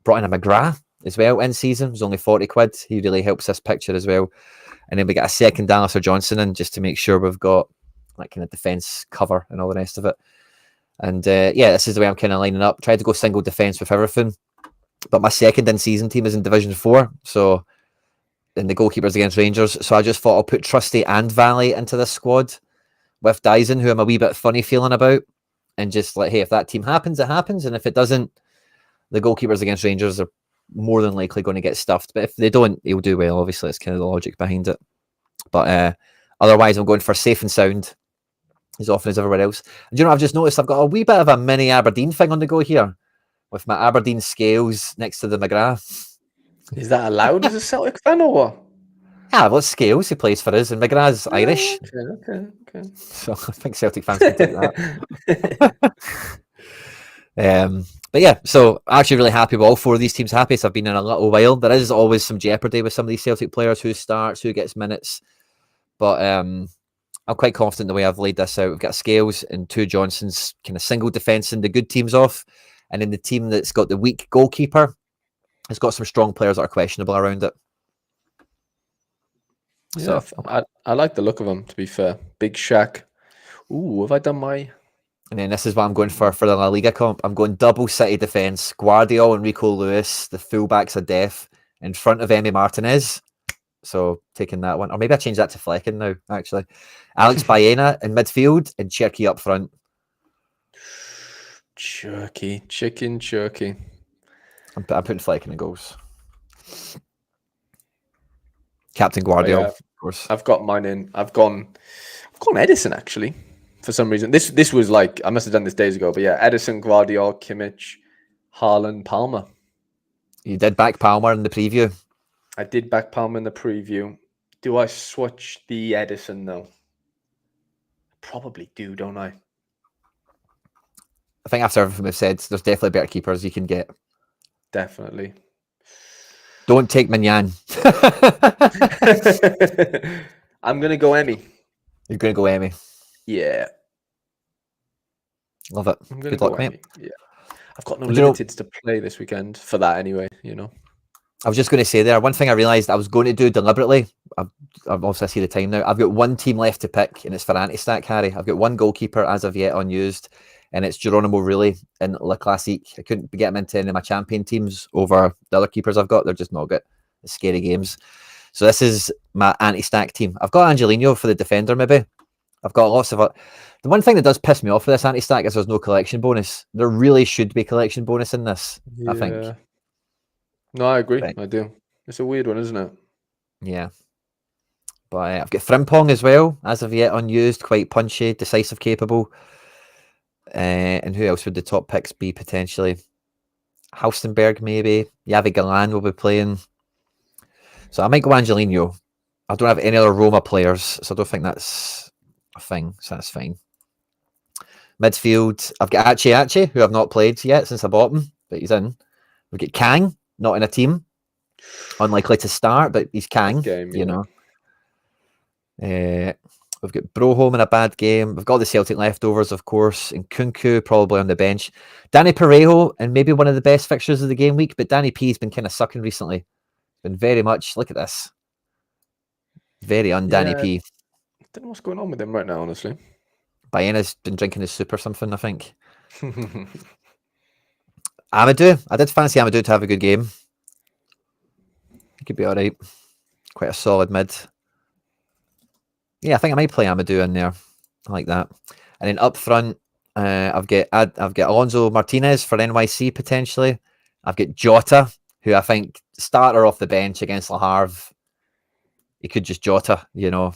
A: Brought in a McGrath as well in season. It was only 40 quid. He really helps this picture as well. And then we got a second Alistair Johnson in just to make sure we've got that kind of defence cover and all the rest of it. And yeah, this is the way I'm kind of lining up. Tried to go single defence with everything. But my second in-season team is in Division 4. So in the goalkeepers against Rangers. So I just thought I'll put Trusty and Valley into this squad with Dyson, who I'm a wee bit funny feeling about. And just like, hey, if that team happens, it happens. And if it doesn't, the goalkeepers against Rangers are more than likely going to get stuffed. But if they don't, he'll do well. Obviously, it's kind of the logic behind it. But otherwise, I'm going for safe and sound as often as everywhere else. And you know, I've just noticed I've got a wee bit of a mini Aberdeen thing on the go here with my Aberdeen scales next to the McGrath.
B: Is that allowed as a Celtic fan or what?
A: Yeah, well, Scales, he plays for us, and McGrath's Irish.
B: Okay.
A: So I think Celtic fans can take that. But yeah, so actually really happy with all 4 of these teams. Happy, so I've been in a little while. There is always some jeopardy with some of these Celtic players, who starts, who gets minutes. But I'm quite confident the way I've laid this out. We've got Scales and 2 Johnsons, kind of single defence and the good teams off. And then the team that's got the weak goalkeeper has got some strong players that are questionable around it.
B: Yeah, so I like the look of them, to be fair. Big Shaq. Ooh, have I done my...
A: And then this is what I'm going for the La Liga comp. I'm going double City defence. Guardiola and Rico Lewis, the fullbacks of death, in front of Emi Martinez. So taking that one. Or maybe I change that to Flecken now, actually. Alex Baena in midfield and Cherky up front.
B: Chicken Cherky.
A: I'm putting Flecken in goals. Captain Guardiola, of course.
B: I've got mine in. I've gone Edison, actually, for some reason. This was like, I must have done this days ago, but yeah, Edison, Guardiola, Kimmich, Haaland, Palmer.
A: You did back Palmer in the preview.
B: I did back Palmer in the preview. Do I switch the Edison though? Probably do, don't I?
A: I think after everything we've said, there's definitely better keepers you can get.
B: Definitely.
A: Don't take Mignan.
B: I'm going to go Emmy.
A: You're going to go Emmy.
B: Yeah.
A: Love it. Good luck, mate.
B: Yeah. I've got no limiteds to play this weekend for that anyway, you know.
A: I was just going to say there, one thing I realised I was going to do deliberately, I've obviously I see the time now, I've got one team left to pick, and it's for anti-stack, Harry. I've got one goalkeeper as of yet unused, and it's Geronimo Rulli in La Classique. I couldn't get him into any of my champion teams over the other keepers I've got. They're just not good. It's scary games. So this is my anti-stack team. I've got Angelino for the defender maybe, I've got lots of it. The one thing that does piss me off with this anti-stack is there's no collection bonus. There really should be collection bonus in this, I think.
B: Yeah. No, I agree.
A: But,
B: I do. It's a weird one, isn't it?
A: yeah. But I've got Frimpong as well, as of yet unused, quite punchy, decisive, capable. And who else would the top picks be potentially? Halstenberg, maybe. Yavi Galan will be playing. So I might go Angelino. I don't have any other Roma players, so I don't think that's a thing. So that's fine. Midfield, I've got Achi, who I've not played yet since I bought him, but he's in. We've got Kang, not in a team. Unlikely to start, but he's Kang,
B: Game,
A: you
B: yeah.
A: know. We've got Broholm in a bad game. We've got the Celtic leftovers, of course, and Kunku probably on the bench. Danny Parejo, and maybe one of the best fixtures of the game week, but Danny P's been kind of sucking recently. Been very much, look at this. Very un-Danny
B: Yeah.
A: P.
B: I don't know what's going on with him right now, honestly.
A: Bayena's been drinking his soup or something, I think. Amadou, I did fancy Amadou to have a good game. He could be all right. Quite a solid mid. Yeah, I think I might play Amadou in there. I like that. And then up front, I've got Alonso Martinez for NYC potentially. I've got Jota, who I think starter off the bench against Le Havre. He could just Jota, you know.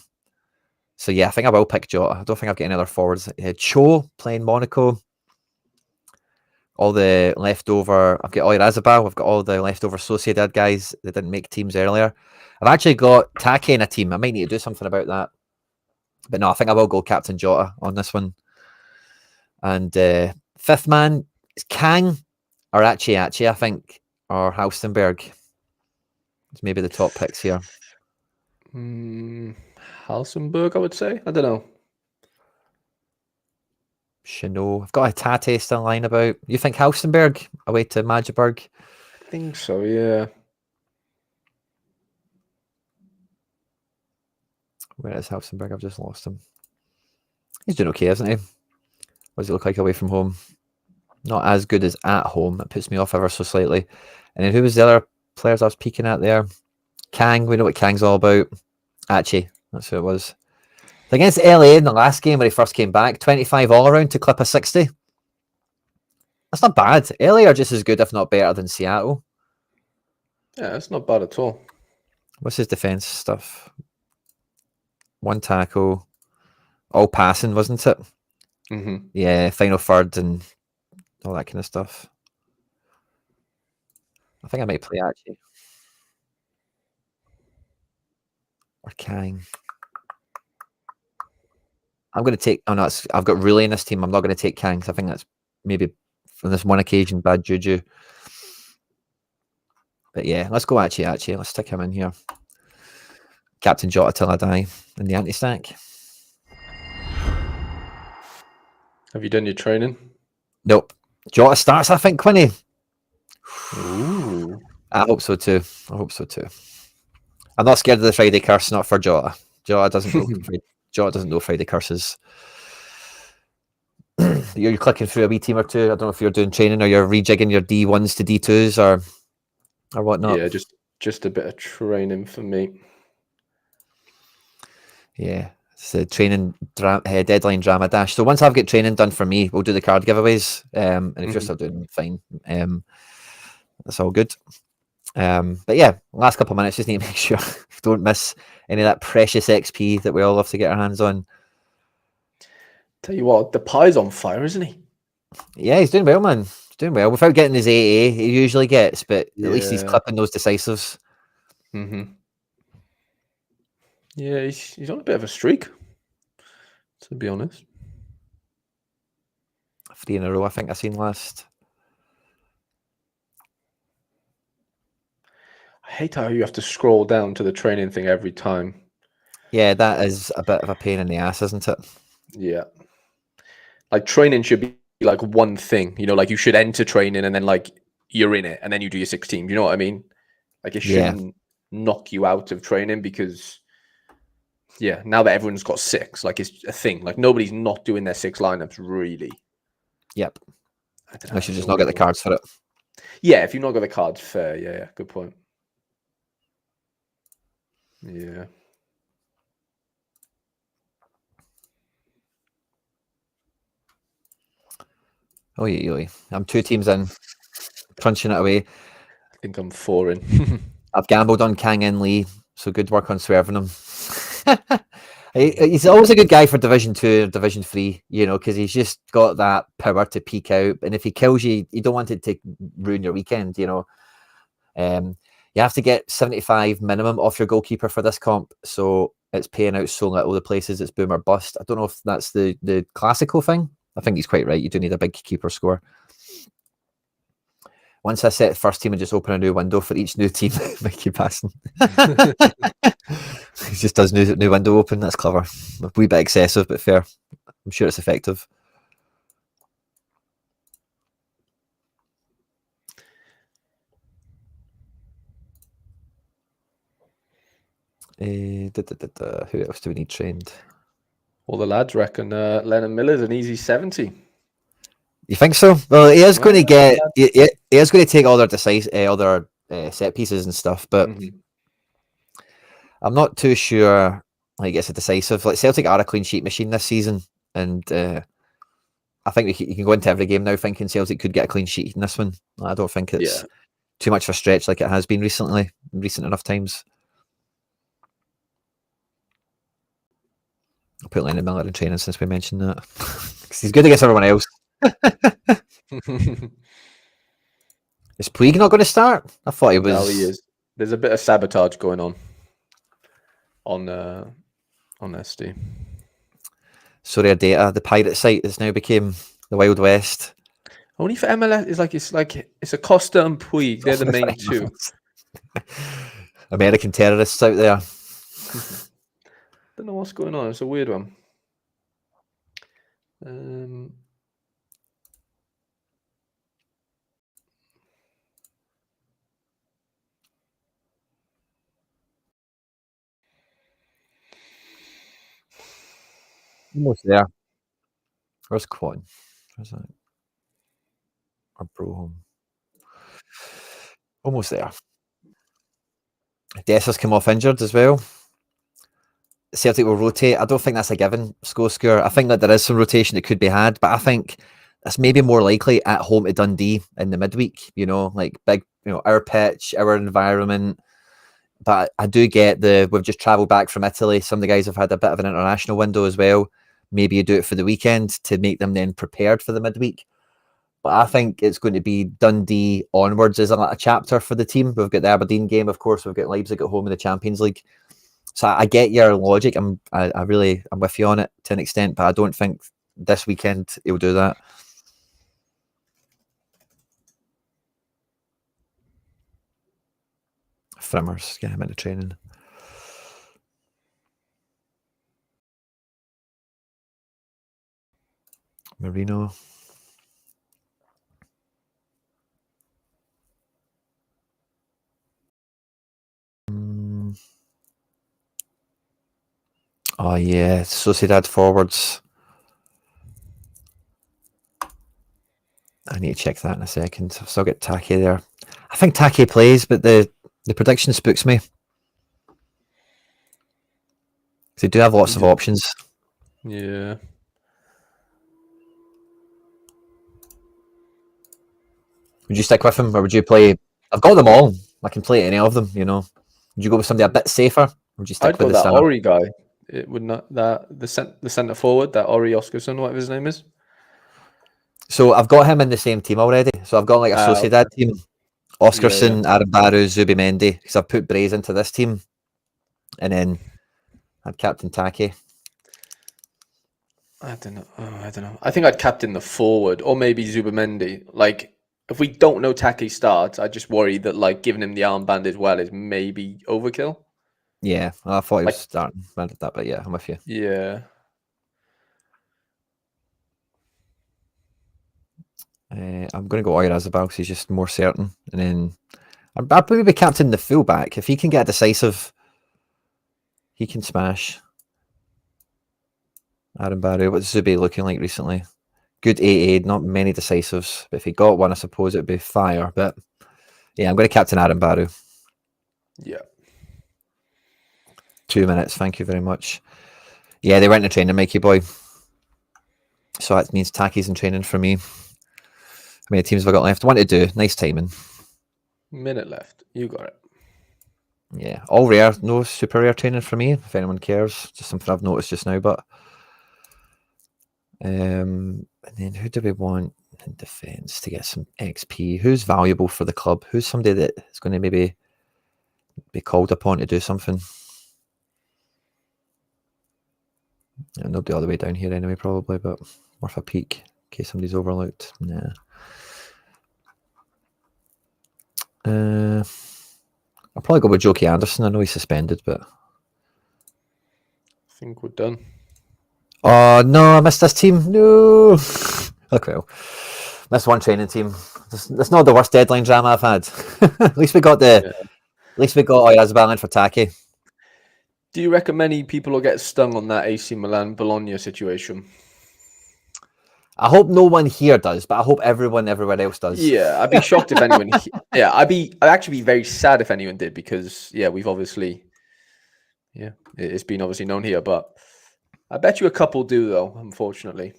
A: So yeah, I think I will pick Jota. I don't think I've got any other forwards. Cho playing Monaco. All the leftover. I've got Oyarzabal. I've got all the leftover Sociedad guys that didn't make teams earlier. I've actually got Take in a team. I might need to do something about that. But no, I think I will go Captain Jota on this one. And fifth man is Kang or Achi, I think, or Halstenberg. It's maybe the top picks here.
B: Halsenberg, I would say. I don't know.
A: Chanot. I've got a Tate still lying about. You think Halstenberg away to Magdeburg?
B: I think so, yeah.
A: Where is Halstenberg? I've just lost him. He's doing okay, isn't he? What does he look like away from home? Not as good as at home. That puts me off ever so slightly. And then who was the other players I was peeking at there? Kang. We know what Kang's all about. Achi. That's who it was. Against LA in the last game when he first came back, 25 all around to clip a 60. That's not bad. LA are just as good, if not better, than Seattle.
B: Yeah, that's not bad at all.
A: What's his defense stuff? One tackle. All passing, wasn't it?
B: Mm-hmm.
A: Yeah, final third and all that kind of stuff. I think I might play Achi. Or Kang. I'm going to take... Oh, no, I've got Rulli in this team. I'm not going to take Kang, because I think that's maybe, on this one occasion, bad juju. But yeah, let's go Achi. Let's stick him in here. Captain Jota till I die in the anti-stack.
B: Have you done your training?
A: Nope. Jota starts, I think, Quinny.
B: Ooh.
A: I hope so too. I'm not scared of the Friday curse, not for Jota. Jota doesn't know Friday curses. You're clicking through a wee team or two. I don't know if you're doing training or you're rejigging your D1s to D2s or whatnot.
B: Yeah, just a bit of training for me.
A: Yeah, it's a training deadline drama dash. So once I've got training done for me, we'll do the card giveaways. And if you're still doing fine, that's all good. But yeah, last couple of minutes, just need to make sure don't miss any of that precious XP that we all love to get our hands on.
B: Tell you what, the pie's on fire, isn't he?
A: Yeah, he's doing well, man. He's doing well without getting his AA. He usually gets, but at least he's clipping those decisives.
B: Mm-hmm. Yeah, he's on a bit of a streak, to be honest.
A: 3 in a row, I think I seen last.
B: I hate how you have to scroll down to the training thing every time.
A: Yeah, that is a bit of a pain in the ass, isn't it?
B: Yeah. Like training should be like one thing, you know, like you should enter training and then like you're in it and then you do your 6 teams. You know what I mean? Like it shouldn't knock you out of training because now that everyone's got 6, like it's a thing. Like nobody's not doing their 6 lineups really.
A: Yep.
B: I
A: should just not get the cards for it.
B: Yeah, if you've not got the cards, fair. Yeah, good point. Yeah.
A: Oh, yeah. I'm 2 teams in, crunching it away.
B: I think I'm 4 in.
A: I've gambled on Kang In Lee, so good work on swerving him. He's always a good guy for Division 2 or Division 3, because he's just got that power to peak out. And if he kills you, you don't want it to ruin your weekend, You have to get 75 minimum off your goalkeeper for this comp, so it's paying out so little the places it's boom or bust. I don't know if that's the classical thing. I think he's quite right. You do need a big keeper score. Once I set the first team and just open a new window for each new team, Mickey passing. He just does new window open. That's clever. A wee bit excessive, but fair. I'm sure it's effective. Who else do we need trained?
B: All the lads reckon Lennon Miller's an easy 70.
A: You think so? Well, he is going to get. He is going to take all their set pieces and stuff, but I'm not too sure. Like it's a decisive. Like Celtic are a clean sheet machine this season, and I think you can go into every game now thinking Celtic could get a clean sheet in this one. I don't think it's too much of a stretch like it has been recent enough times. I'll put Lennon Miller in training since we mentioned that. Because he's good against everyone else. Is Puig not going to start? I thought he was.
B: No, he is. There's a bit of sabotage going on SD.
A: Sorare data, the pirate site that's now became the Wild West.
B: Only for MLS, it's a Costa and Puig. They're the main two.
A: American terrorists out there.
B: Don't know what's going on. It's a weird one.
A: Almost there. Where's Quan? Where's that? Or Brohome? Almost there. Dessa's come off injured as well. Celtic will rotate. I don't think that's a given score. I think that there is some rotation that could be had, but I think that's maybe more likely at home to Dundee in the midweek, like big, our pitch, our environment. But I do get we've just travelled back from Italy. Some of the guys have had a bit of an international window as well. Maybe you do it for the weekend to make them then prepared for the midweek. But I think it's going to be Dundee onwards as a chapter for the team. We've got the Aberdeen game, of course. We've got Leipzig at home in the Champions League. So I get your logic. I'm with you on it to an extent, but I don't think this weekend he'll do that. Frimmers, get him into training. Marino. Oh yeah, Sociedad forwards. I need to check that in a second. I've still got Take there. I think Take plays, but the prediction spooks me. They do have lots of options.
B: Yeah.
A: Would you stick with him, or would you play? I've got them all. I can play any of them. Would you go with somebody a bit safer? Or would you stick
B: I'd
A: with
B: go
A: the
B: that
A: standard?
B: Ori guy. It would not the centre forward, that Ori Oscarson, whatever his name is.
A: So I've got him in the same team already. So I've got like a Sociedad team. Oscarson, Aaron Barrow, Zubimendi, because I've put Braze into this team. And then I'd captain Take.
B: I don't know. I think I'd captain the forward, or maybe Zubimendi. Like, if we don't know Take starts, I just worry that giving him the armband as well is maybe overkill.
A: Yeah, I thought he was starting. I did that, but yeah, I'm with you.
B: Yeah.
A: I'm going to go Oyarzabal because he's just more certain. And then I'd probably be captain the fullback. If he can get decisive, he can smash. Aaron Barrow, what's Zubi looking like recently? Good 8-8, not many decisives. But if he got one, I suppose it would be fire. But yeah, I'm going to captain Aaron Barrow.
B: Yeah.
A: 2 minutes, thank you very much. Yeah, they went to training, Mikey boy. So that means Taki's in training for me. many teams have I got left? One to do. Nice timing.
B: Minute left. You got it.
A: Yeah, all rare. No super rare training for me, if anyone cares. Just something I've noticed just now. But and then who do we want in defence to get some XP? Who's valuable for the club? Who's somebody that is going to maybe be called upon to do something? Yeah, nobody all the way down here anyway, probably, but worth a peek in case somebody's overlooked. Nah. I'll probably go with Jokey Anderson. I know he's suspended, but
B: I think we're done.
A: oh no, I missed this team. No. Look, well, missed one training team. That's not the worst deadline drama I've had. At least we got At least we got Oyazabal for Taki.
B: Do you reckon many people will get stung on that AC Milan Bologna situation?
A: I hope no one here does, but I hope everyone everywhere else does.
B: Yeah, I'd be shocked if anyone. Yeah, I'd actually be very sad if anyone did, because we've obviously, it's been obviously known here, but I bet you a couple do though. Unfortunately,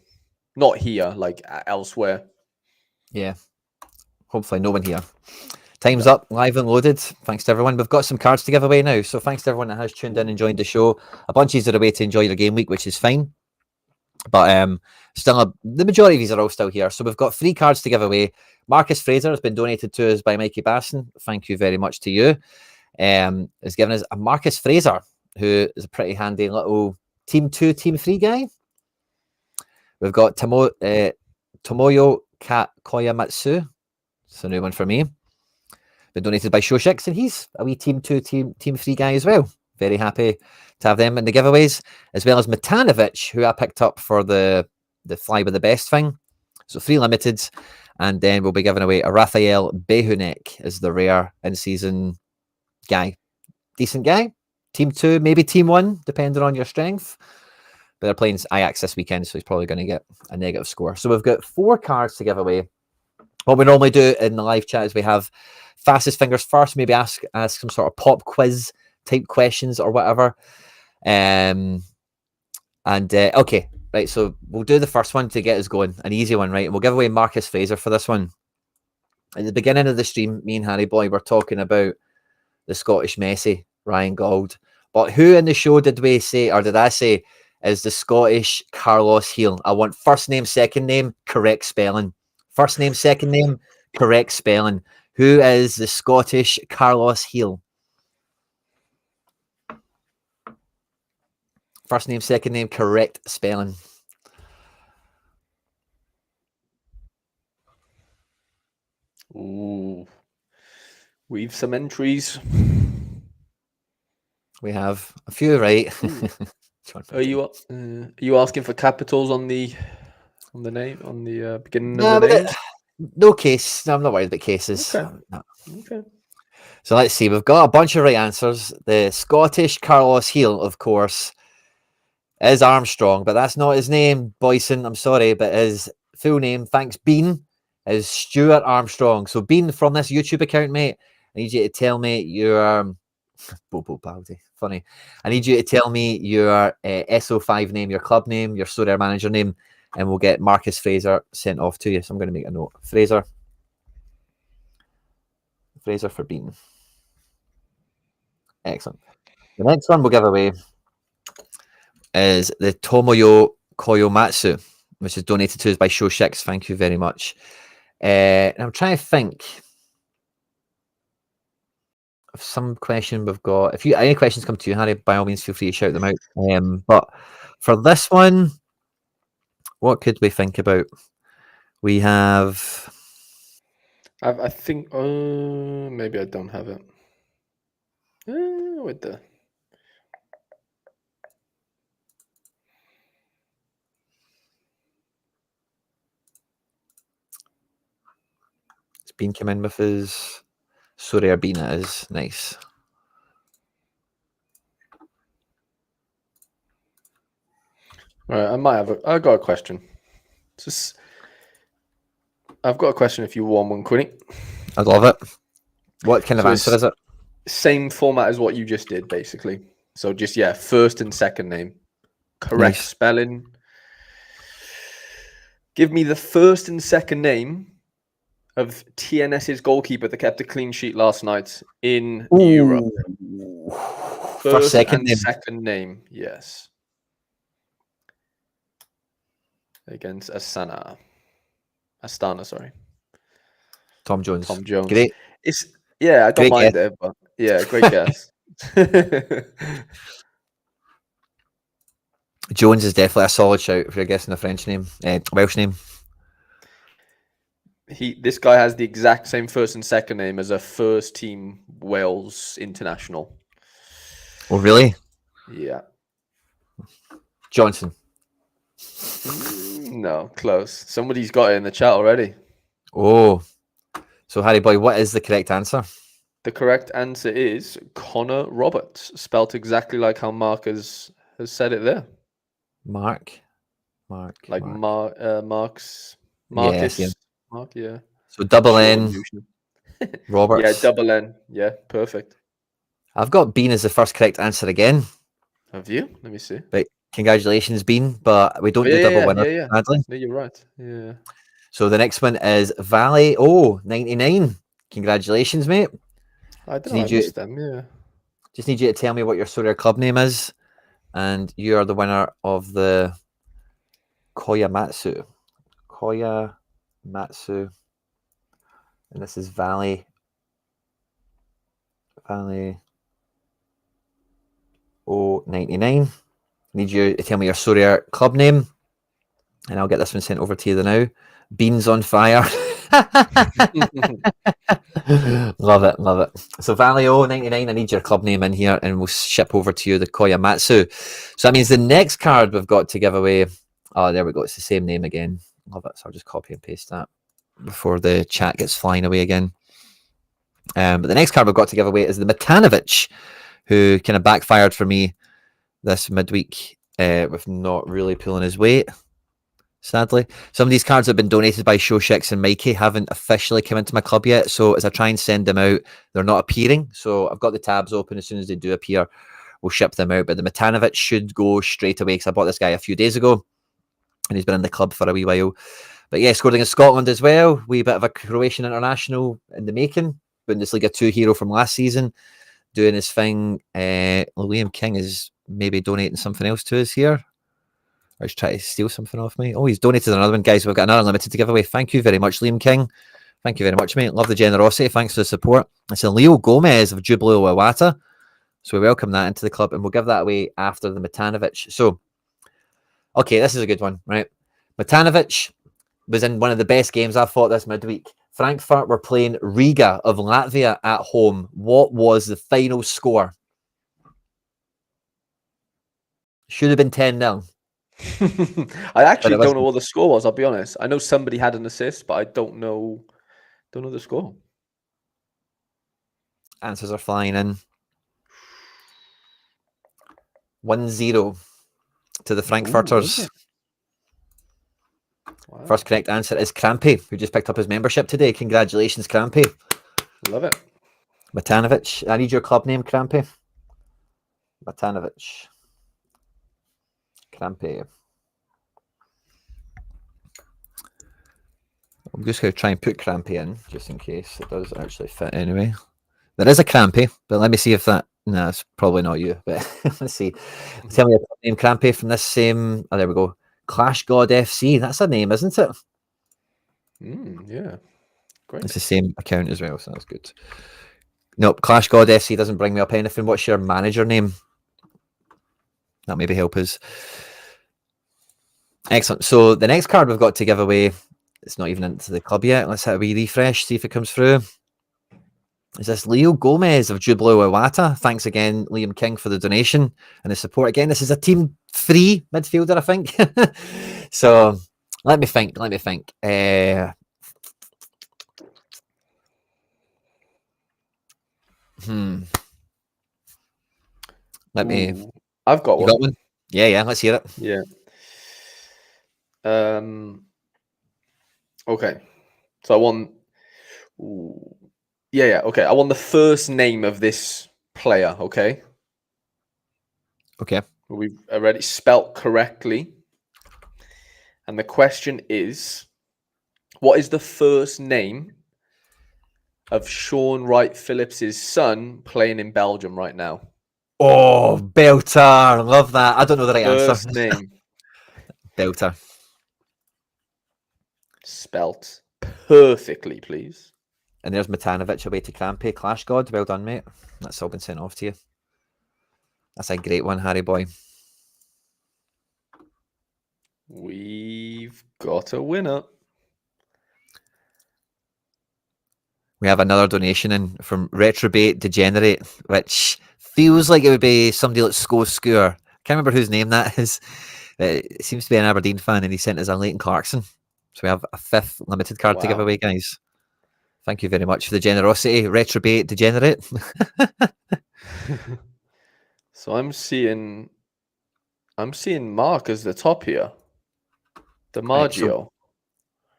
B: not here, like elsewhere.
A: Yeah, hopefully no one here. Time's up, live and loaded. Thanks to everyone. We've got some cards to give away now, so thanks to everyone that has tuned in and joined the show. A bunch of you are away to enjoy your game week, which is fine. But the majority of these are all still here. So we've got 3 cards to give away. Marcus Fraser has been donated to us by Mikey Basson. Thank you very much to you. Has given us a Marcus Fraser, who is a pretty handy little Team 2, Team 3 guy. We've got Tomoyo Koyamatsu. It's a new one for me. Been donated by Shoshix, and he's a wee Team 2, Team 3 guy as well. Very happy to have them in the giveaways, as well as Matanovic, who I picked up for the Fly with the Best thing. So 3 limited, and then we'll be giving away a Rafael Behunek as the rare in-season guy. Decent guy. Team 2, maybe Team 1, depending on your strength. But they're playing Ajax this weekend, so he's probably going to get a negative score. So we've got 4 cards to give away. What we normally do in the live chat is we have fastest fingers first, maybe ask some sort of pop quiz type questions or whatever. Okay, right, so we'll do the first one to get us going, an easy one, right? And we'll give away Marcus Fraser for this one. At the beginning of the stream, me and Harry Boy were talking about the Scottish Messi, Ryan Gauld. But who in the show did we say, or did I say, is the Scottish Carlos Heel? I want first name, second name, correct spelling. First name, second name, correct spelling. Who is the Scottish Carlos Heel? First name, second name, correct spelling.
B: Ooh. We've some entries.
A: We have a few right.
B: Are you asking for capitals on the name, on the beginning of the names?
A: No case. No, I'm not worried about cases.
B: Okay.
A: No.
B: Okay.
A: So let's see. We've got a bunch of right answers. The Scottish Carlos Heel, of course, is Armstrong, but that's not his name, Boyson. I'm sorry, but his full name, thanks Bean, is Stuart Armstrong. So Bean, from this YouTube account, mate, I need you to tell me your Bobo Baldy. Funny. I need you to tell me your SO5 name, your club name, your Sorare manager name, and we'll get Marcus Fraser sent off to you. So I'm going to make a note. Fraser for Bean. Excellent. The next one we'll give away is the Tomoyo Koyomatsu, which is donated to us by Shoshix. Thank you very much. And I'm trying to think of some question we've got. If any questions come to you, Harry, by all means, feel free to shout them out. But for this one, what could we think about? We have...
B: I think... maybe I don't have it. With the...
A: It's Bean come in with his Sorare Bean. It is nice.
B: All right, I've got a question. I've got a question if you want one, Quinny.
A: I'd love it. What kind of answer is it?
B: Same format as what you just did, basically. So just, first and second name. Correct spelling. Give me the first and second name of TNS's goalkeeper that kept a clean sheet last night in Europe? First
A: second
B: and
A: name.
B: second name, yes. Against Astana, sorry.
A: Tom Jones.
B: Tom Jones.
A: Great.
B: I don't
A: Great
B: mind
A: guess.
B: it, but yeah, great guess.
A: Jones is definitely a solid shout if you're guessing a French name, Welsh name.
B: This guy has the exact same first and second name as a first team Wales international.
A: Oh, really?
B: Yeah.
A: Johnson.
B: No, close. Somebody's got it in the chat already.
A: Oh. So, Harry boy, what is the correct answer?
B: The correct answer is Connor Roberts, spelt exactly like how Mark has said it there.
A: Mark.
B: Like Marcus.
A: Yes, yeah.
B: Mark, yeah.
A: So double N, Roberts.
B: Yeah, double N. Yeah, perfect.
A: I've got Bean as the first correct answer again.
B: Have you? Let me see.
A: Right. Congratulations, Bean. But we don't do double winners, sadly.
B: No, you're right. Yeah.
A: So the next one is Valley 99. Congratulations, mate.
B: I don't know. I missed them, yeah.
A: Just need you to tell me what your Sorare club name is. And you are the winner of the Koyamatsu. And this is Valley 99. Need you to tell me your Sorare club name. And I'll get this one sent over to you now. Beans on fire. Love it. So Valley 99, I need your club name in here and we'll ship over to you the Koyamatsu. So that means the next card we've got to give away. Oh, there we go. It's the same name again. Love it. So I'll just copy and paste that before the chat gets flying away again. But the next card we've got to give away is the Matanovic, who kind of backfired for me this midweek with not really pulling his weight. Sadly, some of these cards have been donated by Shoshix and Mikey, haven't officially come into my club yet. So as I try and send them out, they're not appearing. So I've got the tabs open. As soon as they do appear, we'll ship them out. But the Matanovic should go straight away because I bought this guy a few days ago and he's been in the club for a wee while. But yeah, scored in Scotland as well. Wee bit of a Croatian international in the making. Bundesliga 2 hero from last season, doing his thing. Liam King is maybe donating something else to us here. Or he's trying to steal something off me. Oh, he's donated another one, guys. We've got another limited to give away. Thank you very much, Liam King. Thank you very much, mate. Love the generosity. Thanks for the support. It's a Leo Gomez of Jubilee Iwata. So we welcome that into the club and we'll give that away after the Matanovic. So, okay, this is a good one, right? Matanovic was in one of the best games I've fought this midweek. Frankfurt were playing Riga of Latvia at home. What was the final score? Should have been 10-0.
B: I actually don't know what the score was, I'll be honest. I know somebody had an assist, but I don't know the score.
A: Answers are flying in. 1-0 to the Frankfurters. Wow. First correct answer is Krampy, who just picked up his membership today. Congratulations, Krampy.
B: Love it.
A: Matanovic. I need your club name, Krampy. Matanovic. Krampy. I'm just going to try and put Krampy in, just in case it does actually fit anyway. There is a Krampy, but let me see if that... No, it's probably not you, but let's see. Tell me your club name, Krampy, from this same... Oh, there we go. Clash God FC. That's a name, isn't it?
B: Yeah. Great.
A: It's the same account as well, so that's good. Nope, Clash God FC doesn't bring me up anything. What's your manager name? That maybe help us. Excellent. So the next card we've got to give away, it's not even into the club yet. Let's hit a wee refresh, see if it comes through. Is this Leo Gomez of Jubilee Iwata? Thanks again, Liam King, for the donation and the support. Again, this is a Team 3 midfielder, I think. So let me think. Let me...
B: I've got one.
A: Got one? Yeah, let's hear it.
B: Yeah. Okay. So I want... Yeah, okay. I want the first name of this player, okay?
A: Okay.
B: We've already spelt correctly. And the question is, what is the first name of Sean Wright Phillips' son playing in Belgium right now?
A: Oh, Belter. Love that. I don't know the right answer.
B: First name
A: Belter.
B: spelt perfectly, please.
A: And there's Matanovic away to Krampe. Clash God. Well done, mate. That's all been sent off to you. That's a great one, Harry boy.
B: We've got a winner.
A: We have another donation in from Retrobate Degenerate, which feels like it would be somebody like Score. Can't remember whose name that is. It seems to be an Aberdeen fan, and he sent us a Leighton Clarkson. So we have a 5th limited card to give away, guys. Thank you very much for the generosity, Retrobate Degenerate.
B: So I'm seeing Mark as the top here. DiMaggio.
A: Right,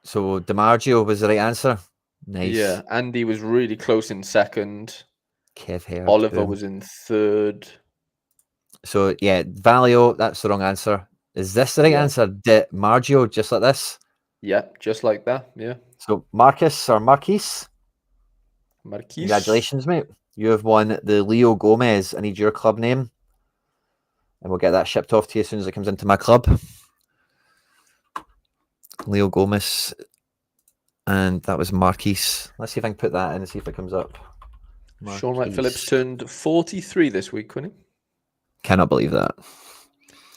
A: so DiMaggio was the right answer. Nice.
B: Yeah, Andy was really close in second.
A: Kev Hare.
B: Oliver was in third.
A: So yeah, Valio, that's the wrong answer. Is this the right answer? DiMaggio, just like this?
B: Yeah, just like that. Yeah.
A: So Marcus or Marquise?
B: Marquise.
A: Congratulations, mate. You have won the Leo Gomez. I need your club name. And we'll get that shipped off to you as soon as it comes into my club. Leo Gomez. And that was Marquise. Let's see if I can put that in and see if it comes up. Marquise.
B: Sean Wright Phillips turned 43 this week, Quinny.
A: Cannot believe that.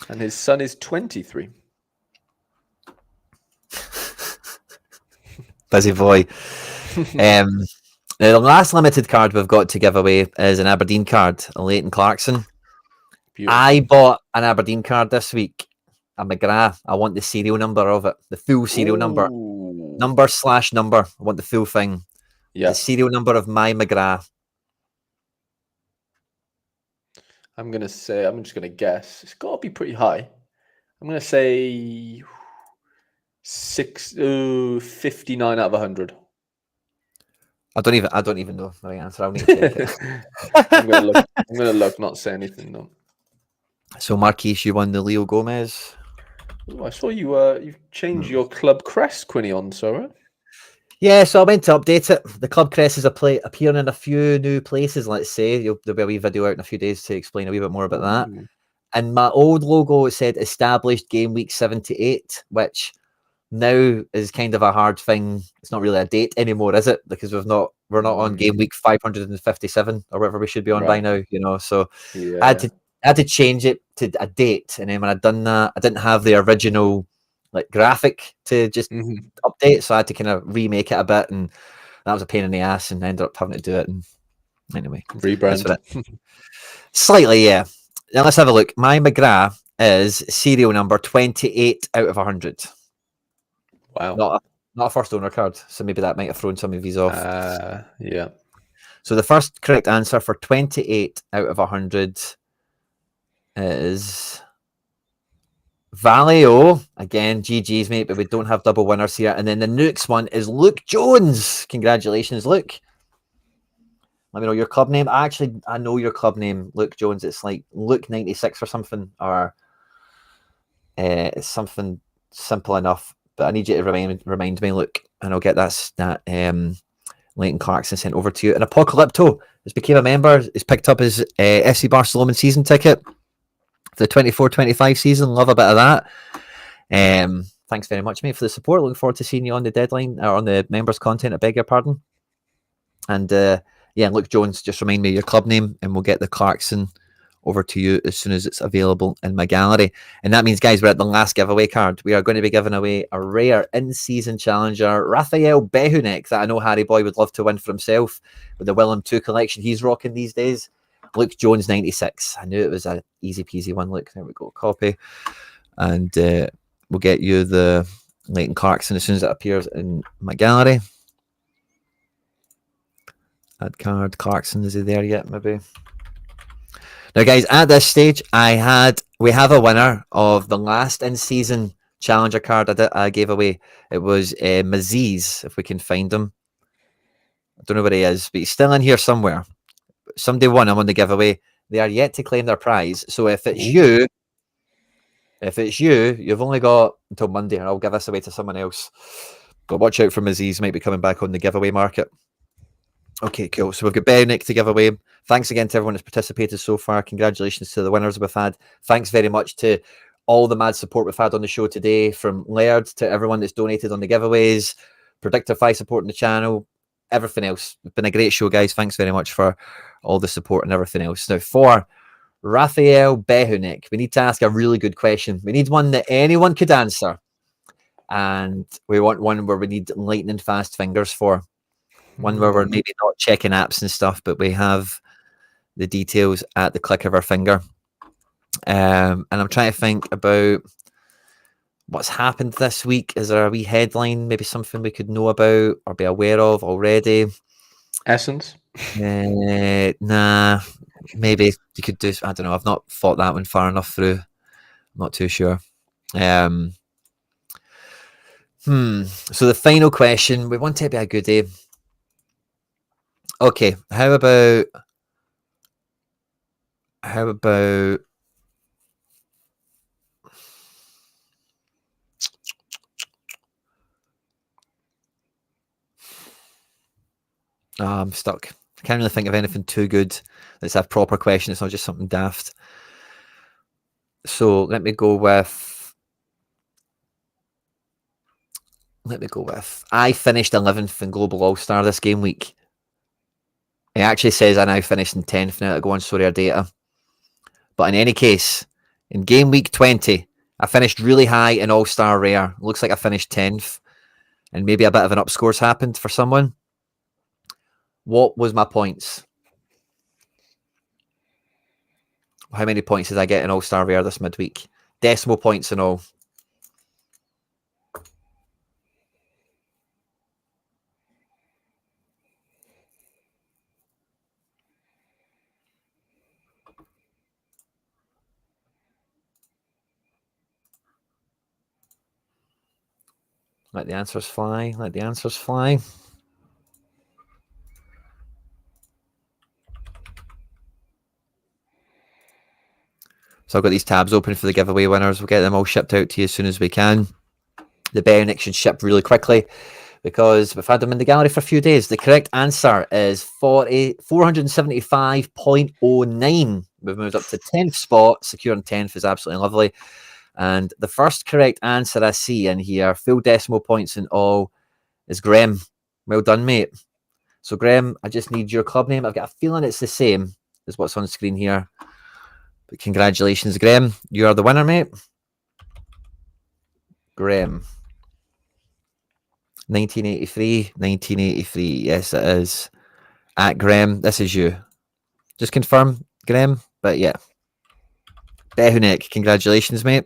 B: And his son is 23.
A: Busy boy. Now, the last limited card we've got to give away is an Aberdeen card, a Leighton Clarkson. Beautiful. I bought an Aberdeen card this week, a McGrath. I want the serial number of it, the full serial number. Number/number. I want the full thing. Yeah. The serial number of my McGrath.
B: I'm just going to guess. It's got to be pretty high. I'm going to say 59 out of 100.
A: I don't even know the right answer. I'll need to check it.
B: I'm going to look, not say anything though.
A: So Marquise, you won the Leo Gomez.
B: Ooh, I saw you've changed your club crest, Quinny, on Sorare.
A: Yeah, so I went to update it. The club crest is appearing in a few new places, let's say. There'll be a wee video out in a few days to explain a wee bit more about that. And my old logo, said established game week 78, which now is kind of a hard thing. It's not really a date anymore, is it? Because we're not on game week 557 or whatever we should be on by now, So yeah. I had to change it to a date. And then when I'd done that, I didn't have the original graphic to just update, so I had to kind of remake it a bit, and that was a pain in the ass, and I ended up having to do it. And anyway,
B: rebrand
A: slightly, yeah. Now let's have a look. My McGrath is serial number 28 out of 100.
B: Wow,
A: not a first owner card, so maybe that might have thrown some of these off.
B: Yeah. So
A: the first correct answer for 28 out of 100 is Valio. Again, GG's, mate, but we don't have double winners here. And then the next one is Luke Jones. Congratulations, Luke. Let me know your club name. I know your club name, Luke Jones. It's like Luke 96 or something, or it's something simple enough. But I need you to remind me, Luke, and I'll get that Leighton Clarkson sent over to you. And Apocalypto has became a member. He's picked up his FC Barcelona season ticket for the 24-25 season. Love a bit of that. Thanks very much, mate, for the support. Looking forward to seeing you on the deadline, or on the members content, I beg your pardon. And yeah, Luke Jones, just remind me your club name, and we'll get the Clarkson over to you as soon as it's available in my gallery. And that means, guys, we're at the last giveaway card. We are going to be giving away a rare in-season challenger, Raphael Behunek, that I know Harry Boy would love to win for himself with the Willem 2 collection he's rocking these days. Luke Jones 96. I knew it was an easy peasy one. Look, there we go. Copy. And we'll get you the Leighton Clarkson as soon as it appears in my gallery. Add card. Clarkson, is he there yet? Maybe. Now, guys, at this stage, we have a winner of the last in-season challenger card I gave away. It was Maziz, if we can find him. I don't know where he is, but he's still in here somewhere. Somebody won him on the giveaway. They are yet to claim their prize. So if it's you, you've only got until Monday, and I'll give this away to someone else. But watch out for Maziz, might be coming back on the giveaway market. Okay, cool. So we've got Nick to give away. Thanks again to everyone that's participated so far. Congratulations to the winners we've had. Thanks very much to all the mad support we've had on the show today, from Laird to everyone that's donated on the giveaways, Predictorfy supporting the channel, everything else. It's been a great show, guys. Thanks very much for all the support and everything else. Now, for Raphael Behunik, we need to ask a really good question. We need one that anyone could answer. And we want one where we need lightning fast fingers for. One where we're maybe not checking apps and stuff, but we have the details at the click of our finger. And I'm trying to think about what's happened this week. Is there a wee headline, maybe something we could know about or be aware of already?
B: Essence?
A: Nah, maybe you could do. I don't know. I've not thought that one far enough through. I'm not too sure. So the final question, we want it to be a goodie. Okay, how about I'm stuck. I can't really think of anything too good that's a proper question. It's not just something daft. So let me go with I finished 11th in Global All-Star this game week. It actually says I now finished in 10th now to go on Sorare data. But in any case, in game week 20, I finished really high in All-Star Rare. Looks like I finished 10th. And maybe a bit of an upscores happened for someone. What was my points? How many points did I get in All-Star Rare this midweek? Decimal points and all. Let the answers fly. Let the answers fly. So I've got these tabs open for the giveaway winners. We'll get them all shipped out to you as soon as we can. The Bionic should ship really quickly because we've had them in the gallery for a few days. The correct answer is 475.09. We've moved up to 10th spot. Securing 10th is absolutely lovely. And the first correct answer I see in here, full decimal points and all, is Graham. Well done, mate. So, Graham, I just need your club name. I've got a feeling it's the same as what's on screen here. But congratulations, Graham. You are the winner, mate. Graham. 1983. Yes, it is. At Graham, this is you. Just confirm, Graham. But yeah. Behunik, congratulations, mate.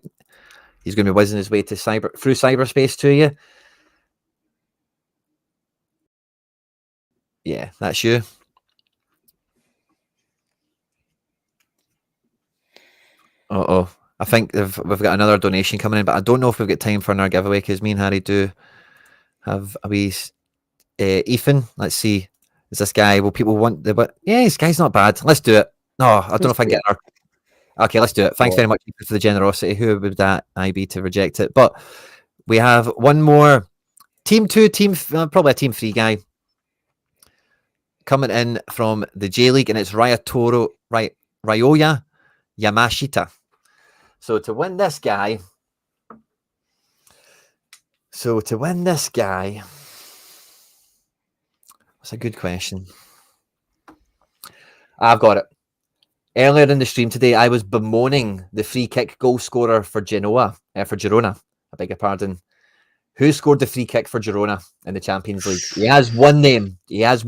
A: He's going to be whizzing his way to through cyberspace to you. Yeah, that's you. I think we've got another donation coming in, but I don't know if we've got time for another giveaway because me and Harry do have a wee Ethan. Let's see. Is this guy? Will people want the? But yeah, this guy's not bad. Let's do it. No, I don't know if I can get our. Okay, let's do it. Thanks very much for the generosity. Who would that I be to reject it? But we have one more team 2, probably a team 3 guy coming in from the J League, and it's Ryoya Yamashita. So to win this guy, that's a good question. I've got it. Earlier in the stream today, I was bemoaning the free kick goal scorer for Girona. I beg your pardon. Who scored the free kick for Girona in the Champions League? He has one name. He's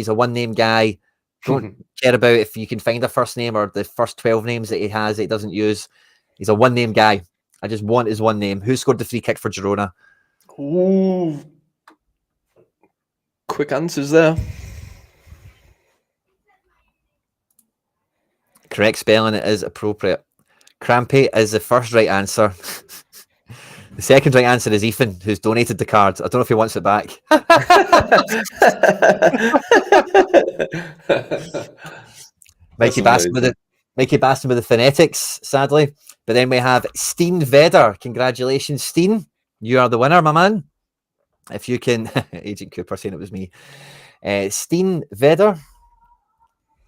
A: a one-name guy. Don't care about if you can find a first name or the first 12 names that he has that he doesn't use. He's a one-name guy. I just want his one name. Who scored the free kick for Girona?
B: Ooh. Quick answers there.
A: Correct spelling, it is appropriate. Crampy is the first right answer. The second right answer is Ethan, who's donated the card. I don't know if he wants it back. Mikey Baston with the phonetics, sadly. But then we have Steen Vedder. Congratulations, Steen. You are the winner, my man. If you can, Agent Cooper saying it was me. Steen Vedder.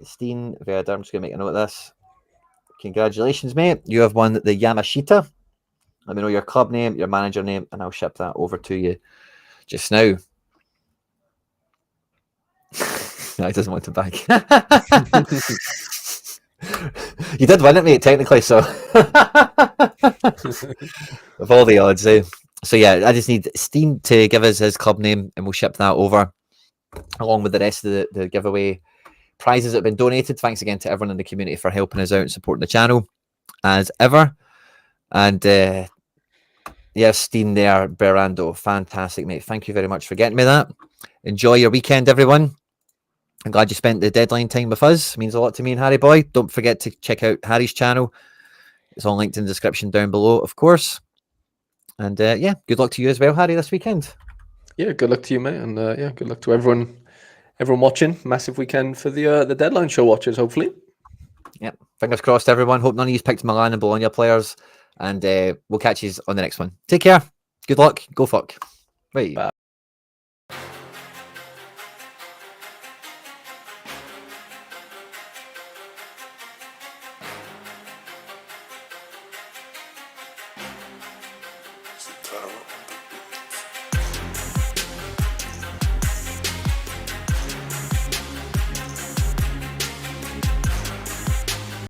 A: I'm just going to make a note of this. Congratulations, mate. You have won the Yamashita. Let me know your club name, your manager name, and I'll ship that over to you just now. No, he doesn't want to bag. You did win it, mate, technically, so of all the odds, eh? So yeah, I just need Steen to give us his club name and we'll ship that over along with the rest of the giveaway prizes that have been donated. Thanks again to everyone in the community for helping us out and supporting the channel as ever. And yeah, Steen there, Berando, fantastic, mate. Thank you very much for getting me that. Enjoy your weekend, everyone. I'm glad you spent the deadline time with us. It means a lot to me and Harry Boy. Don't forget to check out Harry's channel. It's all linked in the description down below, of course. And yeah, good luck to you as well, Harry, this weekend.
B: Yeah, good luck to you, mate. And yeah, good luck to everyone watching. Massive weekend for the deadline show watchers, hopefully.
A: Yeah, fingers crossed, everyone. Hope none of you picked Milan and Bologna players. And we'll catch you on the next one. Take care. Good luck. Go fuck. Bye.
B: Bye. Satara.